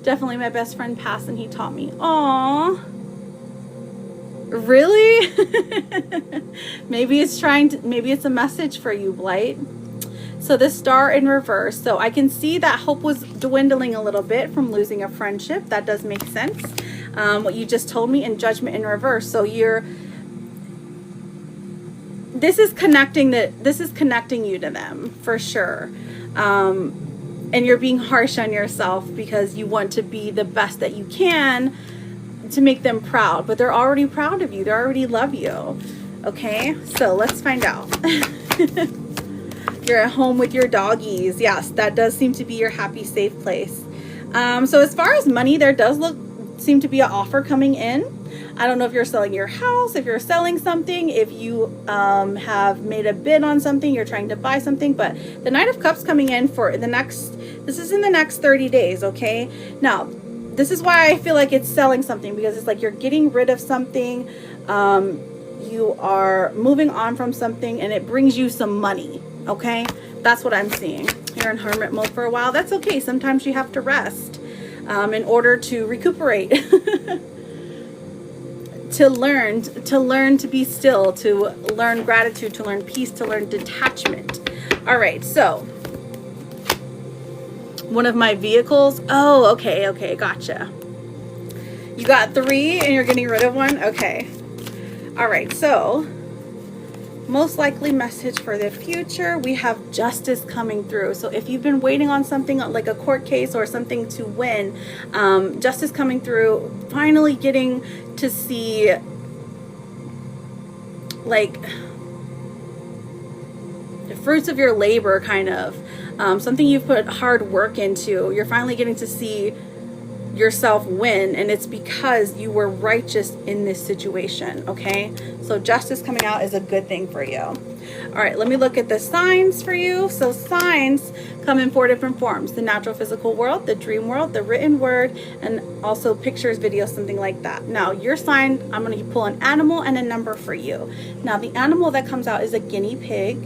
definitely my best friend passed and he taught me. Aww. Really? Maybe it's a message for you, Blight. So the Star in reverse. So I can see that hope was dwindling a little bit from losing a friendship. That does make sense. What you just told me, in Judgment in reverse. So this is connecting you to them for sure. And you're being harsh on yourself because you want to be the best that you can to make them proud, but they're already proud of you. They already love you. Okay, so let's find out. You're at home with your doggies. Yes, that does seem to be your happy, safe place. So as far as money, there does seem to be an offer coming in. I don't know if you're selling your house, if you're selling something, if you have made a bid on something, you're trying to buy something, but the Knight of Cups coming in for this is in the next 30 days, okay? Now, this is why I feel like it's selling something, because it's like you're getting rid of something, you are moving on from something, and it brings you some money, okay? That's what I'm seeing. You're in hermit mode for a while. That's okay. Sometimes you have to rest in order to recuperate. to learn to be still, to learn gratitude, to learn peace, to learn detachment. All right, so one of my vehicles. Oh, okay, gotcha. You got 3 and you're getting rid of 1. Okay. All right, so most likely message for the future, we have justice coming through. So if you've been waiting on something like a court case or something to win, justice coming through, finally getting to see like the fruits of your labor, kind of something you've put hard work into. You're finally getting to see yourself win, and it's because you were righteous in this situation. Okay, so justice coming out is a good thing for you. All right, let me look at the signs for you. So signs come in 4 different forms: the natural physical world, the dream world, the written word, and also pictures, videos, something like that. Now your sign, I'm going to pull an animal and a number for you. Now the animal that comes out is a guinea pig.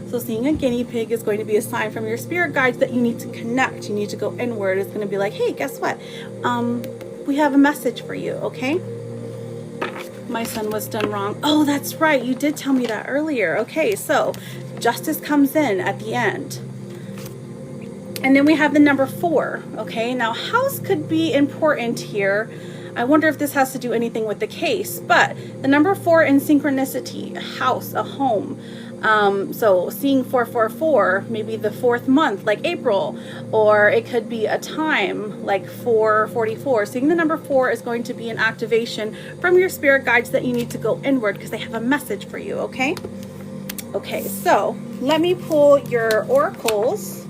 So seeing a guinea pig is going to be a sign from your spirit guides that you need to connect. You need to go inward. It's going to be like, hey, guess what? We have a message for you, okay? My son was done wrong. Oh, that's right. You did tell me that earlier. Okay, so justice comes in at the end. And then we have the number 4, okay? Now, house could be important here. I wonder if this has to do anything with the case, but the number 4 in synchronicity, a house, a home. So seeing 444, maybe the 4th month, like April, or it could be a time like 444. Seeing the number 4 is going to be an activation from your spirit guides that you need to go inward because they have a message for you, okay? Okay, so let me pull your oracles.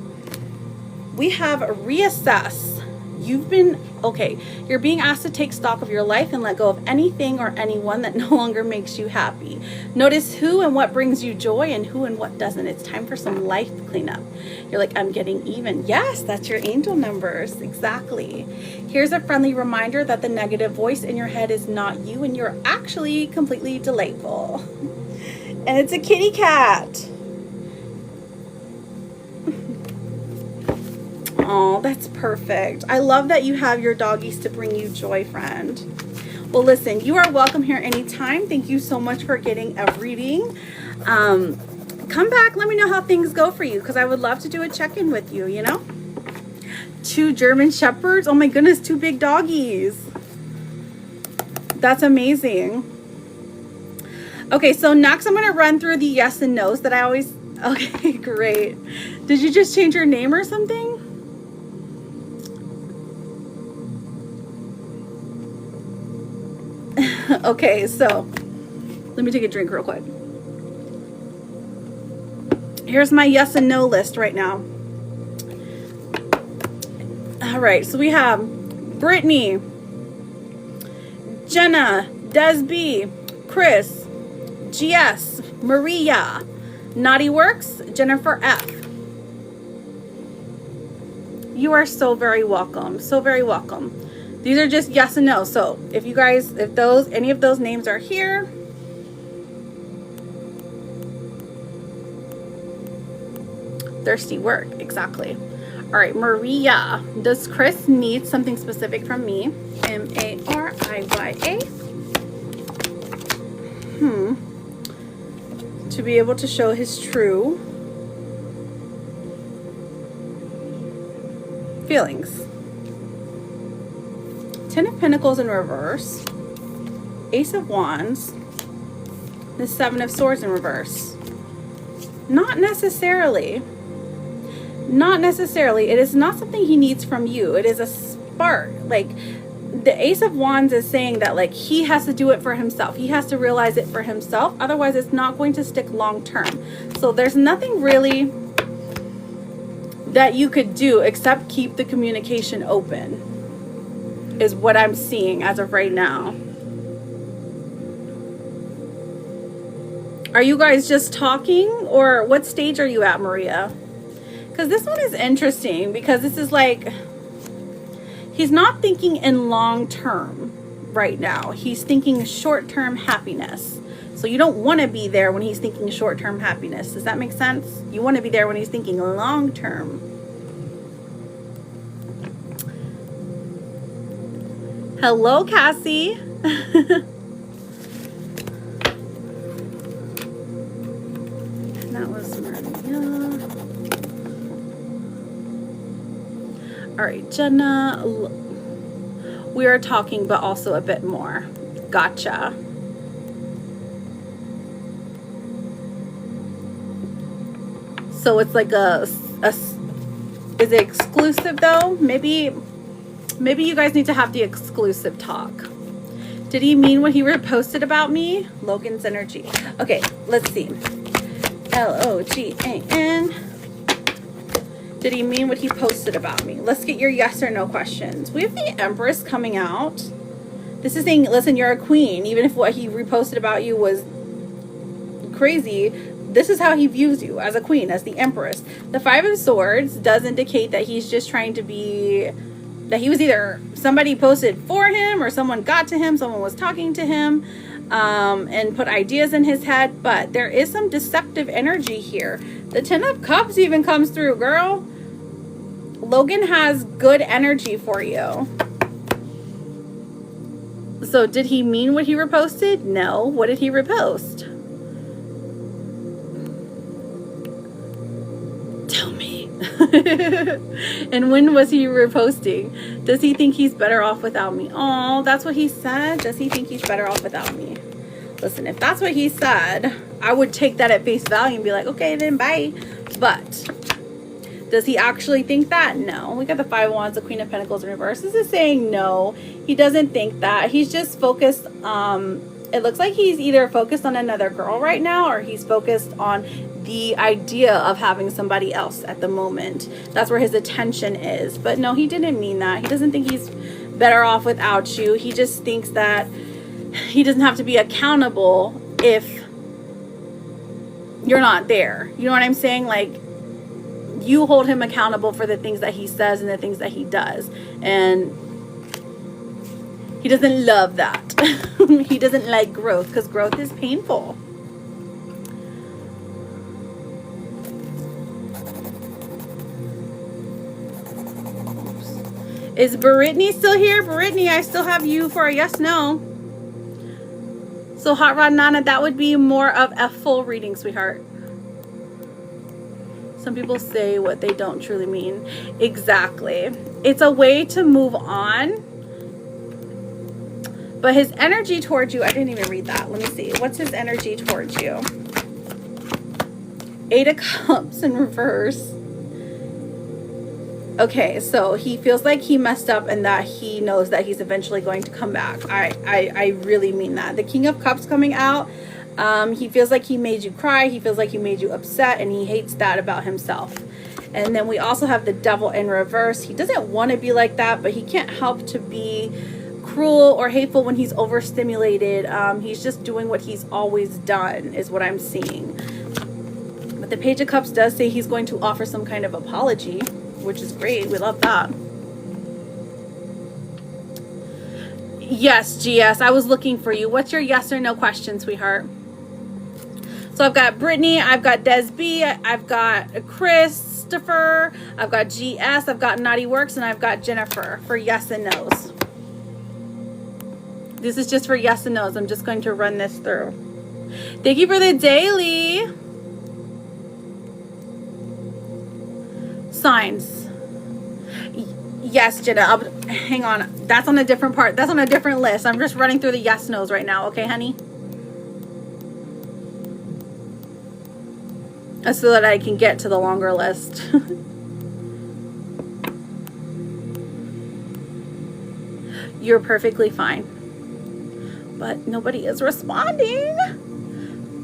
We have reassess. You're being asked to take stock of your life and let go of anything or anyone that no longer makes you happy. Notice who and what brings you joy and who and what doesn't. It's time for some life cleanup. You're like, I'm getting even. Yes, that's your angel numbers. Exactly. Here's a friendly reminder that the negative voice in your head is not you, and you're actually completely delightful. And it's a kitty cat. Oh, that's perfect. I love that you have your doggies to bring you joy, friend. Well, listen, you are welcome here anytime. Thank you so much for getting a reading. Come back. Let me know how things go for you, because I would love to do a check-in with you, you know? 2 German Shepherds. Oh my goodness, 2 big doggies. That's amazing. Okay, so next I'm going to run through the yes and no's that I always... Okay, great. Did you just change your name or something? Okay, so let me take a drink real quick. Here's my yes and no list right now. All right, so we have Brittany, Jenna, Desby, Chris, GS, Maria, Naughty Works, Jennifer F. You are so very welcome. So very welcome. These are just yes and no. So if you guys, if any of those names are here, thirsty work, exactly. All right, Maria, does Chris need something specific from me? M-A-R-I-Y-A. To be able to show his true feelings. 10 of Pentacles in reverse, Ace of Wands, The Seven of Swords in reverse. Not necessarily. Not necessarily. It is not something he needs from you. It is a spark. Like, the Ace of Wands is saying that, like, he has to do it for himself. He has to realize it for himself. Otherwise, it's not going to stick long term. So there's nothing really that you could do except keep the communication open, is what I'm seeing as of right now. Are you guys just talking, or what stage are you at, Maria? Because this one is interesting, because this is like, he's not thinking in long term right now. He's thinking short term happiness. So you don't want to be there when he's thinking short term happiness. Does that make sense? You want to be there when he's thinking long term. Hello, Cassie. That was Maria. All right, Jenna. We are talking, but also a bit more. Gotcha. So it's like is it exclusive though? Maybe you guys need to have the exclusive talk. Did he mean what he reposted about me? Logan's energy. Okay, let's see. Logan. Did he mean what he posted about me? Let's get your yes or no questions. We have the Empress coming out. This is saying, listen, you're a queen. Even if what he reposted about you was crazy, this is how he views you, as a queen, as the Empress. The Five of Swords does indicate that he's just trying to be, that he was either somebody posted for him, or someone got to him, someone was talking to him, and put ideas in his head. But there is some deceptive energy here. The Ten of Cups even comes through, girl. Logan has good energy for you. So did he mean what he reposted? No. What did he repost? Tell me. And when was he reposting? Does he think he's better off without me? Oh, that's what he said. Does he think he's better off without me? Listen, if that's what he said, I would take that at face value and be like, okay, then bye. But does he actually think that? No. We got the Five of Wands, the Queen of Pentacles in reverse. This is saying no. He doesn't think that. He's just focused. It looks like he's either focused on another girl right now, or he's focused on the idea of having somebody else at the moment. That's where his attention is. But no, he didn't mean that. He doesn't think he's better off without you. He just thinks that he doesn't have to be accountable if you're not there. You know what I'm saying? Like, you hold him accountable for the things that he says and the things that he does. And he doesn't love that. He doesn't like growth, because growth is painful. Is Brittany still here? Brittany, I still have you for a yes, no. So Hot Rod Nana, that would be more of a full reading, sweetheart. Some people say what they don't truly mean. Exactly. It's a way to move on. But his energy towards you, I didn't even read that. Let me see. What's his energy towards you? Eight of Cups in reverse. Okay, so he feels like he messed up and that he knows that he's eventually going to come back. I really mean that. The King of Cups coming out. He feels like he made you cry. He feels like he made you upset, and he hates that about himself. And then we also have the Devil in reverse. He doesn't want to be like that, but he can't help to be cruel or hateful when he's overstimulated. He's just doing what he's always done, is what I'm seeing. But the Page of Cups does say he's going to offer some kind of apology, which is great. We love that. Yes, GS, I was looking for you. What's your yes or no question, sweetheart? So I've got Brittany, I've got Des B, I've got Christopher, I've got GS, I've got Naughty Works, and I've got Jennifer for yes and no's. This is just for yes and no's. I'm just going to run this through. Thank you for the daily. Signs. Yes, Jenna. Hang on. That's on a different part. That's on a different list. I'm just running through the yes no's right now. Okay, honey? so that I can get to the longer list. You're perfectly fine. But nobody is responding.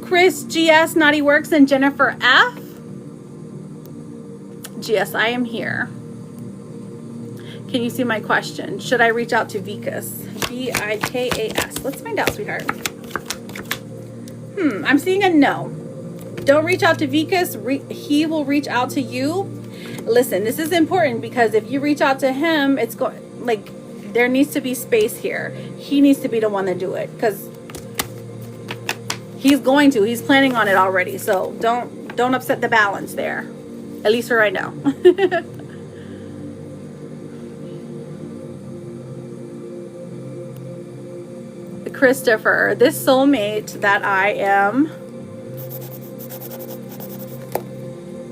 Chris GS, Naughty Works, and Jennifer F. GS, I am here. Can you see my question? Should I reach out to Vikas? V-I-K-A-S. Let's find out, sweetheart. I'm seeing a no. Don't reach out to Vikas. He will reach out to you. Listen, this is important because if you reach out to him, it's going, like, there needs to be space here. He needs to be the one to do it because he's going to. He's planning on it already. So don't upset the balance there. At least for right now. Christopher, this soulmate that I am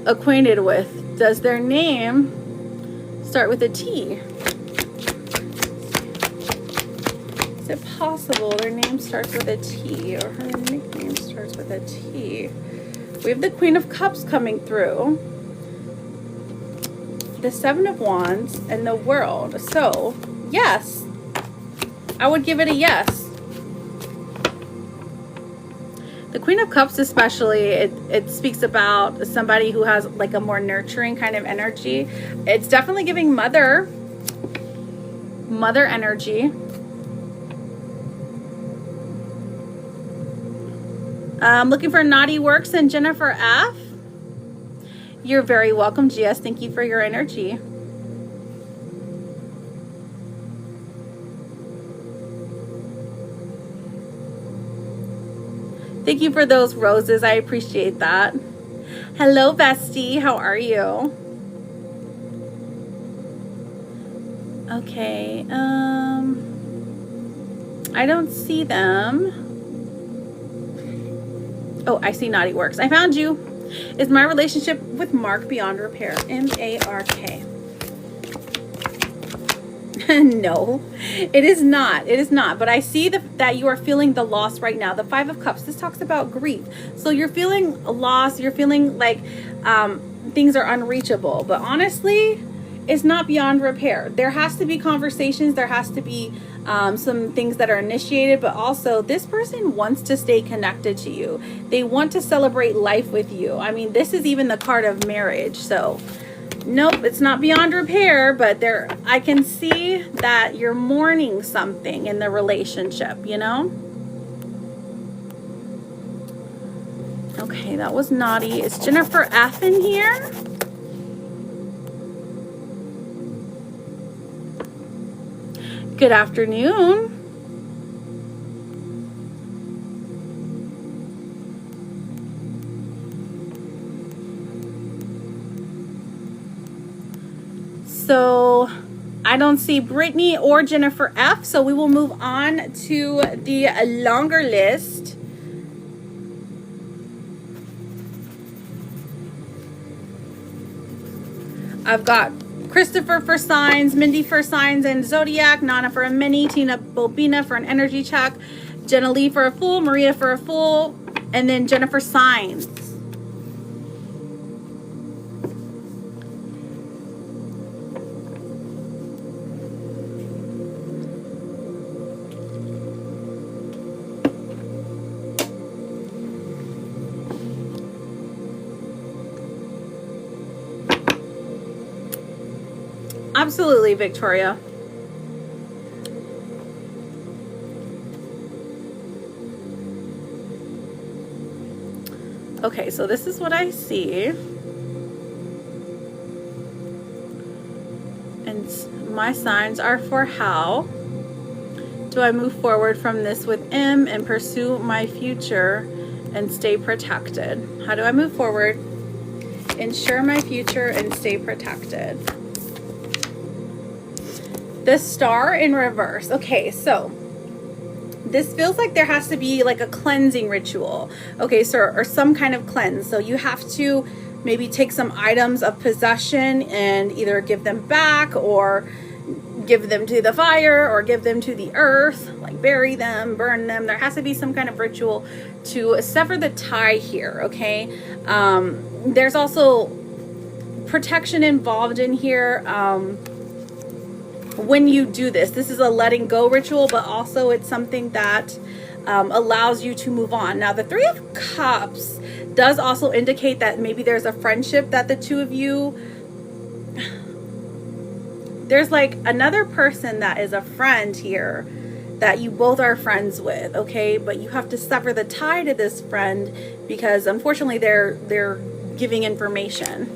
acquainted with, does their name start with a T? Is it possible their name starts with a T or her nickname starts with a T? We have the Queen of Cups coming through, the Seven of Wands, and the World. So, yes, I would give it a yes. The Queen of Cups especially, it speaks about somebody who has like a more nurturing kind of energy. It's definitely giving mother energy. Looking for Naughty Works and Jennifer F. You're very welcome, GS. Thank you for your energy. Thank you for those roses. I appreciate that. Hello, bestie. How are you? Okay. I don't see them. Oh, I see Naughty Works. I found you. Is my relationship with Mark beyond repair? M-A-R-K. No, it is not. It is not. But I see that you are feeling the loss right now. The Five of Cups. This talks about grief. So you're feeling a loss. You're feeling like things are unreachable. But honestly, it's not beyond repair. There has to be conversations. There has to be some things that are initiated. But also, this person wants to stay connected to you. They want to celebrate life with you. I mean, this is even the card of marriage. So nope, it's not beyond repair, but I can see that you're mourning something in the relationship, you know? Okay, that was Naughty. Is Jennifer F in here? Good afternoon. So I don't see Brittany or Jennifer F. So we will move on to the longer list. I've got Christopher for signs, Mindy for signs and zodiac, Nana for a mini, Tina Bobina for an energy check, Jenna Lee for a full, Maria for a full, and then Jennifer signs. Absolutely, Victoria. Okay, so this is what I see. And my signs are for how do I move forward from this with M and pursue my future and stay protected? How do I move forward, ensure my future, and stay protected? The Star in reverse. Okay, so this feels like there has to be like a cleansing ritual. Okay, so or some kind of cleanse. So you have to maybe take some items of possession and either give them back or give them to the fire or give them to the earth, like bury them, burn them. There has to be some kind of ritual to sever the tie here, okay? There's also protection involved in here. When you do this, this is a letting go ritual, but also it's something that allows you to move on. Now, the Three of Cups does also indicate that maybe there's a friendship that the two of you, there's like another person that is a friend here that you both are friends with, okay? But you have to sever the tie to this friend because unfortunately they're giving information.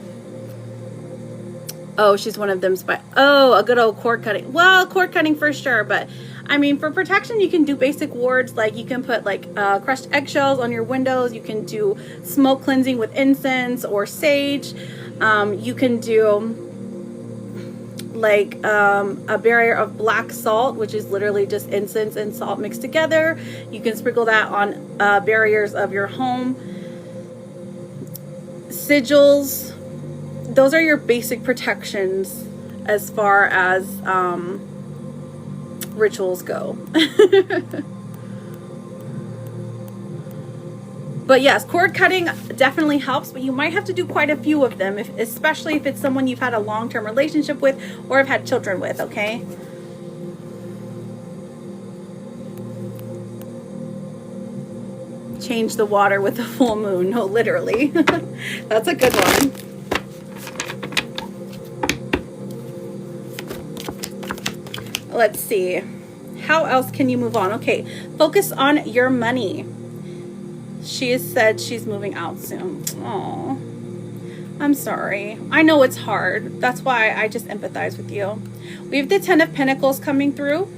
Oh, she's one of them. Oh, a good old cord cutting. Well, cord cutting for sure, but I mean, for protection, you can do basic wards. Like you can put like crushed eggshells on your windows. You can do smoke cleansing with incense or sage. You can do like a barrier of black salt, which is literally just incense and salt mixed together. You can sprinkle that on barriers of your home. Sigils, those are your basic protections as far as rituals go. But yes, cord cutting definitely helps, but you might have to do quite a few of them, especially if it's someone you've had a long-term relationship with or have had children with, okay? Change the water with the full moon. No, literally. That's a good one. Let's see. How else can you move on? Okay, focus on your money. She has said she's moving out soon. Oh, I'm sorry. I know it's hard. That's why I just empathize with you. We have the 10 of Pentacles coming through.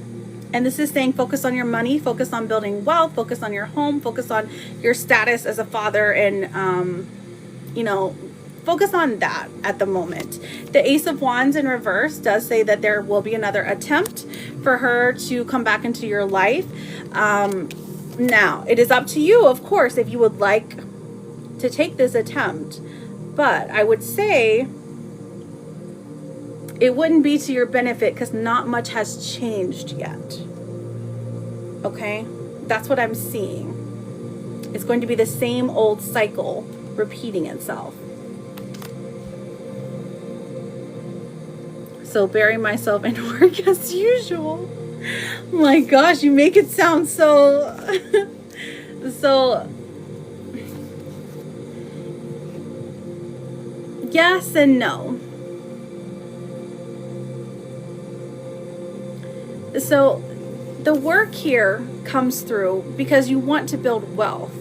And this is saying focus on your money, focus on building wealth, focus on your home, focus on your status as a father, and, you know, focus on that at the moment. The Ace of Wands in reverse does say that there will be another attempt for her to come back into your life. Now, it is up to you, of course, if you would like to take this attempt. But I would say it wouldn't be to your benefit because not much has changed yet. Okay? That's what I'm seeing. It's going to be the same old cycle repeating itself. So bury myself in work as usual. My gosh, you make it sound so so yes and no. So the work here comes through because you want to build wealth.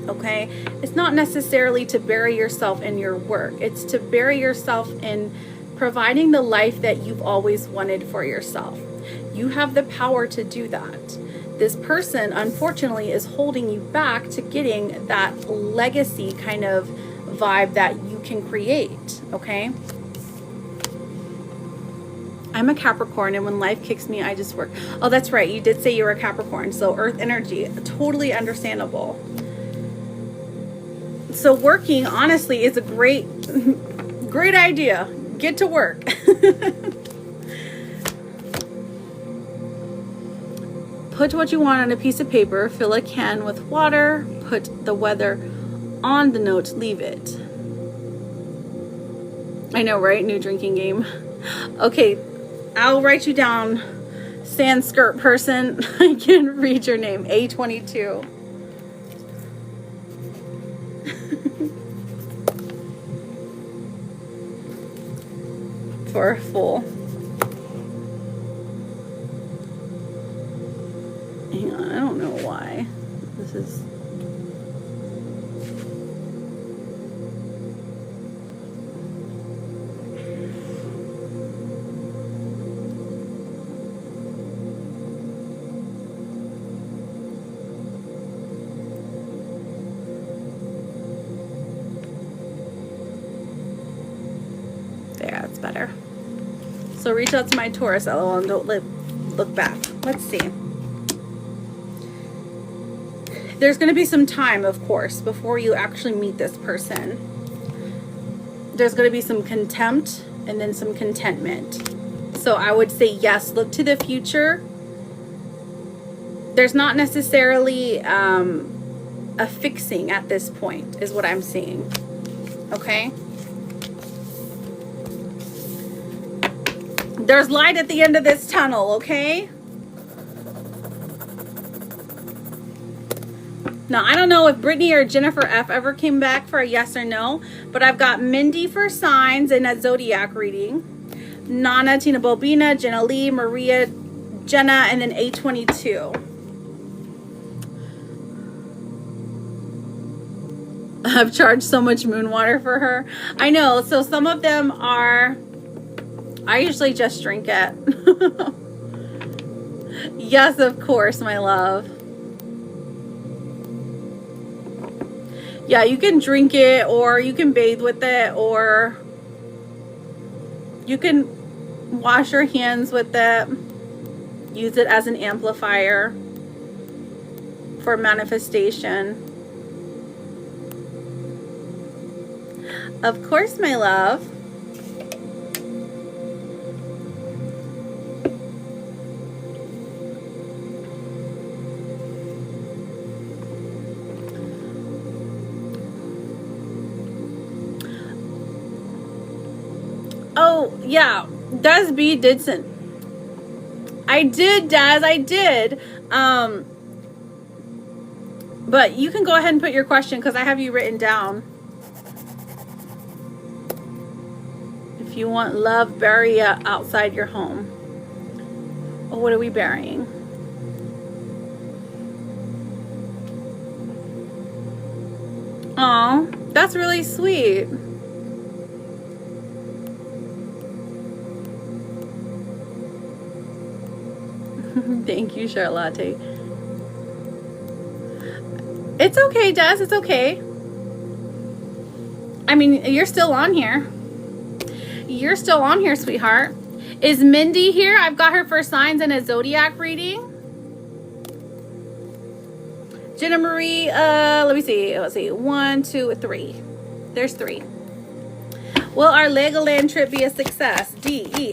Okay? It's not necessarily to bury yourself in your work. It's to bury yourself in providing the life that you've always wanted for yourself. You have the power to do that. This person, unfortunately, is holding you back to getting that legacy kind of vibe that you can create, okay? I'm a Capricorn, and when life kicks me, I just work. Oh, that's right. You did say you were a Capricorn, so earth energy, totally understandable. So working, honestly, is a great idea. Get to work. Put what you want on a piece of paper, fill a can with water, put the weather on the note, leave it. I know, right? New drinking game. Okay, I'll write you down, sand skirt person. I can read your name, A22. For a full. Hang on, I don't know why. This is... There, that's better. So reach out to my Taurus, LOL, and don't look back. Let's see. There's going to be some time, of course, before you actually meet this person. There's going to be some contempt and then some contentment. So I would say yes, look to the future. There's not necessarily a fixing at this point, is what I'm seeing. Okay? There's light at the end of this tunnel, okay? Now, I don't know if Brittany or Jennifer F ever came back for a yes or no, but I've got Mindy for signs in a zodiac reading. Nana, Tina Bobina, Jenna Lee, Maria, Jenna, and then A22. I've charged so much moon water for her. I know, so some of them are, I usually just drink it. Yes, of course, my love. Yeah, you can drink it, or you can bathe with it, or you can wash your hands with it. Use it as an amplifier for manifestation. Of course, my love. Oh, yeah. Des B. Didson. I did, Des. I did. But you can go ahead and put your question because I have you written down. If you want love, bury it outside your home. Oh, what are we burying? Aw, that's really sweet. Thank you, Charlotte. It's okay, Des. It's okay. I mean, you're still on here. You're still on here, sweetheart. Is Mindy here? I've got her for signs and a zodiac reading. Jenna Marie, let me see. Let's see. 1, 2, 3. There's 3. Will our Legoland trip be a success? D-E-S-I-R-E-E.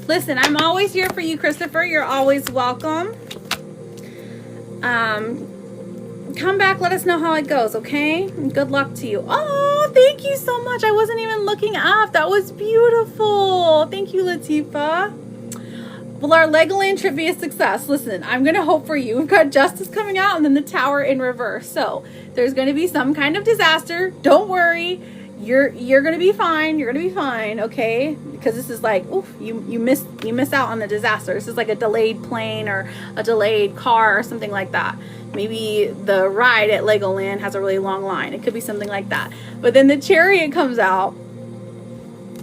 Listen, I'm always here for you, Christopher. You're always welcome. Come back. Let us know how it goes, okay? Good luck to you. Oh, thank you so much. I wasn't even looking up. That was beautiful. Thank you, Latifa. Will our Legoland trip be a success? Listen, I'm going to hope for you. We've got Justice coming out and then the Tower in reverse. So there's going to be some kind of disaster. Don't worry. You're going to be fine. You're going to be fine, okay? Because this is like, oof, you miss out on the disaster. This is like a delayed plane or a delayed car or something like that. Maybe the ride at Legoland has a really long line. It could be something like that. But then the Chariot comes out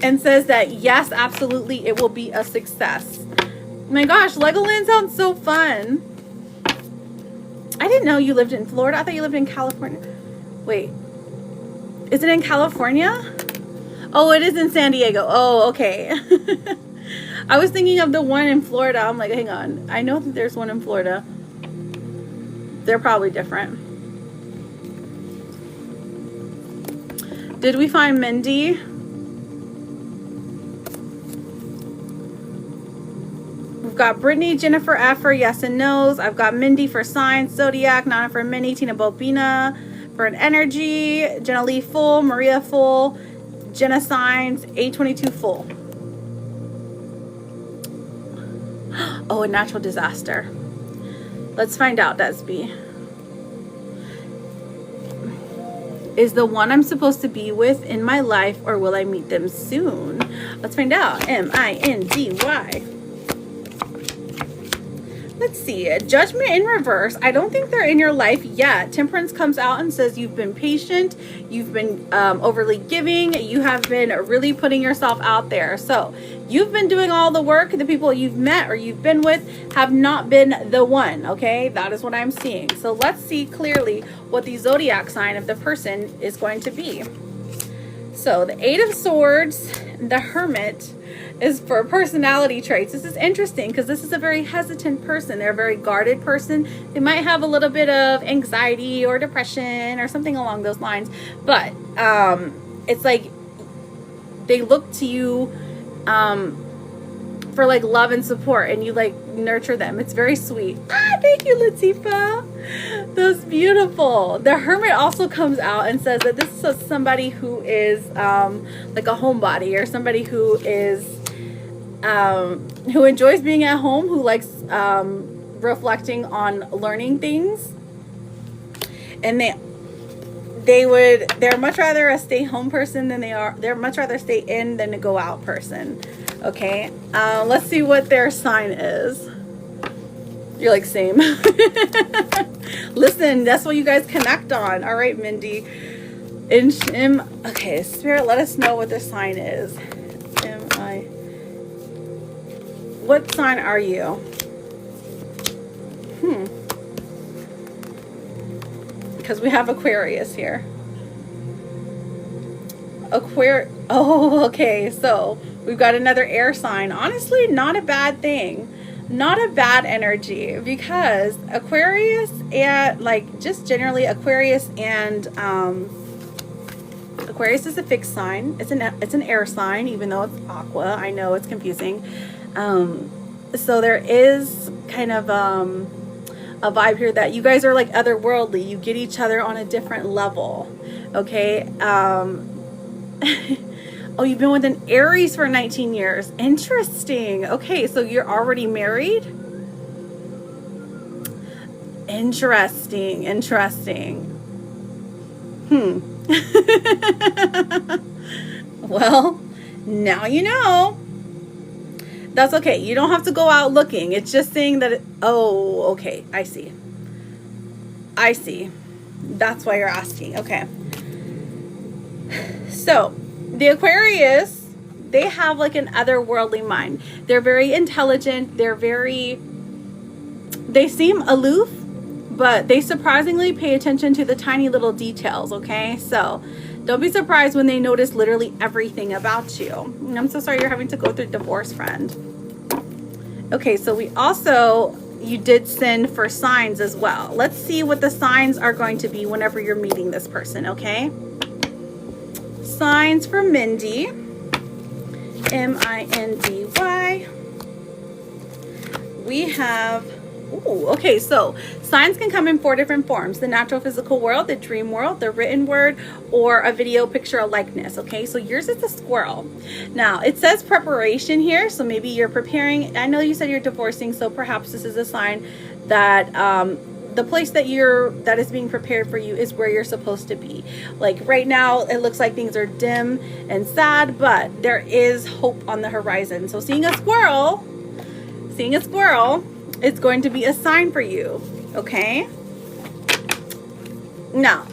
and says that, yes, absolutely, it will be a success. My gosh, Legoland sounds so fun. I didn't know you lived in Florida. I thought you lived in California. Wait. Is it in California? Oh, it is in San Diego. Oh, okay. I was thinking of the one in Florida. I'm like, hang on. I know that there's one in Florida. They're probably different. Did we find Mindy? We've got Brittany, Jennifer F for yes and no's. I've got Mindy for signs, zodiac, Nana for Minnie, Tina Bobina for an energy, Jenna Lee full, Maria full, Jenna signs, A22 full. Oh, a natural disaster. Let's find out, Desby. Is the one I'm supposed to be with in my life, or will I meet them soon? Let's find out. M-I-N-D-Y. Let's see. Judgment in reverse. I don't think they're in your life yet. Temperance comes out and says you've been patient. You've been overly giving. You have been really putting yourself out there. So you've been doing all the work. The people you've met or you've been with have not been the one. Okay, that is what I'm seeing. So let's see clearly what the zodiac sign of the person is going to be. So the 8 of Swords, the Hermit, is for personality traits. This is interesting because this is a very hesitant person. They're a very guarded person. They might have a little bit of anxiety or depression or something along those lines. But it's like they look to you for like love and support, and you like nurture them. It's very sweet. Thank you, Latifa. That's beautiful. The Hermit also comes out and says that this is somebody who is like a homebody, or somebody who is who enjoys being at home, who likes reflecting on learning things, and they're much rather a stay home person than they're much rather stay in than a go out person. Okay, let's see what their sign is. You're like, same. Listen, that's what you guys connect on. All right, Mindy. Okay, Spirit, let us know what their sign is. What sign are you? Because we have Aquarius here. Oh, okay. So we've got another air sign. Honestly, not a bad thing. Not a bad energy, because Aquarius and like just generally Aquarius and Aquarius is a fixed sign. It's an air sign, even though it's aqua. I know it's confusing. So there is kind of a vibe here that you guys are like otherworldly. You get each other on a different level. Okay. Oh, you've been with an Aries for 19 years. Interesting. Okay, so you're already married? Interesting. Well, now you know. That's okay. You don't have to go out looking. It's just saying that oh, okay. I see. That's why you're asking. Okay. So, the Aquarius, they have like an otherworldly mind. They're very intelligent. They seem aloof, but they surprisingly pay attention to the tiny little details, okay? So, don't be surprised when they notice literally everything about you. I'm so sorry you're having to go through divorce, friend. Okay, so you did send for signs as well. Let's see what the signs are going to be whenever you're meeting this person, okay? Signs for Mindy. M-I-N-D-Y. We have, okay, so signs can come in 4 different forms: the natural physical world, the dream world, the written word, or a video, picture, or likeness. Okay, so yours is a squirrel. Now it says preparation here, so maybe you're preparing. I know you said you're divorcing, so perhaps this is a sign that the place that is being prepared for you is where you're supposed to be. Like right now, it looks like things are dim and sad, but there is hope on the horizon. So seeing a squirrel, it's going to be a sign for you. Okay. Now,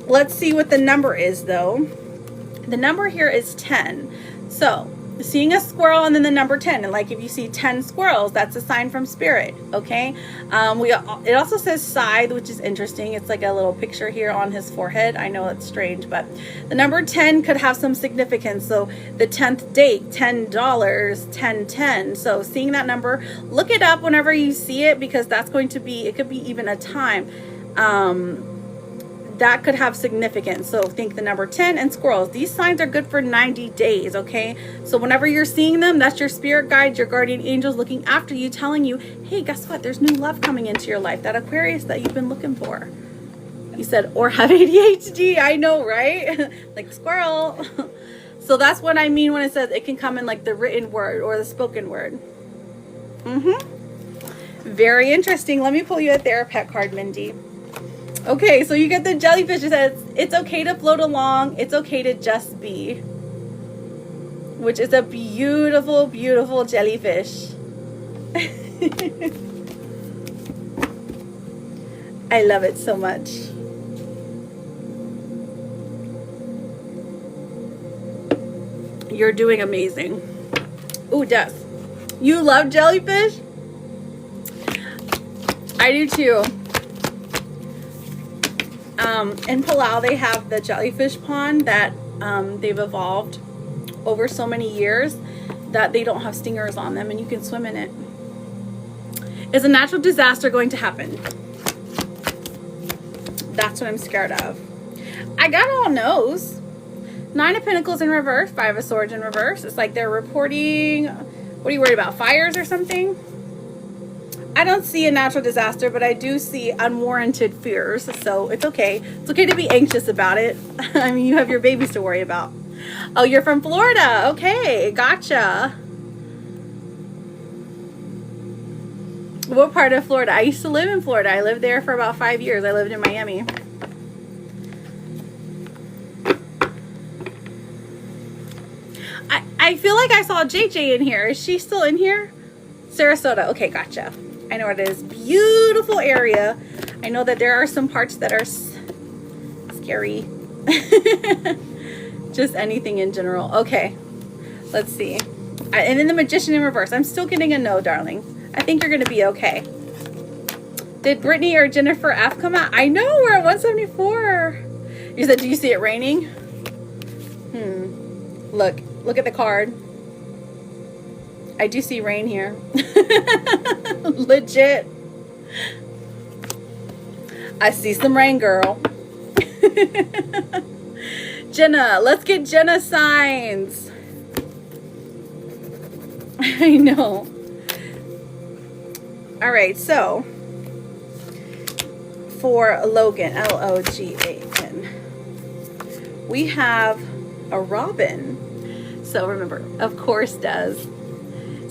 let's see what the number is though. The number here is 10. So seeing a squirrel and then the number 10, and like if you see 10 squirrels, that's a sign from Spirit. Okay. It also says scythe, which is interesting. It's like a little picture here on his forehead. I know it's strange, but the number 10 could have some significance. So the 10th date, $10, 1010. So seeing that number, look it up whenever you see it, because that's going to be, it could be even a time that could have significance. So think the number 10 and squirrels. These signs are good for 90 days, okay? So whenever you're seeing them, that's your spirit guides, your guardian angels looking after you, telling you, hey, guess what? There's new love coming into your life, that Aquarius that you've been looking for. You said, or have ADHD. I know, right? Like squirrel. So that's what I mean when it says it can come in like the written word or the spoken word. Very interesting. Let me pull you a Therapet card, Mindy. Okay, so you get the jellyfish. It says, it's okay to float along. It's okay to just be. Which is a beautiful, beautiful jellyfish. I love it so much. You're doing amazing. Ooh, Jess. You love jellyfish? I do too. In Palau, they have the jellyfish pond that they've evolved over so many years that they don't have stingers on them and you can swim in it. Is a natural disaster going to happen? That's what I'm scared of. I got all no's. Nine of Pentacles in reverse, Five of Swords in reverse. It's like they're reporting, what are you worried about, fires or something? I don't see a natural disaster, but I do see unwarranted fears. So it's okay. It's okay to be anxious about it. I mean, you have your babies to worry about. Oh, you're from Florida. Okay, gotcha. What part of Florida? I used to live in Florida. I lived there for about 5 years. I lived in Miami. I feel like I saw JJ in here. Is she still in here? Sarasota. Okay, gotcha. I know it is. Beautiful area. I know that there are some parts that are scary. Just anything in general. Okay, let's see. And then the Magician in reverse. I'm still getting a no, darling. I think you're going to be okay. Did Brittany or Jennifer F come out? I know, we're at 174. You said, do you see it raining? Look at the card. I do see rain here. Legit. I see some rain, girl. Jenna, let's get Jenna signs. I know. All right, so for Logan, Logan, we have a robin. So remember, of course does.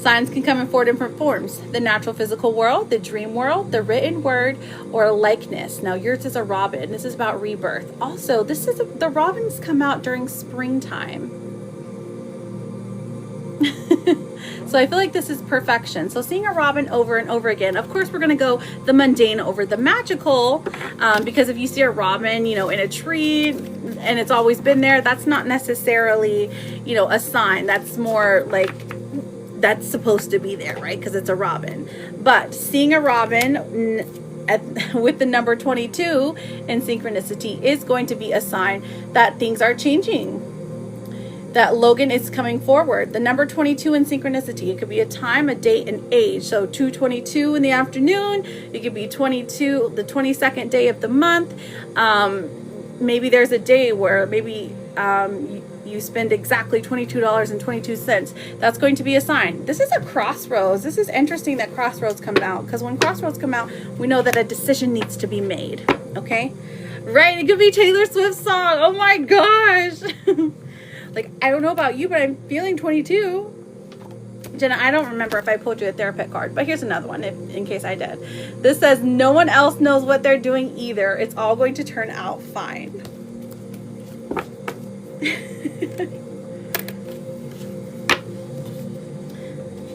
Signs can come in 4 different forms: the natural physical world, the dream world, the written word, or likeness. Now yours is a robin. This is about rebirth. Also, the robins come out during springtime. So I feel like this is perfection. So seeing a robin over and over again, of course we're going to go the mundane over the magical, because if you see a robin, you know, in a tree and it's always been there, that's not necessarily, you know, a sign. That's more like that's supposed to be there, right? Because it's a robin. But seeing a robin with the number 22 in synchronicity is going to be a sign that things are changing, that Logan is coming forward. The number 22 in synchronicity, it could be a time, a date, and age. So 2:22 in the afternoon, it could be 22, the 22nd day of the month. Maybe there's a day where maybe you spend exactly $22.22. That's going to be a sign. This is a crossroads. This is interesting that crossroads come out, because when crossroads come out, we know that a decision needs to be made. Okay, right? It could be Taylor Swift's song. Oh my gosh. Like, I don't know about you, but I'm feeling 22. Jenna, I don't remember if I pulled you a therapist card, but here's another one in case I did. This says, no one else knows what they're doing either. It's all going to turn out fine.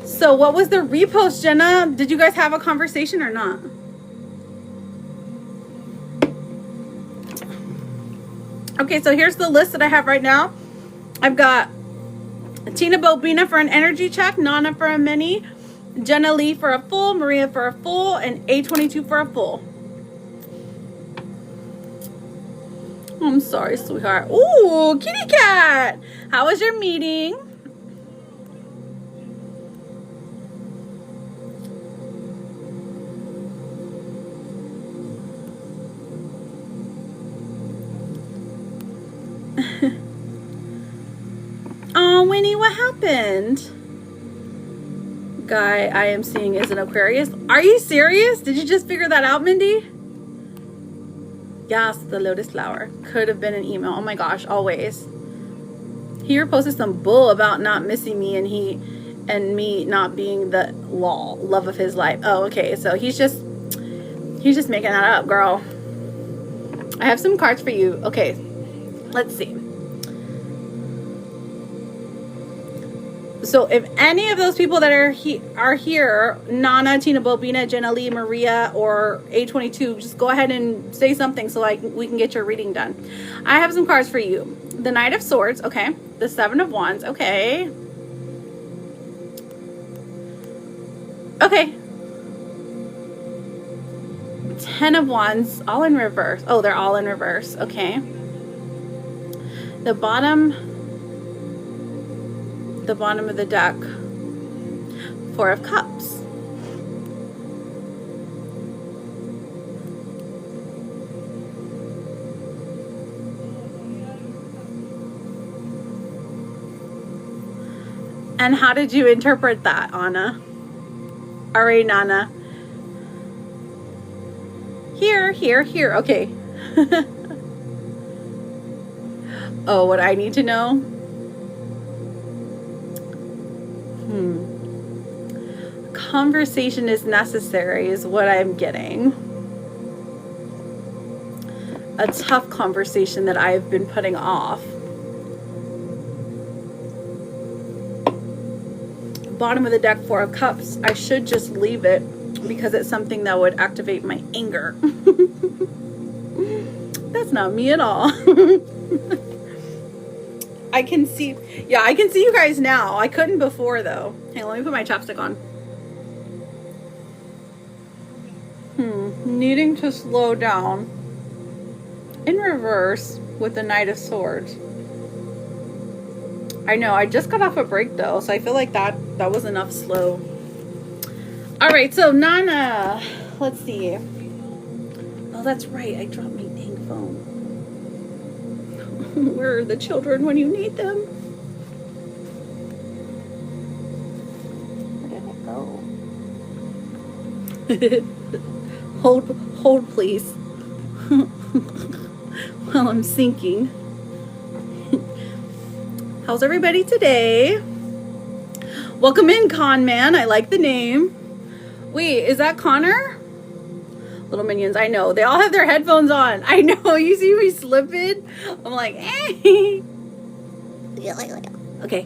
So what was the repost, Jenna? Did you guys have a conversation or not? Okay, so here's the list that I have right now. I've got Tina Bobina for an energy check, Nana for a mini, Jenna Lee for a full, Maria for a full, and A22 for a full. I'm sorry, sweetheart. Ooh, kitty cat. How was your meeting? Oh, Winnie, what happened? Guy I am seeing is an Aquarius. Are you serious? Did you just figure that out, Mindy? Yes, the lotus flower. Could have been an email. Oh my gosh, always. He reposted some bull about not missing me and me not being the love of his life. Oh, okay. So he's just making that up, girl. I have some cards for you. Okay, let's see. So if any of those people that are here, Nana, Tina Bobina, Jenna Lee, Maria, or A22, just go ahead and say something so we can get your reading done. I have some cards for you. The Knight of Swords, okay. The Seven of Wands, okay. Okay. 10 of Wands, all in reverse. Oh, they're all in reverse, okay. The bottom of the deck, Four of Cups. And how did you interpret that, Anna? All right, Nana. Here. Okay. Oh, what I need to know? Conversation is necessary is what I'm getting. A tough conversation that I've been putting off. Bottom of the deck, 4 of Cups. I should just leave it because it's something that would activate my anger. That's not me at all. I can see, yeah, I can see you guys now. I couldn't before though. Hey, let me put my chapstick on. Needing to slow down. In reverse with the Knight of Swords. I know, I just got off a break though, so I feel like that was enough slow. All right, so Nana, let's see. Oh, that's right, I dropped my dang phone. Where are the children when you need them? Where did it go? Hold please. While I'm sinking. How's everybody today? Welcome in, Con Man. I like the name. Wait, is that Connor? Little minions, I know. They all have their headphones on. I know. You see me slipping? I'm like, hey. Okay.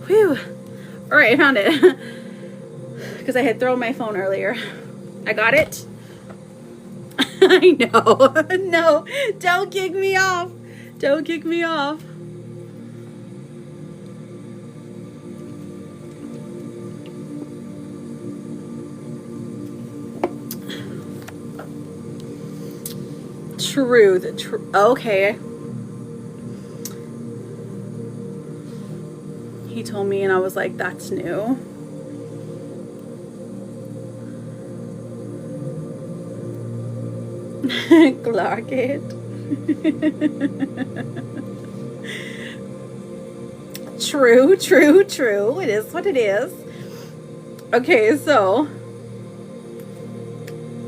Whew. All right, I found it. Because I had thrown my phone earlier. I got it. I know. No, don't kick me off. Don't kick me off. Truth. Okay. He told me and I was like, that's new. Clark it. True. It is what it is. Okay, so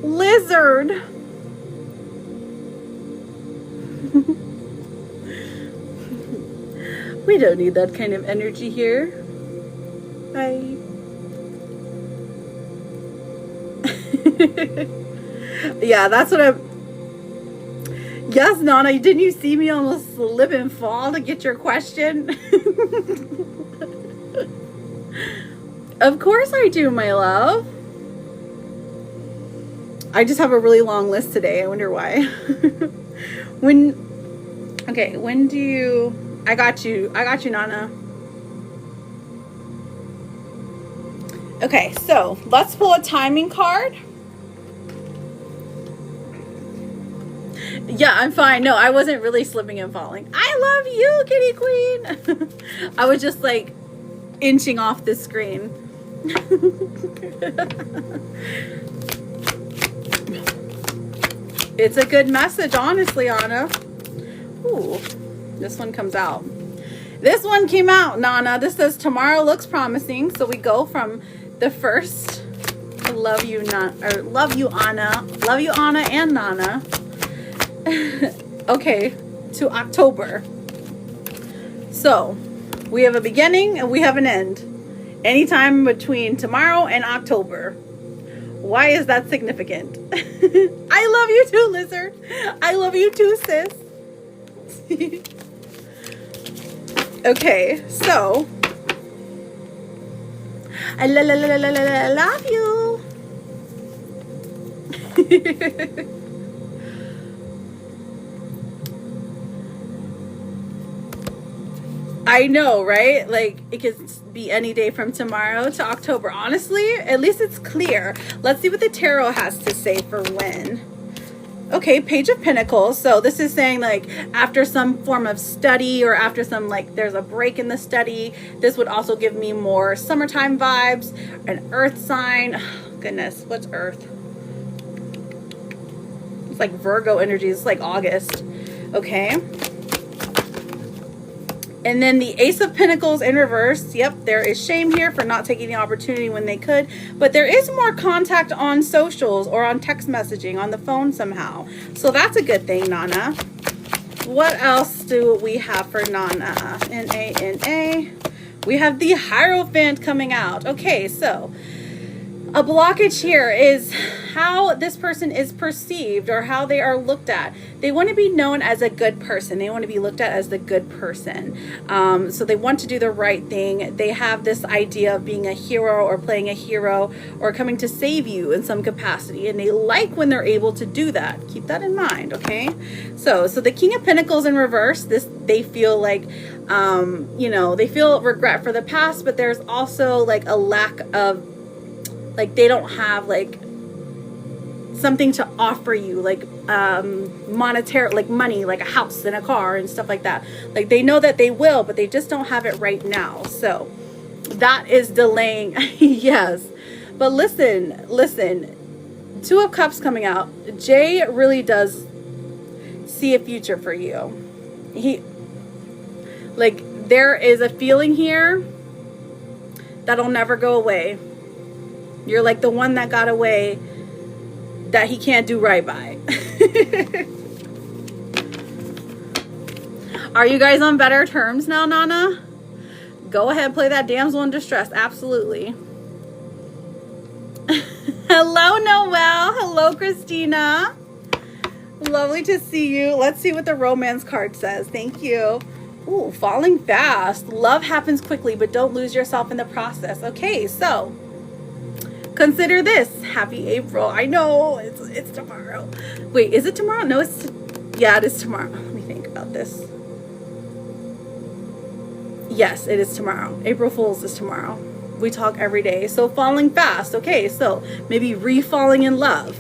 Lizard. We don't need that kind of energy here. Bye. Yeah, that's what I'm... Yes, Nana, didn't you see me almost slip and fall to get your question? Of course I do, my love. I just have a really long list today. I wonder why. When do you... I got you, Nana. Okay, so let's pull a timing card. Yeah, I'm fine. No, I wasn't really slipping and falling. I love you, Kitty Queen. I was just like inching off the screen. It's a good message, honestly, Anna. Ooh, this one comes out. This one came out, Nana. This says tomorrow looks promising. So we go from the first, love you, Anna, and Nana. Okay, to October. So we have a beginning and we have an end. Anytime between tomorrow and October. Why is that significant? I love you too, Lizard. I love you too, sis. Okay, so I love you. I know, right? Like, it could be any day from tomorrow to October. Honestly, at least it's clear. Let's see what the tarot has to say for when. Okay, Page of Pentacles. So this is saying like after some form of study or after some like there's a break in the study. This would also give me more summertime vibes. An earth sign. Oh, goodness, what's earth? It's like Virgo energy. It's like August. Okay. And then the Ace of Pentacles in reverse. Yep, there is shame here for not taking the opportunity when they could. But there is more contact on socials or on text messaging, on the phone somehow. So that's a good thing, Nana. What else do we have for Nana? N-A-N-A. We have the Hierophant coming out. Okay, so a blockage here is how this person is perceived or how they are looked at. They want to be known as a good person. They want to be looked at as the good person. So they want to do the right thing. They have this idea of being a hero or playing a hero or coming to save you in some capacity. And they like when they're able to do that. Keep that in mind, okay? So the King of Pentacles in reverse, they feel like, you know, they feel regret for the past, but there's also like a lack of, like, they don't have like something to offer you, like monetary, like money, like a house and a car and stuff like that. Like they know that they will, but they just don't have it right now. So that is delaying. Yes. But listen, Two of Cups coming out. Jay really does see a future for you. There is a feeling here that'll never go away. You're like the one that got away that he can't do right by. Are you guys on better terms now, Nana? Go ahead, play that damsel in distress. Absolutely. Hello, Noelle. Hello, Christina. Lovely to see you. Let's see what the romance card says. Thank you. Ooh, falling fast. Love happens quickly, but don't lose yourself in the process. Okay, so consider this. Happy April. I know it's tomorrow. Wait, is it tomorrow? No, yeah, it is tomorrow. Let me think about this. Yes, it is tomorrow. April Fool's is tomorrow. We talk every day. So falling fast. Okay, so maybe re-falling in love.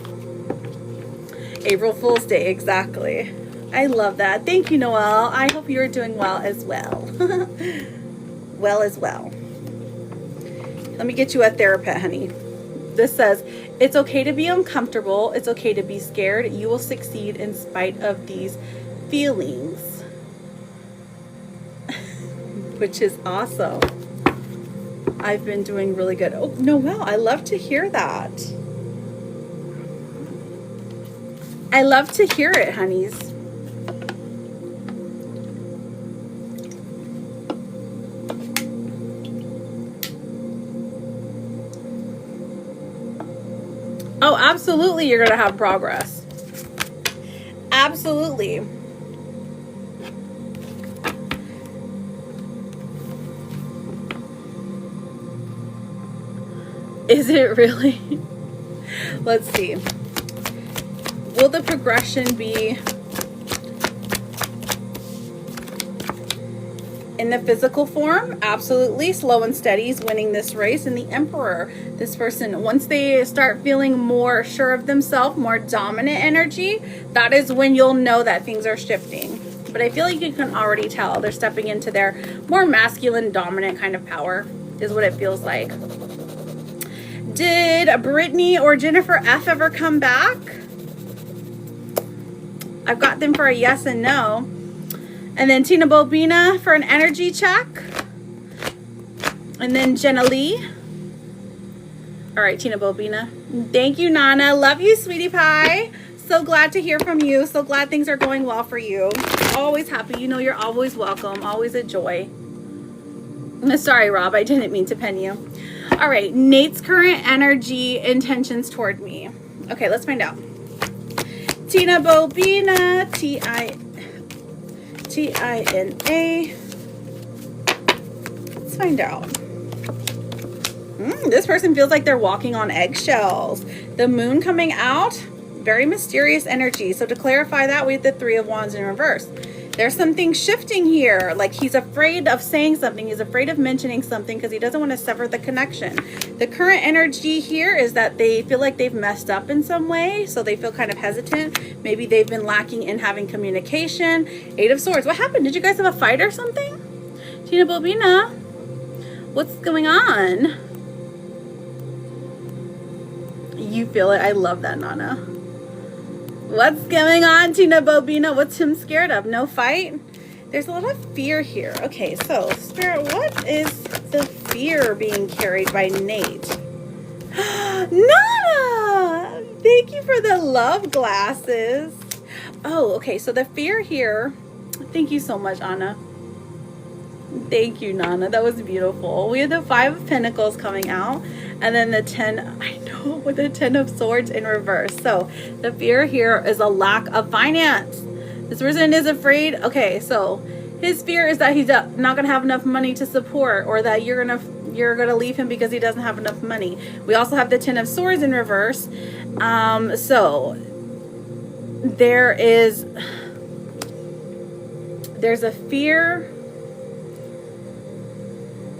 April Fool's Day, exactly. I love that. Thank you, Noelle. I hope you're doing well as well. Well as well. Let me get you a therapist, honey. This says, it's okay to be uncomfortable. It's okay to be scared. You will succeed in spite of these feelings. Which is awesome. I've been doing really good. Oh, Noelle, I love to hear that. I love to hear it, honeys. Oh, absolutely, you're going to have progress. Absolutely. Is it really? Let's see. Will the progression be in the physical form? Absolutely. Slow and steady is winning this race. And the Emperor, this person, once they start feeling more sure of themselves, more dominant energy, that is when you'll know that things are shifting. But I feel like you can already tell they're stepping into their more masculine, dominant kind of power, is what it feels like. Did Brittany or Jennifer F ever come back? I've got them for a yes and no. And then Tina Bobina for an energy check. And then Jenna Lee. All right, Tina Bobina. Thank you, Nana. Love you, sweetie pie. So glad to hear from you. So glad things are going well for you. Always happy. You know you're always welcome. Always a joy. Sorry, Rob. I didn't mean to pen you. All right. Nate's current energy intentions toward me. Okay, let's find out. Tina Bobina. T-I-N-A. Let's find out. This person feels like they're walking on eggshells. The moon coming out. Very mysterious energy. So to clarify that, we have the Three of Wands in reverse. There's something shifting here. Like he's afraid of saying something. He's afraid of mentioning something because he doesn't want to sever the connection. The current energy here is that they feel like they've messed up in some way. So they feel kind of hesitant. Maybe they've been lacking in having communication. Eight of Swords. What happened? Did you guys have a fight or something? Tina Bobina, what's going on? You feel it. I love that, Nana. What's going on, Tina Bobina? What's him scared of? No fight? There's a lot of fear here. Okay, so Spirit, what is the fear being carried by Nate? Nana! Thank you for the love glasses. Oh, okay, so the fear here, thank you so much, Anna. Thank you, Nana. That was beautiful. We have the 5 of Pentacles coming out, and then the 10, I know, with the 10 of Swords in reverse. So the fear here is a lack of finance. This person is afraid. Okay, so his fear is that he's not going to have enough money to support, or that you're going to leave him because he doesn't have enough money. We also have the 10 of Swords in reverse. So there's a fear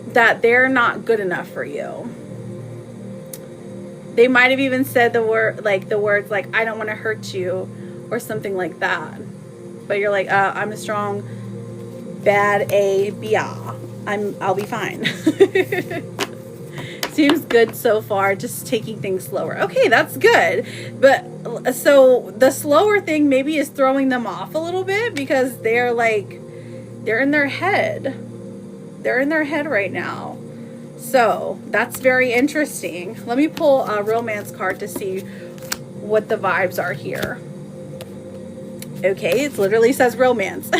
that they're not good enough for you. They might have even said the words like, I don't want to hurt you, or something like that. But you're like, I'm a strong, bad I'll be fine. Seems good so far, just taking things slower. Okay, that's good. But so the slower thing maybe is throwing them off a little bit, because they're in their head. They're in their head right now. So that's very interesting. Let me pull a romance card to see what the vibes are here. Okay, it literally says romance.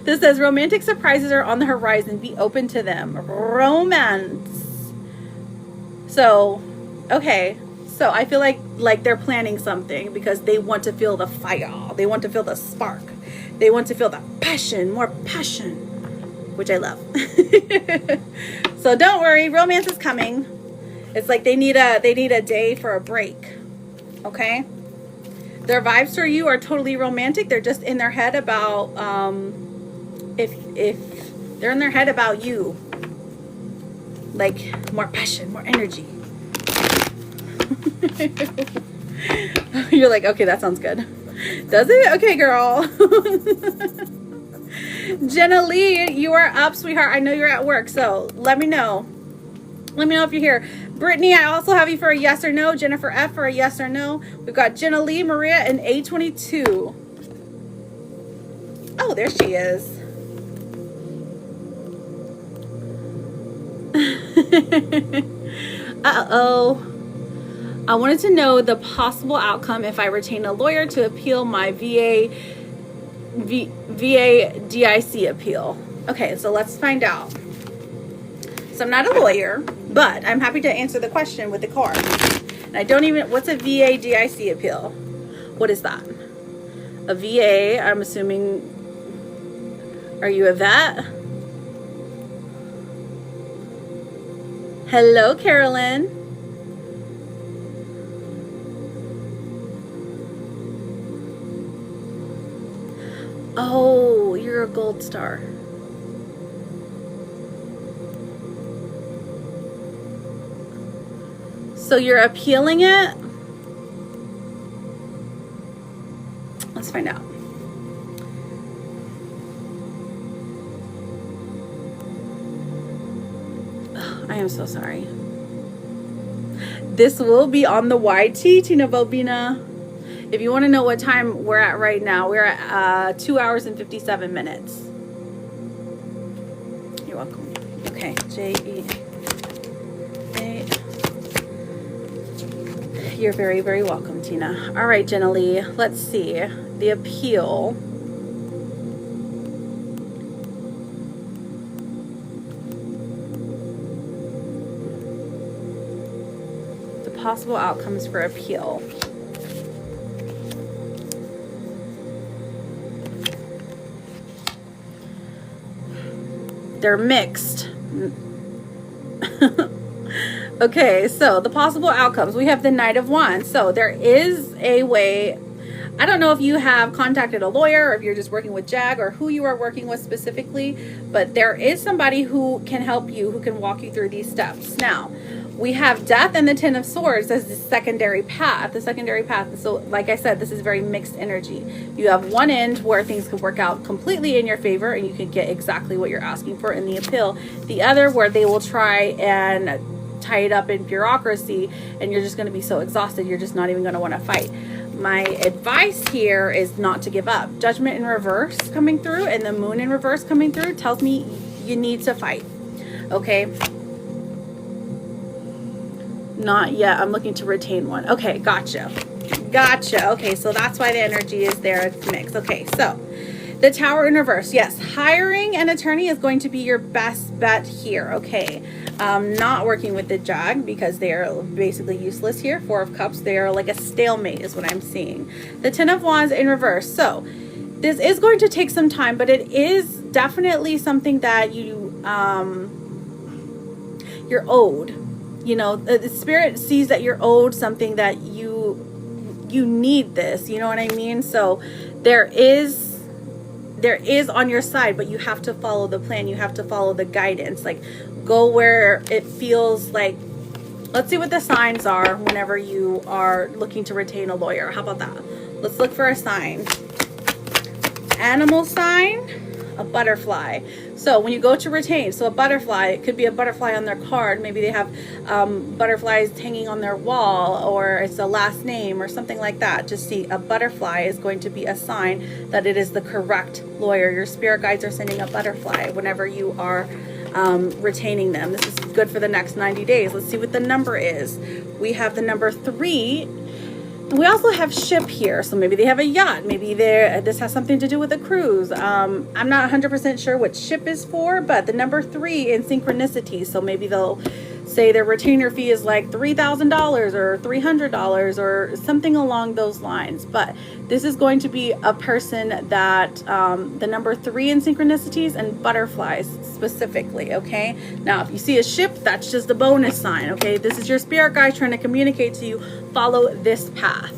This says romantic surprises are on the horizon. Be open to them. Romance. So, okay. So I feel like they're planning something, because they want to feel the fire. They want to feel the spark. They want to feel the passion, more passion, which I love. So don't worry, romance is coming. It's like they need a day for a break. Okay? Their vibes for you are totally romantic. They're just in their head about if they're in their head about you. Like more passion, more energy. You're like, okay, that sounds good. Does it? Okay, girl. Jenna Lee, you are up, sweetheart. I know you're at work, so let me know. Let me know if you're here. Brittany, I also have you for a yes or no. Jennifer F for a yes or no. We've got Jenna Lee, Maria, and A22. Oh, there she is. Uh-oh. I wanted to know the possible outcome if I retain a lawyer to appeal my VA DIC appeal. Okay, so let's find out. So I'm not a lawyer, but I'm happy to answer the question with the card. And I don't even, what's a VA DIC appeal? What is that? A VA, I'm assuming, are you a vet? Hello, Carolyn. Oh, you're a gold star. So you're appealing it? Let's find out. Oh, I am so sorry. This will be on the YT, Tina Bobina. If you want to know what time we're at right now, we're at 2 hours and 57 minutes. You're welcome. Okay, J-E. You're very, very welcome, Tina. All right, Jenna Lee, let's see. The appeal. The possible outcomes for appeal. They're mixed. Okay, so the possible outcomes. We have the Knight of Wands. So there is a way. I don't know if you have contacted a lawyer, or if you're just working with JAG, or who you are working with specifically, but there is somebody who can help you, who can walk you through these steps. Now, we have Death and the Ten of Swords as the secondary path. The secondary path. So like I said, this is very mixed energy. You have one end where things could work out completely in your favor and you could get exactly what you're asking for in the appeal. The other where they will try and tied up in bureaucracy, and you're just going to be so exhausted, you're just not even going to want to fight. My advice here is not to give up. Judgment in reverse coming through and the moon in reverse coming through tells me you need to fight. Okay. Not yet. I'm looking to retain one. Okay. Gotcha. Okay. So that's why the energy is there. It's mixed. Okay. So the Tower in reverse. Yes. Hiring an attorney is going to be your best bet here. Okay. Not working with the Jag because they are basically useless here. Four of Cups. They are like a stalemate is what I'm seeing. The Ten of Wands in reverse. So this is going to take some time, but it is definitely something that you're owed. You know, the spirit sees that you're owed something, that you need this. You know what I mean? So there is on your side, but you have to follow the plan. You have to follow the guidance. Like, go where it feels like. Let's see what the signs are whenever you are looking to retain a lawyer. How about that? Let's look for a sign. Animal sign, a butterfly. So when you go to retain, so a butterfly, it could be a butterfly on their card. Maybe they have butterflies hanging on their wall, or it's a last name or something like that. Just see, a butterfly is going to be a sign that it is the correct lawyer. Your spirit guides are sending a butterfly whenever you are retaining them. This is good for the next 90 days. Let's see what the number is. We have the number 3. We also have ship here, so maybe they have a yacht. Maybe this has something to do with a cruise. I'm not 100% sure what ship is for, but the number 3 in synchronicity. So maybe they'll say their retainer fee is like $3,000 or $300 or something along those lines. But this is going to be a person that the number 3 in synchronicities and butterflies specifically. Okay. Now, if you see a ship, that's just a bonus sign. Okay. This is your spirit guide trying to communicate to you. Follow this path.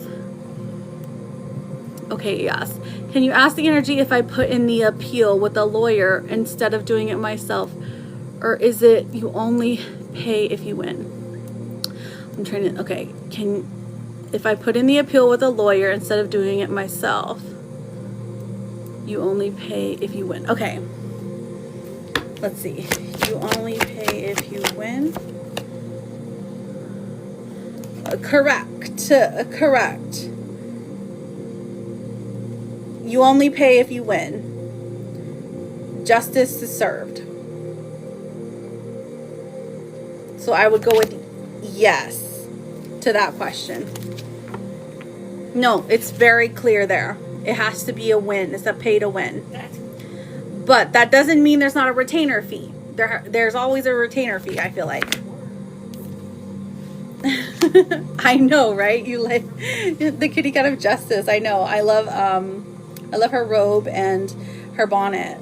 Okay, yes. Can you ask the energy if I put in the appeal with a lawyer instead of doing it myself? Or is it you only pay if you win? I'm trying to, okay. If I put in the appeal with a lawyer instead of doing it myself, you only pay if you win. Okay. Let's see. You only pay if you win. Correct. You only pay if you win. Justice is served. So I would go with yes to that question. No, it's very clear there. It has to be a win. It's a pay to win. But that doesn't mean there's not a retainer fee. There's always a retainer fee, I feel like. I know, right? You like the kitty cat of justice. I know. I love her robe and her bonnet.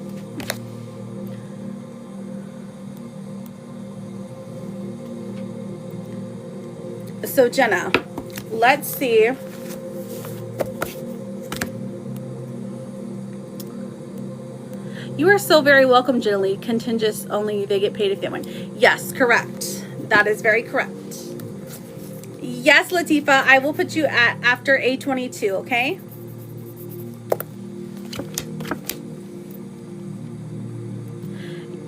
So Jenna, let's see. You are so very welcome, Jenna Lee. Contingent only, they get paid if they win. Yes, correct. That is very correct. Yes, Latifa, I will put you at after 8:22, okay?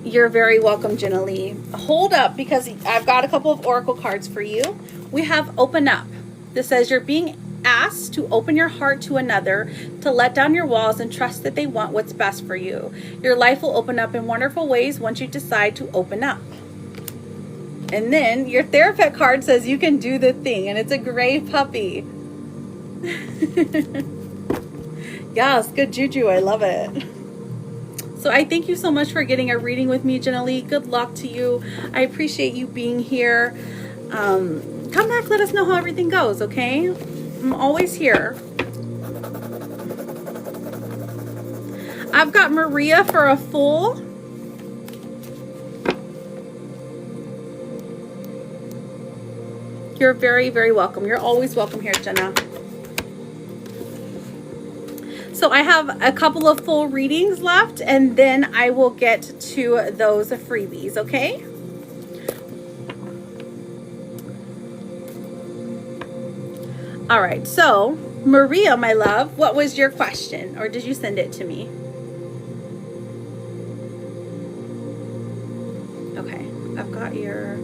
You're very welcome, Jenna Lee. Hold up, because I've got a couple of oracle cards for you. We have open up. This says you're being asked to open your heart to another, to let down your walls and trust that they want what's best for you. Your life will open up in wonderful ways once you decide to open up. And then your therapist card says you can do the thing, and it's a gray puppy. Yes, good juju. I love it. So I thank you so much for getting a reading with me, Jenna Lee. Good luck to you. I appreciate you being here. Come back, let us know how everything goes, okay? I'm always here. I've got Maria for a full. You're very, very welcome. You're always welcome here, Jenna. So I have a couple of full readings left, and then I will get to those freebies, okay? All right, so Maria, my love, what was your question? Or did you send it to me? Okay, I've got your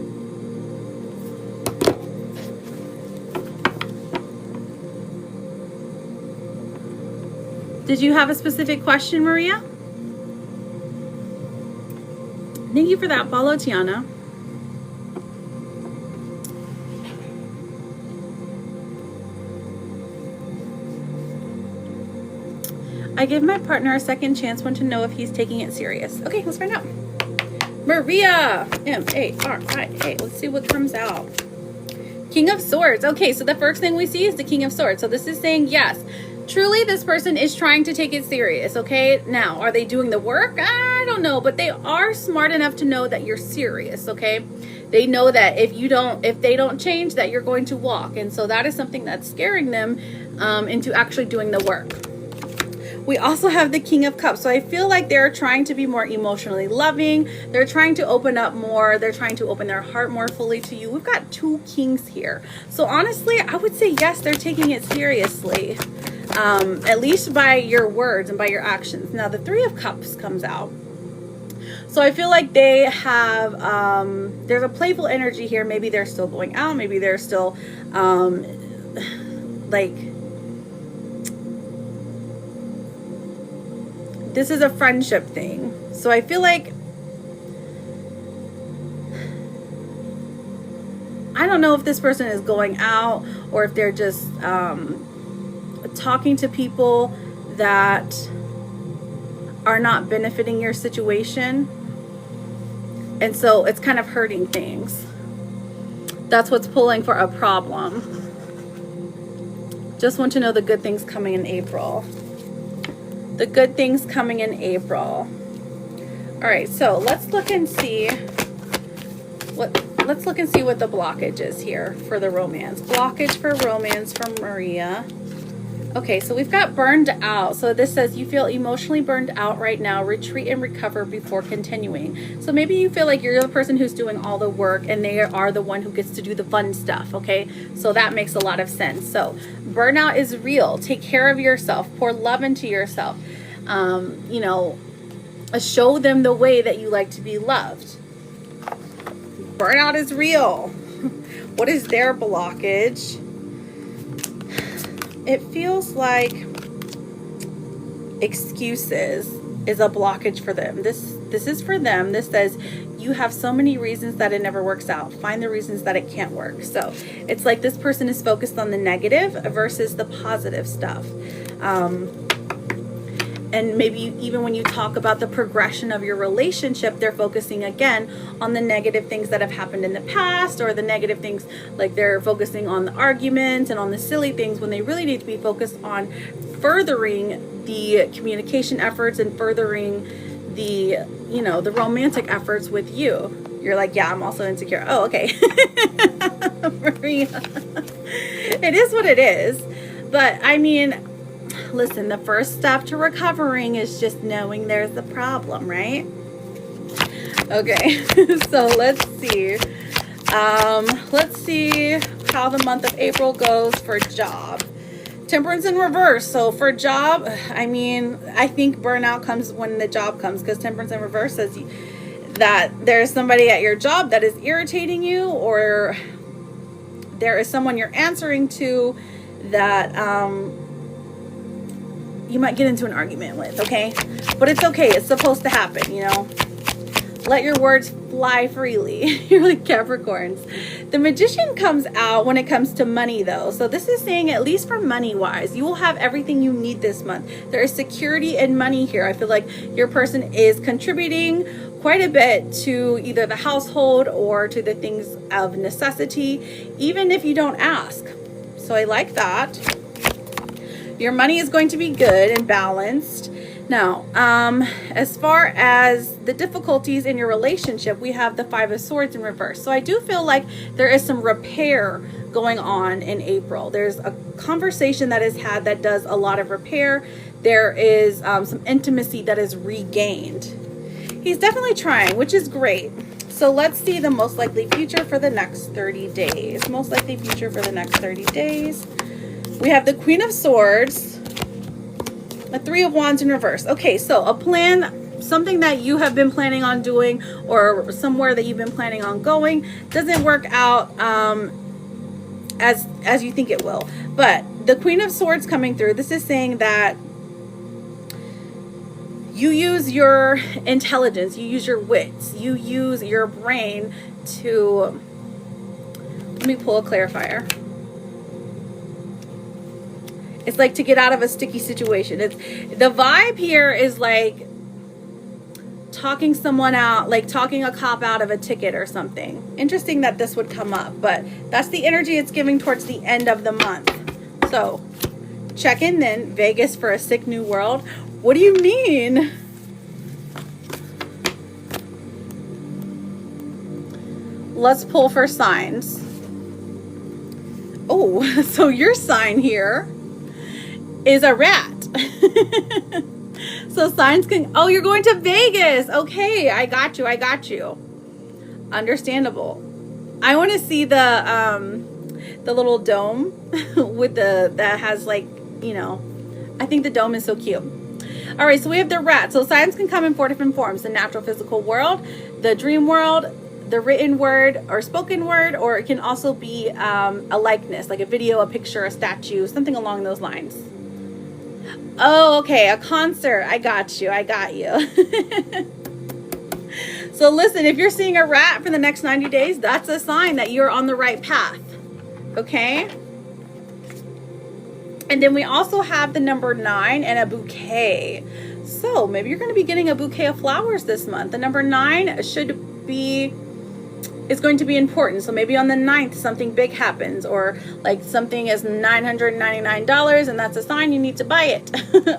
Did you have a specific question, Maria? Thank you for that follow, Tiana. I give my partner a second chance, want to know if he's taking it serious. Okay, let's find out. Maria, M-A-R-I-A. Let's see what comes out. King of Swords. Okay, so the first thing we see is the King of Swords. So this is saying, yes, truly this person is trying to take it serious, okay? Now, are they doing the work? I don't know, but they are smart enough to know that you're serious, okay? They know that if they don't change, that you're going to walk. And so that is something that's scaring them into actually doing the work. We also have the King of Cups. So I feel like they're trying to be more emotionally loving. They're trying to open up more. They're trying to open their heart more fully to you. We've got 2 kings here. So honestly, I would say yes, they're taking it seriously. At least by your words and by your actions. Now the 3 of Cups comes out. So I feel like they have, there's a playful energy here. Maybe they're still going out. Maybe they're still this is a friendship thing. So I feel like, I don't know if this person is going out or if they're just talking to people that are not benefiting your situation. And so it's kind of hurting things. That's what's pulling for a problem. Just want to know the good things coming in April. The good things coming in April. All right, so let's look and see what the blockage is here for the romance. Blockage for romance from Maria. Okay, so we've got burned out. So this says you feel emotionally burned out right now. Retreat and recover before continuing. So maybe you feel like you're the person who's doing all the work and they are the one who gets to do the fun stuff, okay? So that makes a lot of sense. So burnout is real. Take care of yourself. Pour love into yourself. You know, show them the way that you like to be loved. Burnout is real. What is their blockage? It feels like excuses is a blockage for them. This is for them. This says you have so many reasons that it never works out. Find the reasons that it can't work. So it's like this person is focused on the negative versus the positive stuff. And maybe even when you talk about the progression of your relationship, they're focusing again on the negative things that have happened in the past, or the negative things, like they're focusing on the arguments and on the silly things when they really need to be focused on furthering the communication efforts and furthering the, you know, the romantic efforts with you. You're like, yeah, I'm also insecure. Oh, okay. Maria. It is what it is. But I mean, listen, the first step to recovering is just knowing there's a problem, right? Okay, so let's see. Let's see how the month of April goes for job. Temperance in reverse. So for job, I mean, I think burnout comes when the job comes, because temperance in reverse says that there's somebody at your job that is irritating you, or there is someone you're answering to that you might get into an argument with, okay? But it's okay. It's supposed to happen, you know? Let your words fly freely. You're like Capricorns. The Magician comes out when it comes to money, though. So this is saying, at least for money-wise, you will have everything you need this month. There is security in money here. I feel like your person is contributing quite a bit to either the household or to the things of necessity, even if you don't ask. So I like that. Your money is going to be good and balanced. Now, as far as the difficulties in your relationship, we have the 5 of Swords in reverse. So I do feel like there is some repair going on in April. There's a conversation that is had that does a lot of repair. There is some intimacy that is regained. He's definitely trying, which is great. So let's see the most likely future for the next 30 days. Most likely future for the next 30 days. We have the Queen of Swords, a 3 of Wands in reverse. Okay, so a plan, something that you have been planning on doing, or somewhere that you've been planning on going, doesn't work out as you think it will. But the Queen of Swords coming through, this is saying that You use your intelligence, you use your wits, you use your brain to, let me pull a clarifier. It's like to get out of a sticky situation. It's, the vibe here is like talking someone out, like talking a cop out of a ticket or something. Interesting that this would come up, but that's the energy it's giving towards the end of the month. So check in then, Vegas for a sick new world. What do you mean? Let's pull for signs. Oh, so your sign here is a rat. So signs can, oh, you're going to Vegas. Okay, I got you. I got you. Understandable. I want to see the little dome with that has like, you know, I think the dome is so cute. All right, so we have the rat. So signs can come in 4 different forms: the natural physical world, the dream world, the written word or spoken word, or it can also be a likeness, like a video, a picture, a statue, something along those lines. Oh, okay, a concert. I got you. I got you. So listen, if you're seeing a rat for the next 90 days, that's a sign that you're on the right path. Okay? And then we also have the number 9 and a bouquet. So maybe you're going to be getting a bouquet of flowers this month. The number 9 is going to be important. So maybe on the 9th, something big happens, or like something is $999 and that's a sign you need to buy it.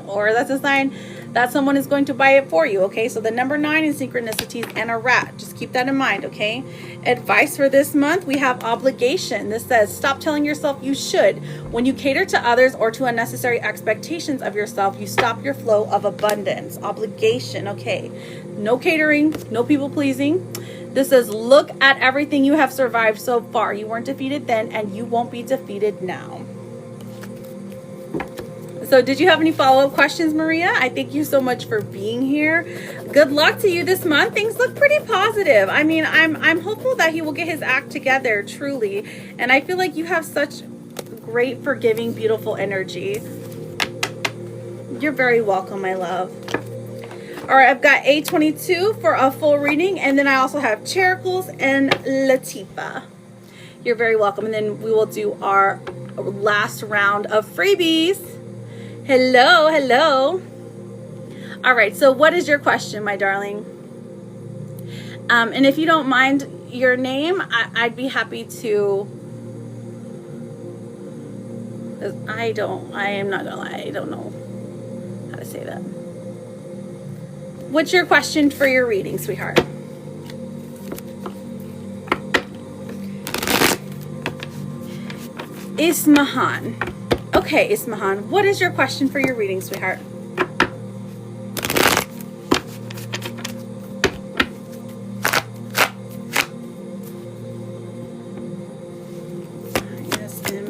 Or that's a sign that someone is going to buy it for you. Okay, so the number 9 is synchronicities and a rat. Just keep that in mind. Okay, advice for this month, we have obligation. This says stop telling yourself you should. When you cater to others or to unnecessary expectations of yourself, you stop your flow of abundance. Obligation. Okay, no catering, no people pleasing. This says, look at everything you have survived so far. You weren't defeated then, and you won't be defeated now. So did you have any follow-up questions, Maria? I thank you so much for being here. Good luck to you this month. Things look pretty positive. I mean, I'm hopeful that he will get his act together, truly. And I feel like you have such great, forgiving, beautiful energy. You're very welcome, my love. All right, I've got A22 for a full reading, and then I also have Chericles and Latifa. You're very welcome. And then we will do our last round of freebies. Hello, hello. All right, so what is your question, my darling? And if you don't mind your name, I'd be happy to. I am not gonna lie, I don't know how to say that. What's your question for your reading, sweetheart? Ismahan. Okay, Ismahan, what is your question for your reading, sweetheart? Ismahan.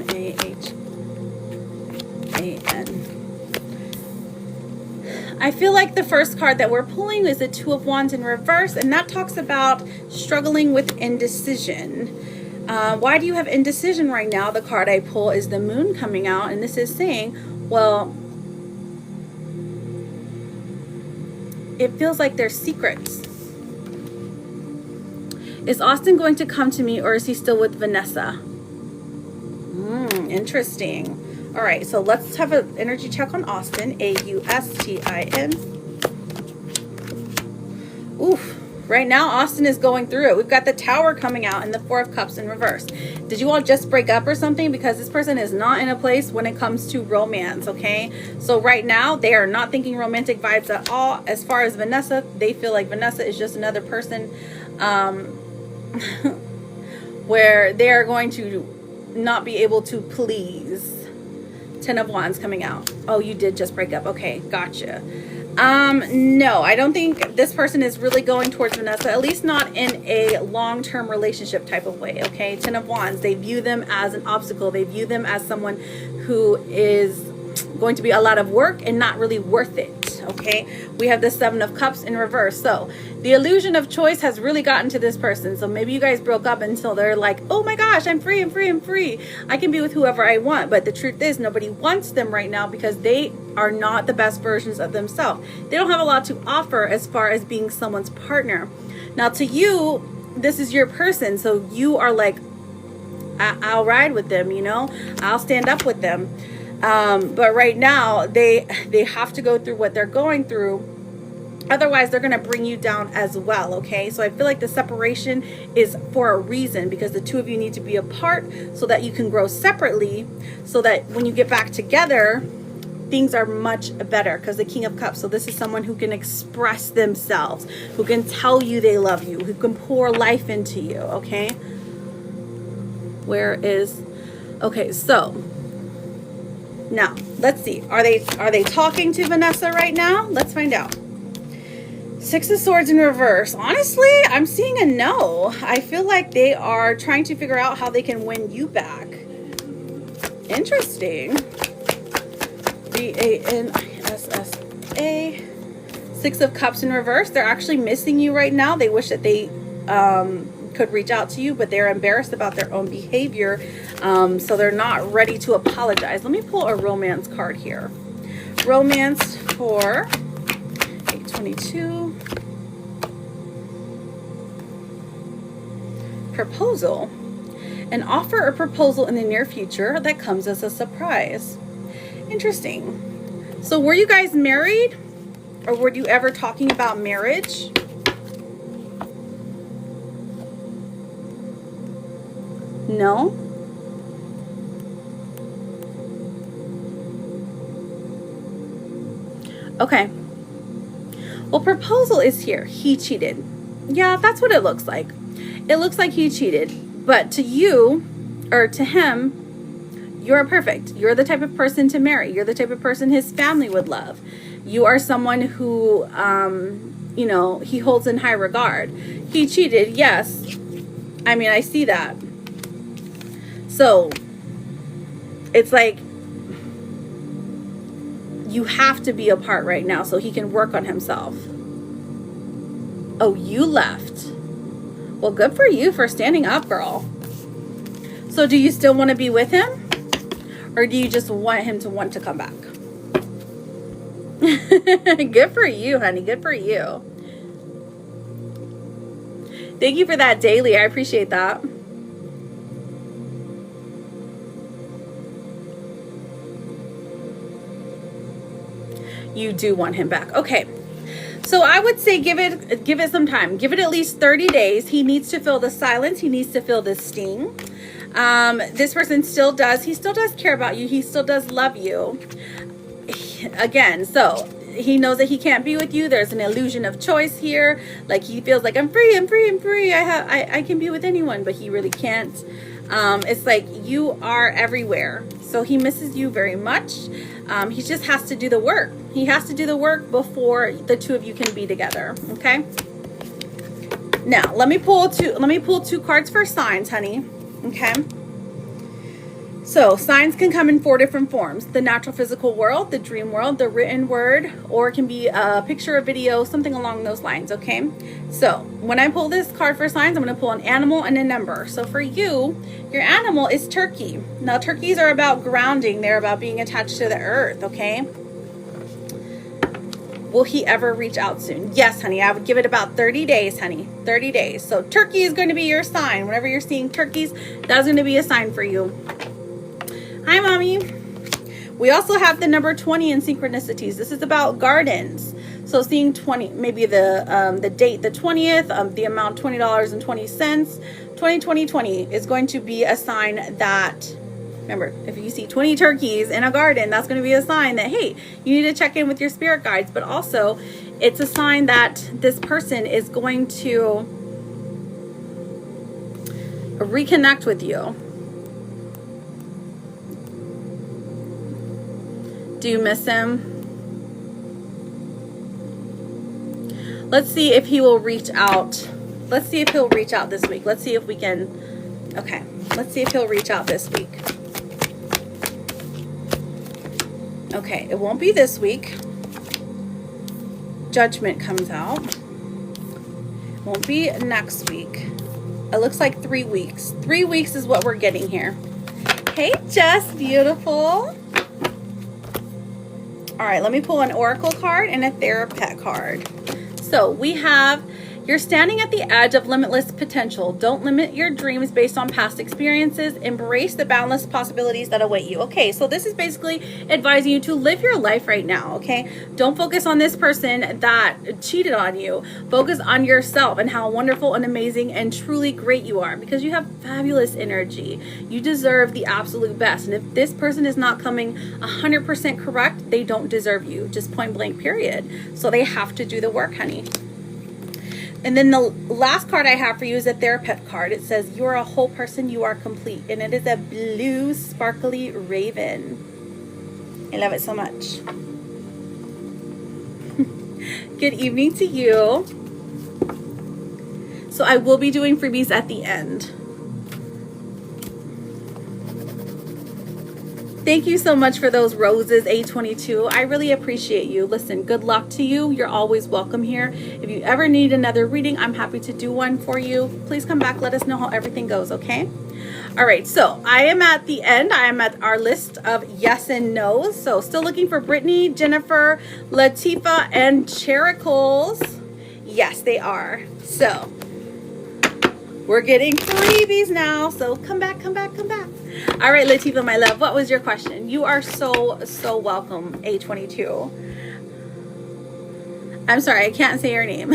I feel like the first card that we're pulling is the 2 of Wands in reverse, and that talks about struggling with indecision. Why do you have indecision right now? The card I pull is the Moon coming out, and this is saying, well, it feels like there's secrets. Is Austin going to come to me, or is he still with Vanessa? Interesting. All right, so let's have an energy check on Austin. A-U-S-T-I-N. Oof. Right now, Austin is going through it. We've got the Tower coming out and the 4 of Cups in reverse. Did you all just break up or something? Because this person is not in a place when it comes to romance, okay? So right now, they are not thinking romantic vibes at all. As far as Vanessa, they feel like Vanessa is just another person where they are going to not be able to please. 10 of Wands coming out. Oh, you did just break up. Okay, gotcha. No, I don't think this person is really going towards Vanessa, at least not in a long-term relationship type of way, okay? 10 of Wands, they view them as an obstacle. They view them as someone who is going to be a lot of work and not really worth it, okay? We have the Seven of Cups in reverse. So the illusion of choice has really gotten to this person. So maybe you guys broke up until they're like, oh my gosh, I'm free, I'm free, I'm free. I can be with whoever I want. But the truth is, nobody wants them right now because they are not the best versions of themselves. They don't have a lot to offer as far as being someone's partner. Now to you, this is your person. So you are like, I'll ride with them, you know, I'll stand up with them. But right now they have to go through what they're going through. Otherwise, they're going to bring you down as well, okay? So I feel like the separation is for a reason, because the two of you need to be apart so that you can grow separately, so that when you get back together, things are much better, because the King of Cups. So this is someone who can express themselves, who can tell you they love you, who can pour life into you, okay? Where is... Okay, so now let's see. Are they talking to Vanessa right now? Let's find out. Six of Swords in reverse. Honestly, I'm seeing a no. I feel like they are trying to figure out how they can win you back. Interesting. V-A-N-I-S-S-A. Six of Cups in reverse. They're actually missing you right now. They wish that they could reach out to you, but they're embarrassed about their own behavior. So they're not ready to apologize. Let me pull a romance card here. Romance for 822. Proposal. An offer or proposal in the near future that comes as a surprise. Interesting. So were you guys married? Or were you ever talking about marriage? No? Okay. Well, proposal is here. He cheated. Yeah, that's what it looks like. It looks like he cheated. But to you, or to him, you're perfect. You're the type of person to marry. You're the type of person his family would love. You are someone who, you know, he holds in high regard. He cheated, yes. I mean, I see that. So, it's like, you have to be apart right now so he can work on himself. Oh, you left. Well, good for you for standing up, girl. So do you still want to be with him? Or do you just want him to want to come back? Good for you, honey. Good for you. Thank you for that daily. I appreciate that. You do want him back. Okay. So I would say give it some time. Give it at least 30 days. He needs to feel the silence. He needs to feel the sting. This person still does care about you. He still does love you. Again, so he knows that he can't be with you. There's an illusion of choice here. Like he feels like I'm free, I'm free, I'm free. I can be with anyone, but he really can't. It's like you are everywhere. So he misses you very much. He just has to do the work. He has to do the work before the two of you can be together. Okay. Now let me pull two cards for signs, honey. Okay. So signs can come in 4 different forms: the natural physical world, the dream world, the written word, or it can be a picture, a video, something along those lines. Okay. So when I pull this card for signs, I'm going to pull an animal and a number. So for you, your animal is turkey. Now turkeys are about grounding. They're about being attached to the earth. Okay. Will he ever reach out soon? Yes, honey. I would give it about 30 days, honey. 30 days. So turkey is going to be your sign. Whenever you're seeing turkeys, that's going to be a sign for you. Hi, mommy. We also have the number 20 in synchronicities. This is about gardens. So seeing 20, maybe the date, the 20th, the amount $20.20. 20 is going to be a sign that, remember, if you see 20 turkeys in a garden, that's going to be a sign that, hey, you need to check in with your spirit guides. But also, it's a sign that this person is going to reconnect with you. Do you miss him? Let's see if he will reach out. Let's see if he'll reach out this week. Let's see if we can. Okay. Let's see if he'll reach out this week. Okay. It won't be this week. Judgment comes out. Won't be next week. It looks like 3 weeks. 3 weeks is what we're getting here. Hey, Jess, beautiful. All right, let me pull an oracle card and a therapet card. So we have, you're standing at the edge of limitless potential. Don't limit your dreams based on past experiences. Embrace the boundless possibilities that await you. Okay, so this is basically advising you to live your life right now, okay? Don't focus on this person that cheated on you. Focus on yourself and how wonderful and amazing and truly great you are, because you have fabulous energy. You deserve the absolute best. And if this person is not coming 100% correct, they don't deserve you. Just point blank, period. So they have to do the work, honey. And then the last card I have for you is a therapet card. It says, you are a whole person, you are complete. And it is a blue sparkly raven. I love it so much. Good evening to you. So I will be doing freebies at the end. Thank you so much for those roses, A22. I really appreciate you. Listen, good luck to you. You're always welcome here. If you ever need another reading, I'm happy to do one for you. Please come back. Let us know how everything goes, okay? All right, so I am at the end. I am at our list of yes and no's. So still looking for Brittany, Jennifer, Latifa, and Chericles. Yes, they are. So we're getting freebies now. So come back, come back, come back. All right, Latifa, my love, what was your question? You are so welcome, A22. I'm sorry, I can't say your name.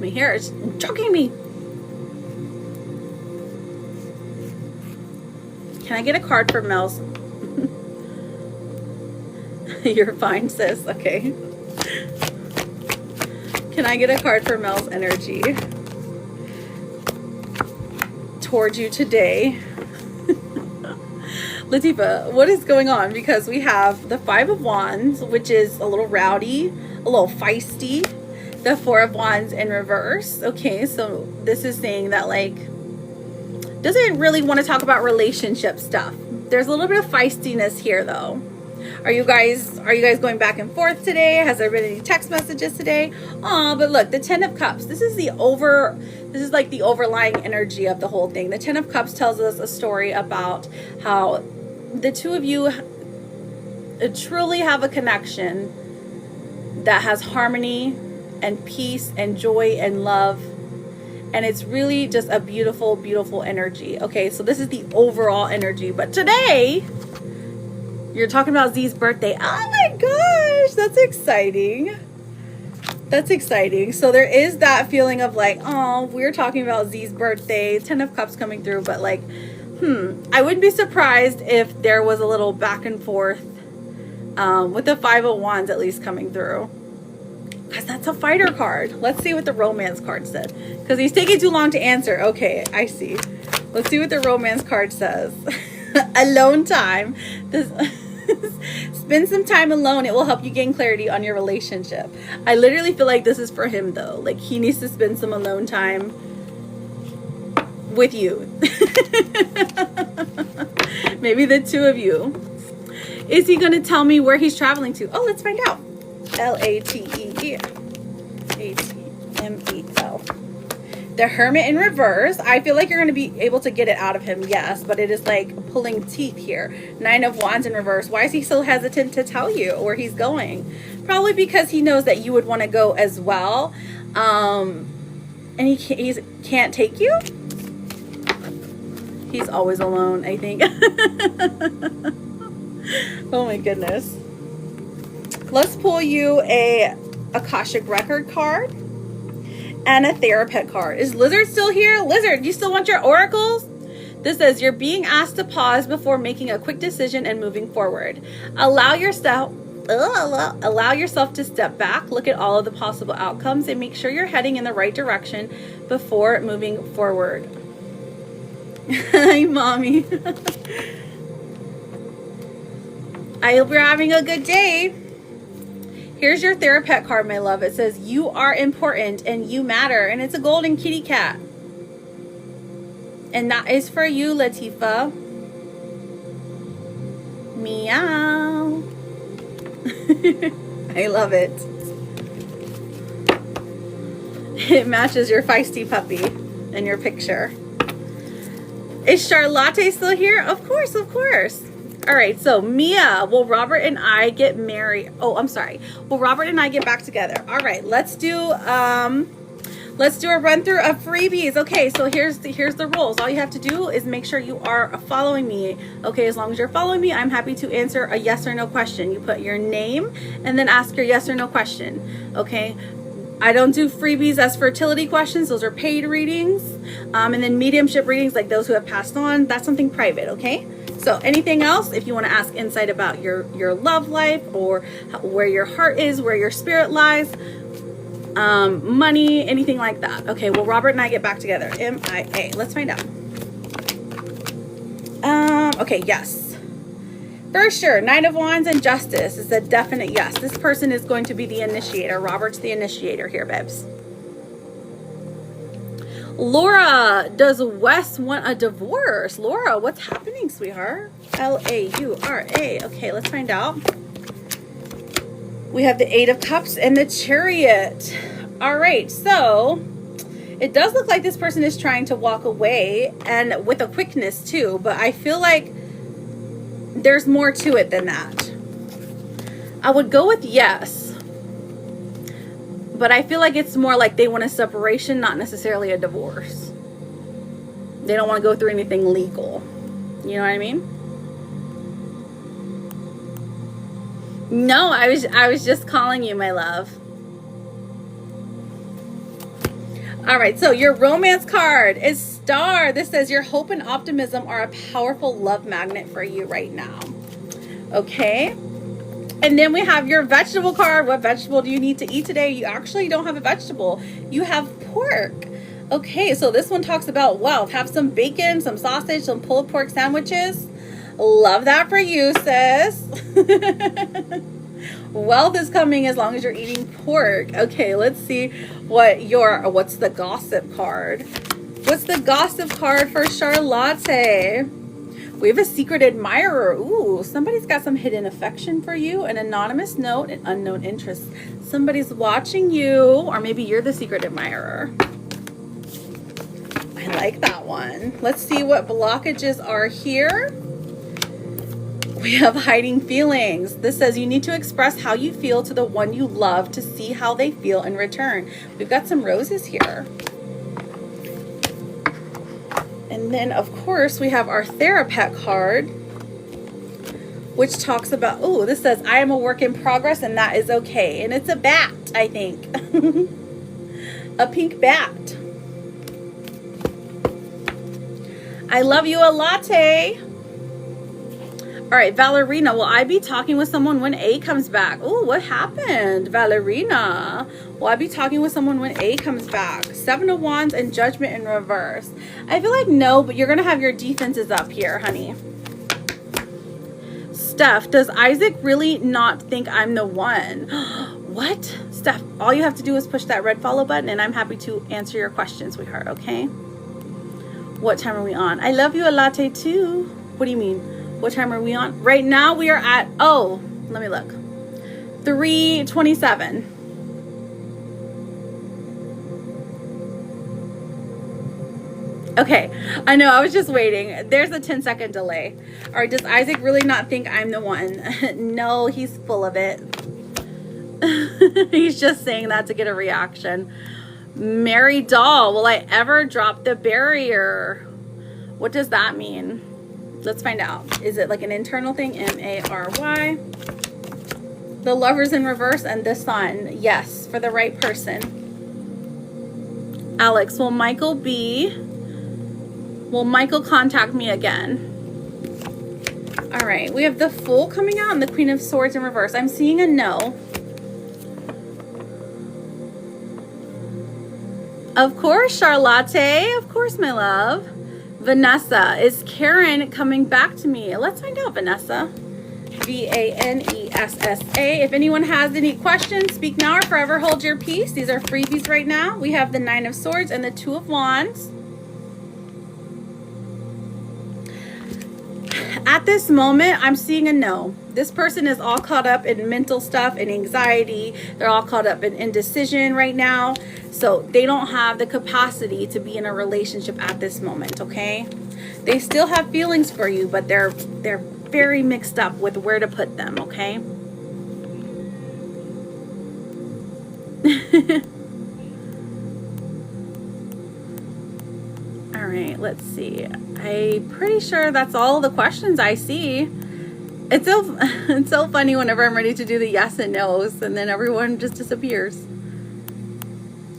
My hair is choking me. Can I get a card for Mel's? You're fine, sis. Okay. Can I get a card for Mel's energy towards you today? Latifa, what is going on? Because we have the Five of Wands, which is a little rowdy, a little feisty. The Four of Wands in reverse. Okay, so this is saying that, like, doesn't really want to talk about relationship stuff. There's a little bit of feistiness here, though. Are you guys going back and forth today? Has there been any text messages today? Oh, but look, the Ten of Cups. This is like the overlying energy of the whole thing. The Ten of Cups tells us a story about how the two of you truly have a connection that has harmony and peace and joy and love. And it's really just a beautiful, beautiful energy. Okay, so this is the overall energy. But today, you're talking about Z's birthday. Oh my gosh, that's exciting. That's exciting. So there is that feeling of like, oh, we're talking about Z's birthday, Ten of Cups coming through. But like, I wouldn't be surprised if there was a little back and forth with the Five of Wands at least coming through. Because that's a fighter card. Let's see what the romance card said. Because he's taking too long to answer. Okay, I see. Let's see what the romance card says. Alone time. Spend some time alone. It will help you gain clarity on your relationship. I literally feel like this is for him, though. Like, he needs to spend some alone time with you. Maybe the two of you. Is he going to tell me where he's traveling to? Oh, let's find out. Lateemel. The Hermit in reverse. I feel like you're going to be able to get it out of him, yes, but it is like pulling teeth here. Nine of Wands in reverse. Why is he so hesitant to tell you where he's going? Probably because he knows that you would want to go as well, and he can't take you. He's always alone, I think. Oh my goodness. Let's pull you a Akashic Record card and a Therapet card. Is Lizard still here? Lizard, do you still want your oracles? This says you're being asked to pause before making a quick decision and moving forward. Allow yourself to step back, look at all of the possible outcomes, and make sure you're heading in the right direction before moving forward. Hi, Mommy. I hope you're having a good day. Here's your Therapet card, my love. It says, you are important and you matter. And it's a golden kitty cat. And that is for you, Latifa. Meow. I love it. It matches your feisty puppy in your picture. Is Charlotte still here? Of course, of course. All right, so Mia, will Robert and I get married? Oh, I'm sorry. Will Robert and I get back together? All right, let's do a run through of freebies. Okay, so here's the rules. All you have to do is make sure you are following me. Okay, as long as you're following me, I'm happy to answer a yes or no question. You put your name and then ask your yes or no question. Okay. I don't do freebies as fertility questions. Those are paid readings. And then mediumship readings, like those who have passed on, that's something private, okay? So anything else, if you want to ask insight about your love life or where your heart is, where your spirit lies, money, anything like that. Okay, well, Robert and I get back together. MIA. Let's find out. Okay, yes. For sure, Knight of Wands and Justice is a definite yes. This person is going to be the initiator. Robert's the initiator here, babes. Laura, does Wes want a divorce? Laura, what's happening, sweetheart? Laura. Okay, let's find out. We have the Eight of Cups and the Chariot. All right, so it does look like this person is trying to walk away, and with a quickness too, but I feel like there's more to it than that. I would go with yes, but I feel like it's more like they want a separation, not necessarily a divorce. They don't want to go through anything legal. You know what I mean? No, I was just calling you, my love. All right, so your romance card is Star. This says your hope and optimism are a powerful love magnet for you right now. Okay. And then we have your vegetable card. What vegetable do you need to eat today? You actually don't have a vegetable. You have pork. Okay, so this one talks about wealth. Have some bacon, some sausage, some pulled pork sandwiches. Love that for you, sis. Wealth is coming as long as you're eating pork. Okay, let's see what's the gossip card. What's the gossip card for Charlotte? We have a secret admirer. Ooh, somebody's got some hidden affection for you, an anonymous note, an unknown interest. Somebody's watching you, or maybe you're the secret admirer. I like that one. Let's see what blockages are here. We have hiding feelings. This says you need to express how you feel to the one you love to see how they feel in return. We've got some roses here. And then, of course, we have our Therapet card, which talks about, oh, this says, I am a work in progress and that is okay. And it's a bat, I think. A pink bat. I love you a latte. All right, Valerina, will I be talking with someone when A comes back? Oh, what happened, Valerina? Will I be talking with someone when A comes back? Seven of Wands and Judgment in reverse. I feel like no, but you're going to have your defenses up here, honey. Steph, does Isaac really not think I'm the one? What? Steph, all you have to do is push that red follow button and I'm happy to answer your questions, sweetheart, okay? What time are we on? I love you a latte too. What do you mean? What time are we on? Right now we are at, oh, let me look. 3:27. Okay, I know, I was just waiting. There's a 10-second delay. All right, does Isaac really not think I'm the one? No, he's full of it. He's just saying that to get a reaction. Mary Doll, will I ever drop the barrier? What does that mean? Let's find out. Is it like an internal thing? M-A-R-Y. The Lovers in reverse and the Sun. Yes, for the right person. Alex, will Michael contact me again? All right, we have the Fool coming out and the Queen of Swords in reverse. I'm seeing a no. Of course, Charlotte. Of course, my love. Vanessa, is Karen coming back to me? Let's find out, Vanessa. V-A-N-E-S-S-A. If anyone has any questions, speak now or forever hold your peace. These are freebies right now. We have the Nine of Swords and the Two of Wands. at this moment, I'm seeing a no. This person is all caught up in mental stuff and anxiety. They're all caught up in indecision right now. So they don't have the capacity to be in a relationship at this moment, okay? They still have feelings for you, but they're very mixed up with where to put them, okay? All right, let's see. I'm pretty sure that's all the questions I see. It's so funny whenever I'm ready to do the yes and no's and then everyone just disappears.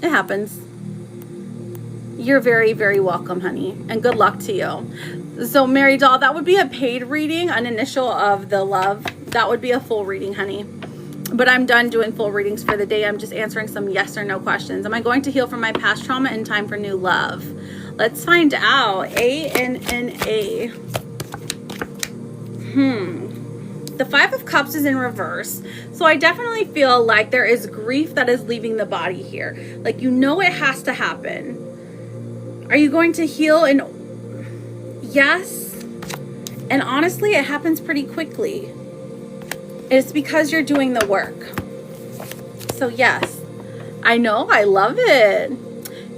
It happens. You're very, very welcome, honey, and good luck to you. So, Mary Doll, that would be a paid reading, an initial of the love. That would be a full reading, honey. But I'm done doing full readings for the day. I'm just answering some yes or no questions. Am I going to heal from my past trauma in time for new love? Let's find out. A-N-N-A. The Five of Cups is in reverse. So I definitely feel like there is grief that is leaving the body here. Like, you know it has to happen. Are you going to heal? And yes. And honestly, it happens pretty quickly. It's because you're doing the work. So yes, I know, I love it.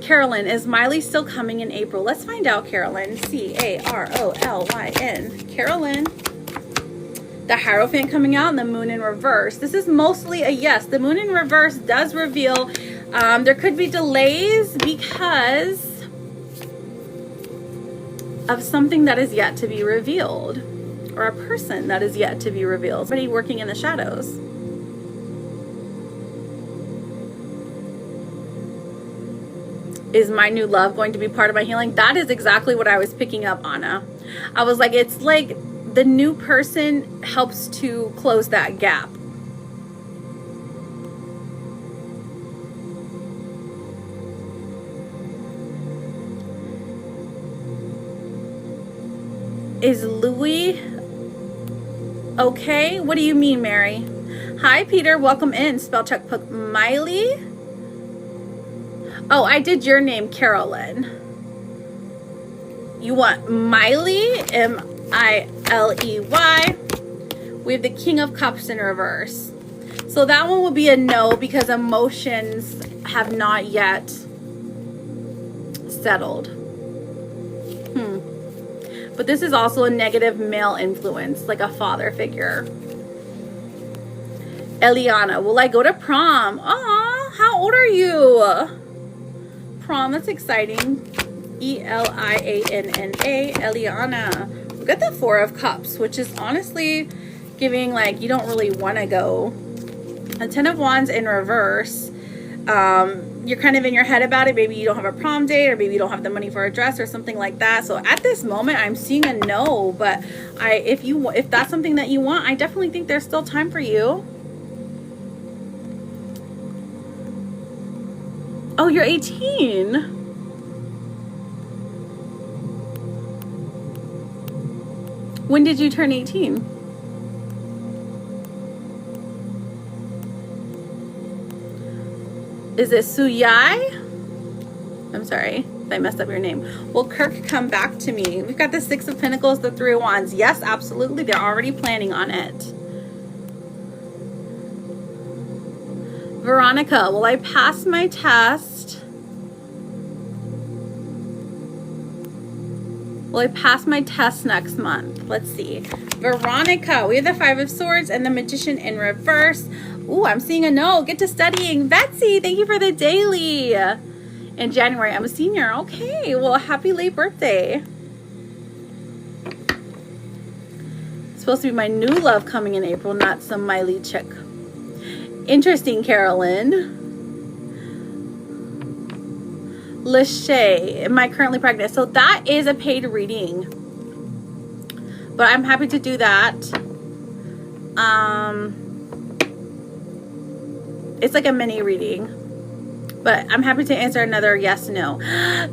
Carolyn, is Miley still coming in April? Let's find out, Carolyn. C-A-R-O-L-Y-N. Carolyn. The Hierophant coming out and the Moon in reverse. This is mostly a yes. The Moon in reverse does reveal there could be delays because of something that is yet to be revealed, or a person that is yet to be revealed. Somebody working in the shadows. Is my new love going to be part of my healing? That is exactly what I was picking up, Anna. I was like, it's like the new person helps to close that gap. Is Louis okay? What do you mean, Mary? Hi, Peter. Welcome in. Spell check book. Miley? Oh, I did your name, Carolyn. You want Miley? M-I-L-E-Y. We have the King of Cups in reverse. So that one will be a no because emotions have not yet settled. But this is also a negative male influence, like a father figure. Eliana, will I go to prom? Aw, how old are you? Prom, that's exciting. E-L-I-A-N-N-A, Eliana. We got the Four of Cups, which is honestly giving like you don't really want to go. A Ten of Wands in reverse. You're kind of in your head about it. Maybe you don't have a prom date, or maybe you don't have the money for a dress or something like that. So at this moment, I'm seeing a no. But if that's something that you want, I definitely think there's still time for you. Oh, you're 18. When did you turn 18? Is it Suyai? I'm sorry if I messed up your name. Will Kirk come back to me? We've got the Six of Pentacles, the Three of Wands. Yes, absolutely. They're already planning on it. Veronica, will I pass my test? Will I pass my test next month? Let's see. Veronica, we have the Five of Swords and the Magician in reverse. Ooh, I'm seeing a no. Get to studying. Betsy, thank you for the daily. In January, I'm a senior. Okay, well, happy late birthday. It's supposed to be my new love coming in April, not some Miley chick. Interesting, Carolyn. Lachey, am I currently pregnant? So that is a paid reading. But I'm happy to do that. It's like a mini reading. But I'm happy to answer another yes, no.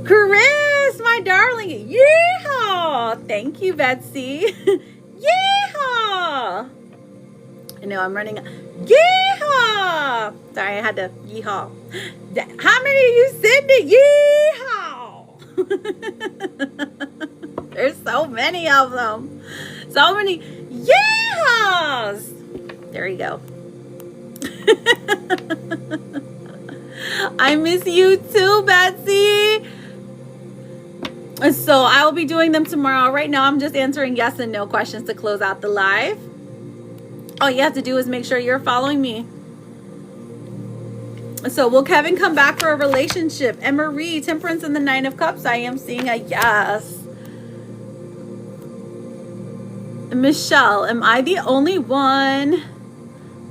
Chris, my darling. Yeehaw! Thank you, Betsy. Yeehaw! I know I'm running. Yeehaw! Sorry, I had to yeehaw. How many of you send it? Yeehaw! There's so many of them. So many. Yes! There you go. I miss you too, Betsy. So I will be doing them tomorrow. Right now, I'm just answering yes and no questions to close out the live. All you have to do is make sure you're following me. So will Kevin come back for a relationship? And Marie, Temperance and the Nine of Cups. I am seeing a yes. Michelle, am I the only one?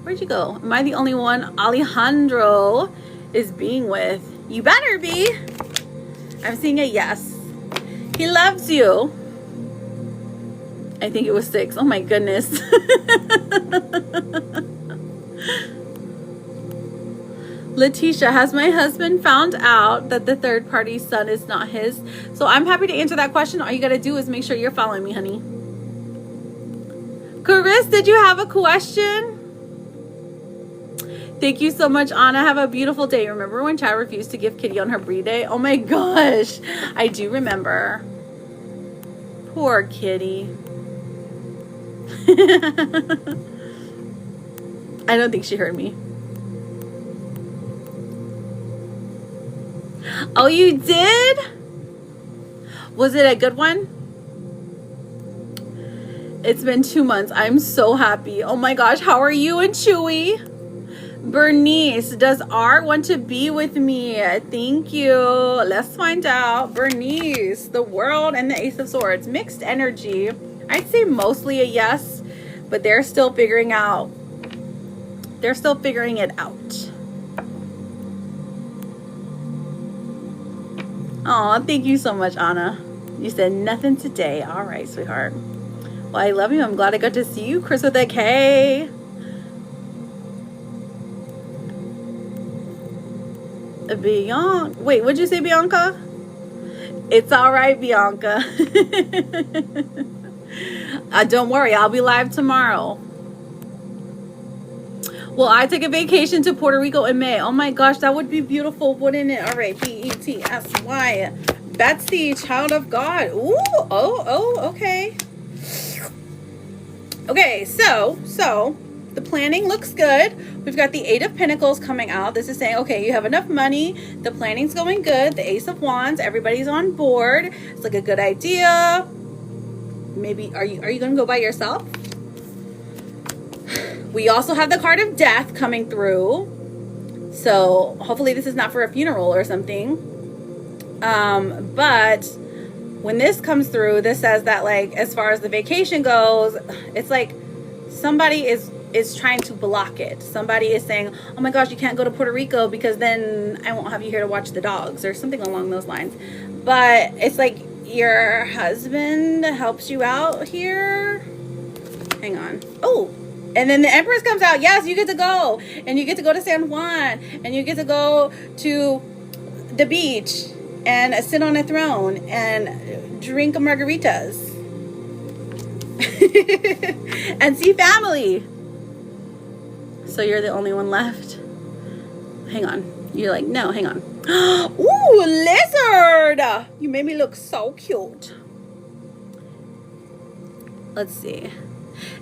Where'd you go? Am I the only one Alejandro is being with? You better be. I'm seeing a yes. He loves you. I think it was 6. Oh my goodness. Letitia, has my husband found out that the third party's son is not his? So I'm happy to answer that question. All you got to do is make sure you're following me, honey. Chris, did you have a question? Thank you so much, Anna. Have a beautiful day. Remember when Chad refused to give Kitty on her brie day? Oh my gosh. I do remember. Poor Kitty. I don't think she heard me. Oh, you did? Was it a good one? It's been 2 months. I'm so happy. Oh my gosh. How are you and Chewy? Bernice, does R want to be with me? Thank you. Let's find out. Bernice, the world and the Ace of Swords. Mixed energy. I'd say mostly a yes, but they're still figuring out. They're still figuring it out. Aw, thank you so much, Anna. You said nothing today. All right, sweetheart. Well, I love you. I'm glad I got to see you. Chris with a K. Bianca. Wait, what'd you say, Bianca? It's all right, Bianca. Don't worry. I'll be live tomorrow. Well, I take a vacation to Puerto Rico in May. Oh my gosh, that would be beautiful, wouldn't it? All right, Betsy, Betsy, child of God. Ooh, okay. Okay, so the planning looks good. We've got the 8 of Pentacles coming out. This is saying, okay, you have enough money. The planning's going good. The Ace of Wands, everybody's on board. It's like a good idea. Maybe, are you going to go by yourself? We also have the card of Death coming through. So hopefully this is not for a funeral or something. But when this comes through, this says that, like, as far as the vacation goes, it's like somebody is trying to block it. Somebody is saying, oh my gosh, you can't go to Puerto Rico because then I won't have you here to watch the dogs, or something along those lines. But it's like your husband helps you out here. Hang on. Oh, and then the Empress comes out. Yes, you get to go. And you get to go to San Juan. And you get to go to the beach and sit on a throne and drink margaritas. And see family. So you're the only one left. Hang on. You're like, no, hang on. Ooh, lizard! You made me look so cute. Let's see.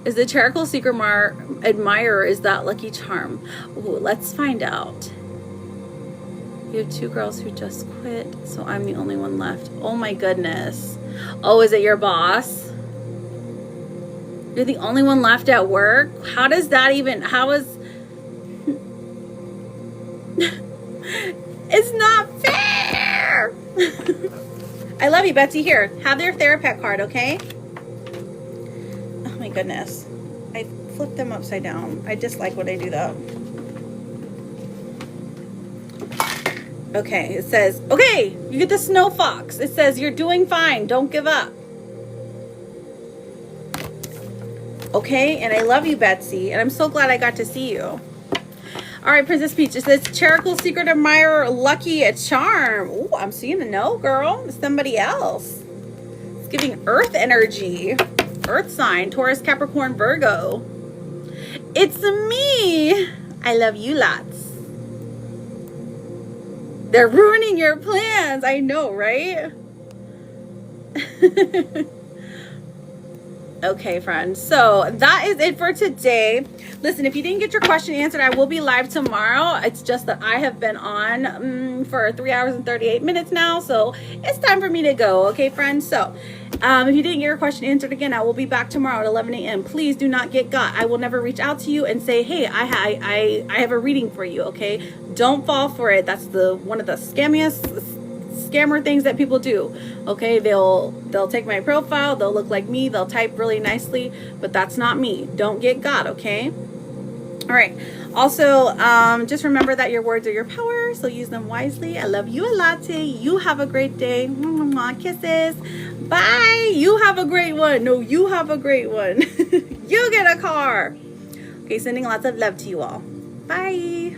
Is the Charcoal Secret Admirer, is that Lucky Charm? Ooh, let's find out. You have 2 girls who just quit, so I'm the only one left. Oh my goodness. Oh, is it your boss? You're the only one left at work? How does that even, how is... It's not fair! I love you, Betsy. Here, have their Therapet card, okay? Oh my goodness. I flipped them upside down. I dislike when I do that. Okay, it says, okay, you get the Snow Fox. It says, you're doing fine. Don't give up. Okay, and I love you, Betsy. And I'm so glad I got to see you. All right, Princess Peach. It says, Charcoal Secret Admirer, Lucky Charm. Ooh, I'm seeing a no, girl. It's somebody else. It's giving Earth energy. Earth sign, Taurus, Capricorn, Virgo. It's me. I love you lots. They're ruining your plans. I know, right? Okay, friends. So that is it for today. Listen, if you didn't get your question answered, I will be live tomorrow. It's just that I have been on for 3 hours and 38 minutes now. So it's time for me to go. Okay, friends. So if you didn't get your question answered again, I will be back tomorrow at 11 a.m. Please do not get got. I will never reach out to you and say, hey, I have a reading for you. Okay. Don't fall for it. That's one of the scammer things that people do. Okay, they'll take my profile, they'll look like me, they'll type really nicely, but that's not me. Don't get got. Okay, all right. Also, just remember that your words are your power, so use them wisely. I love you a lot. You have a great day. Mwah, kisses. Bye. You have a great one. No, you have a great one. You get a car. Okay, sending lots of love to you all. Bye.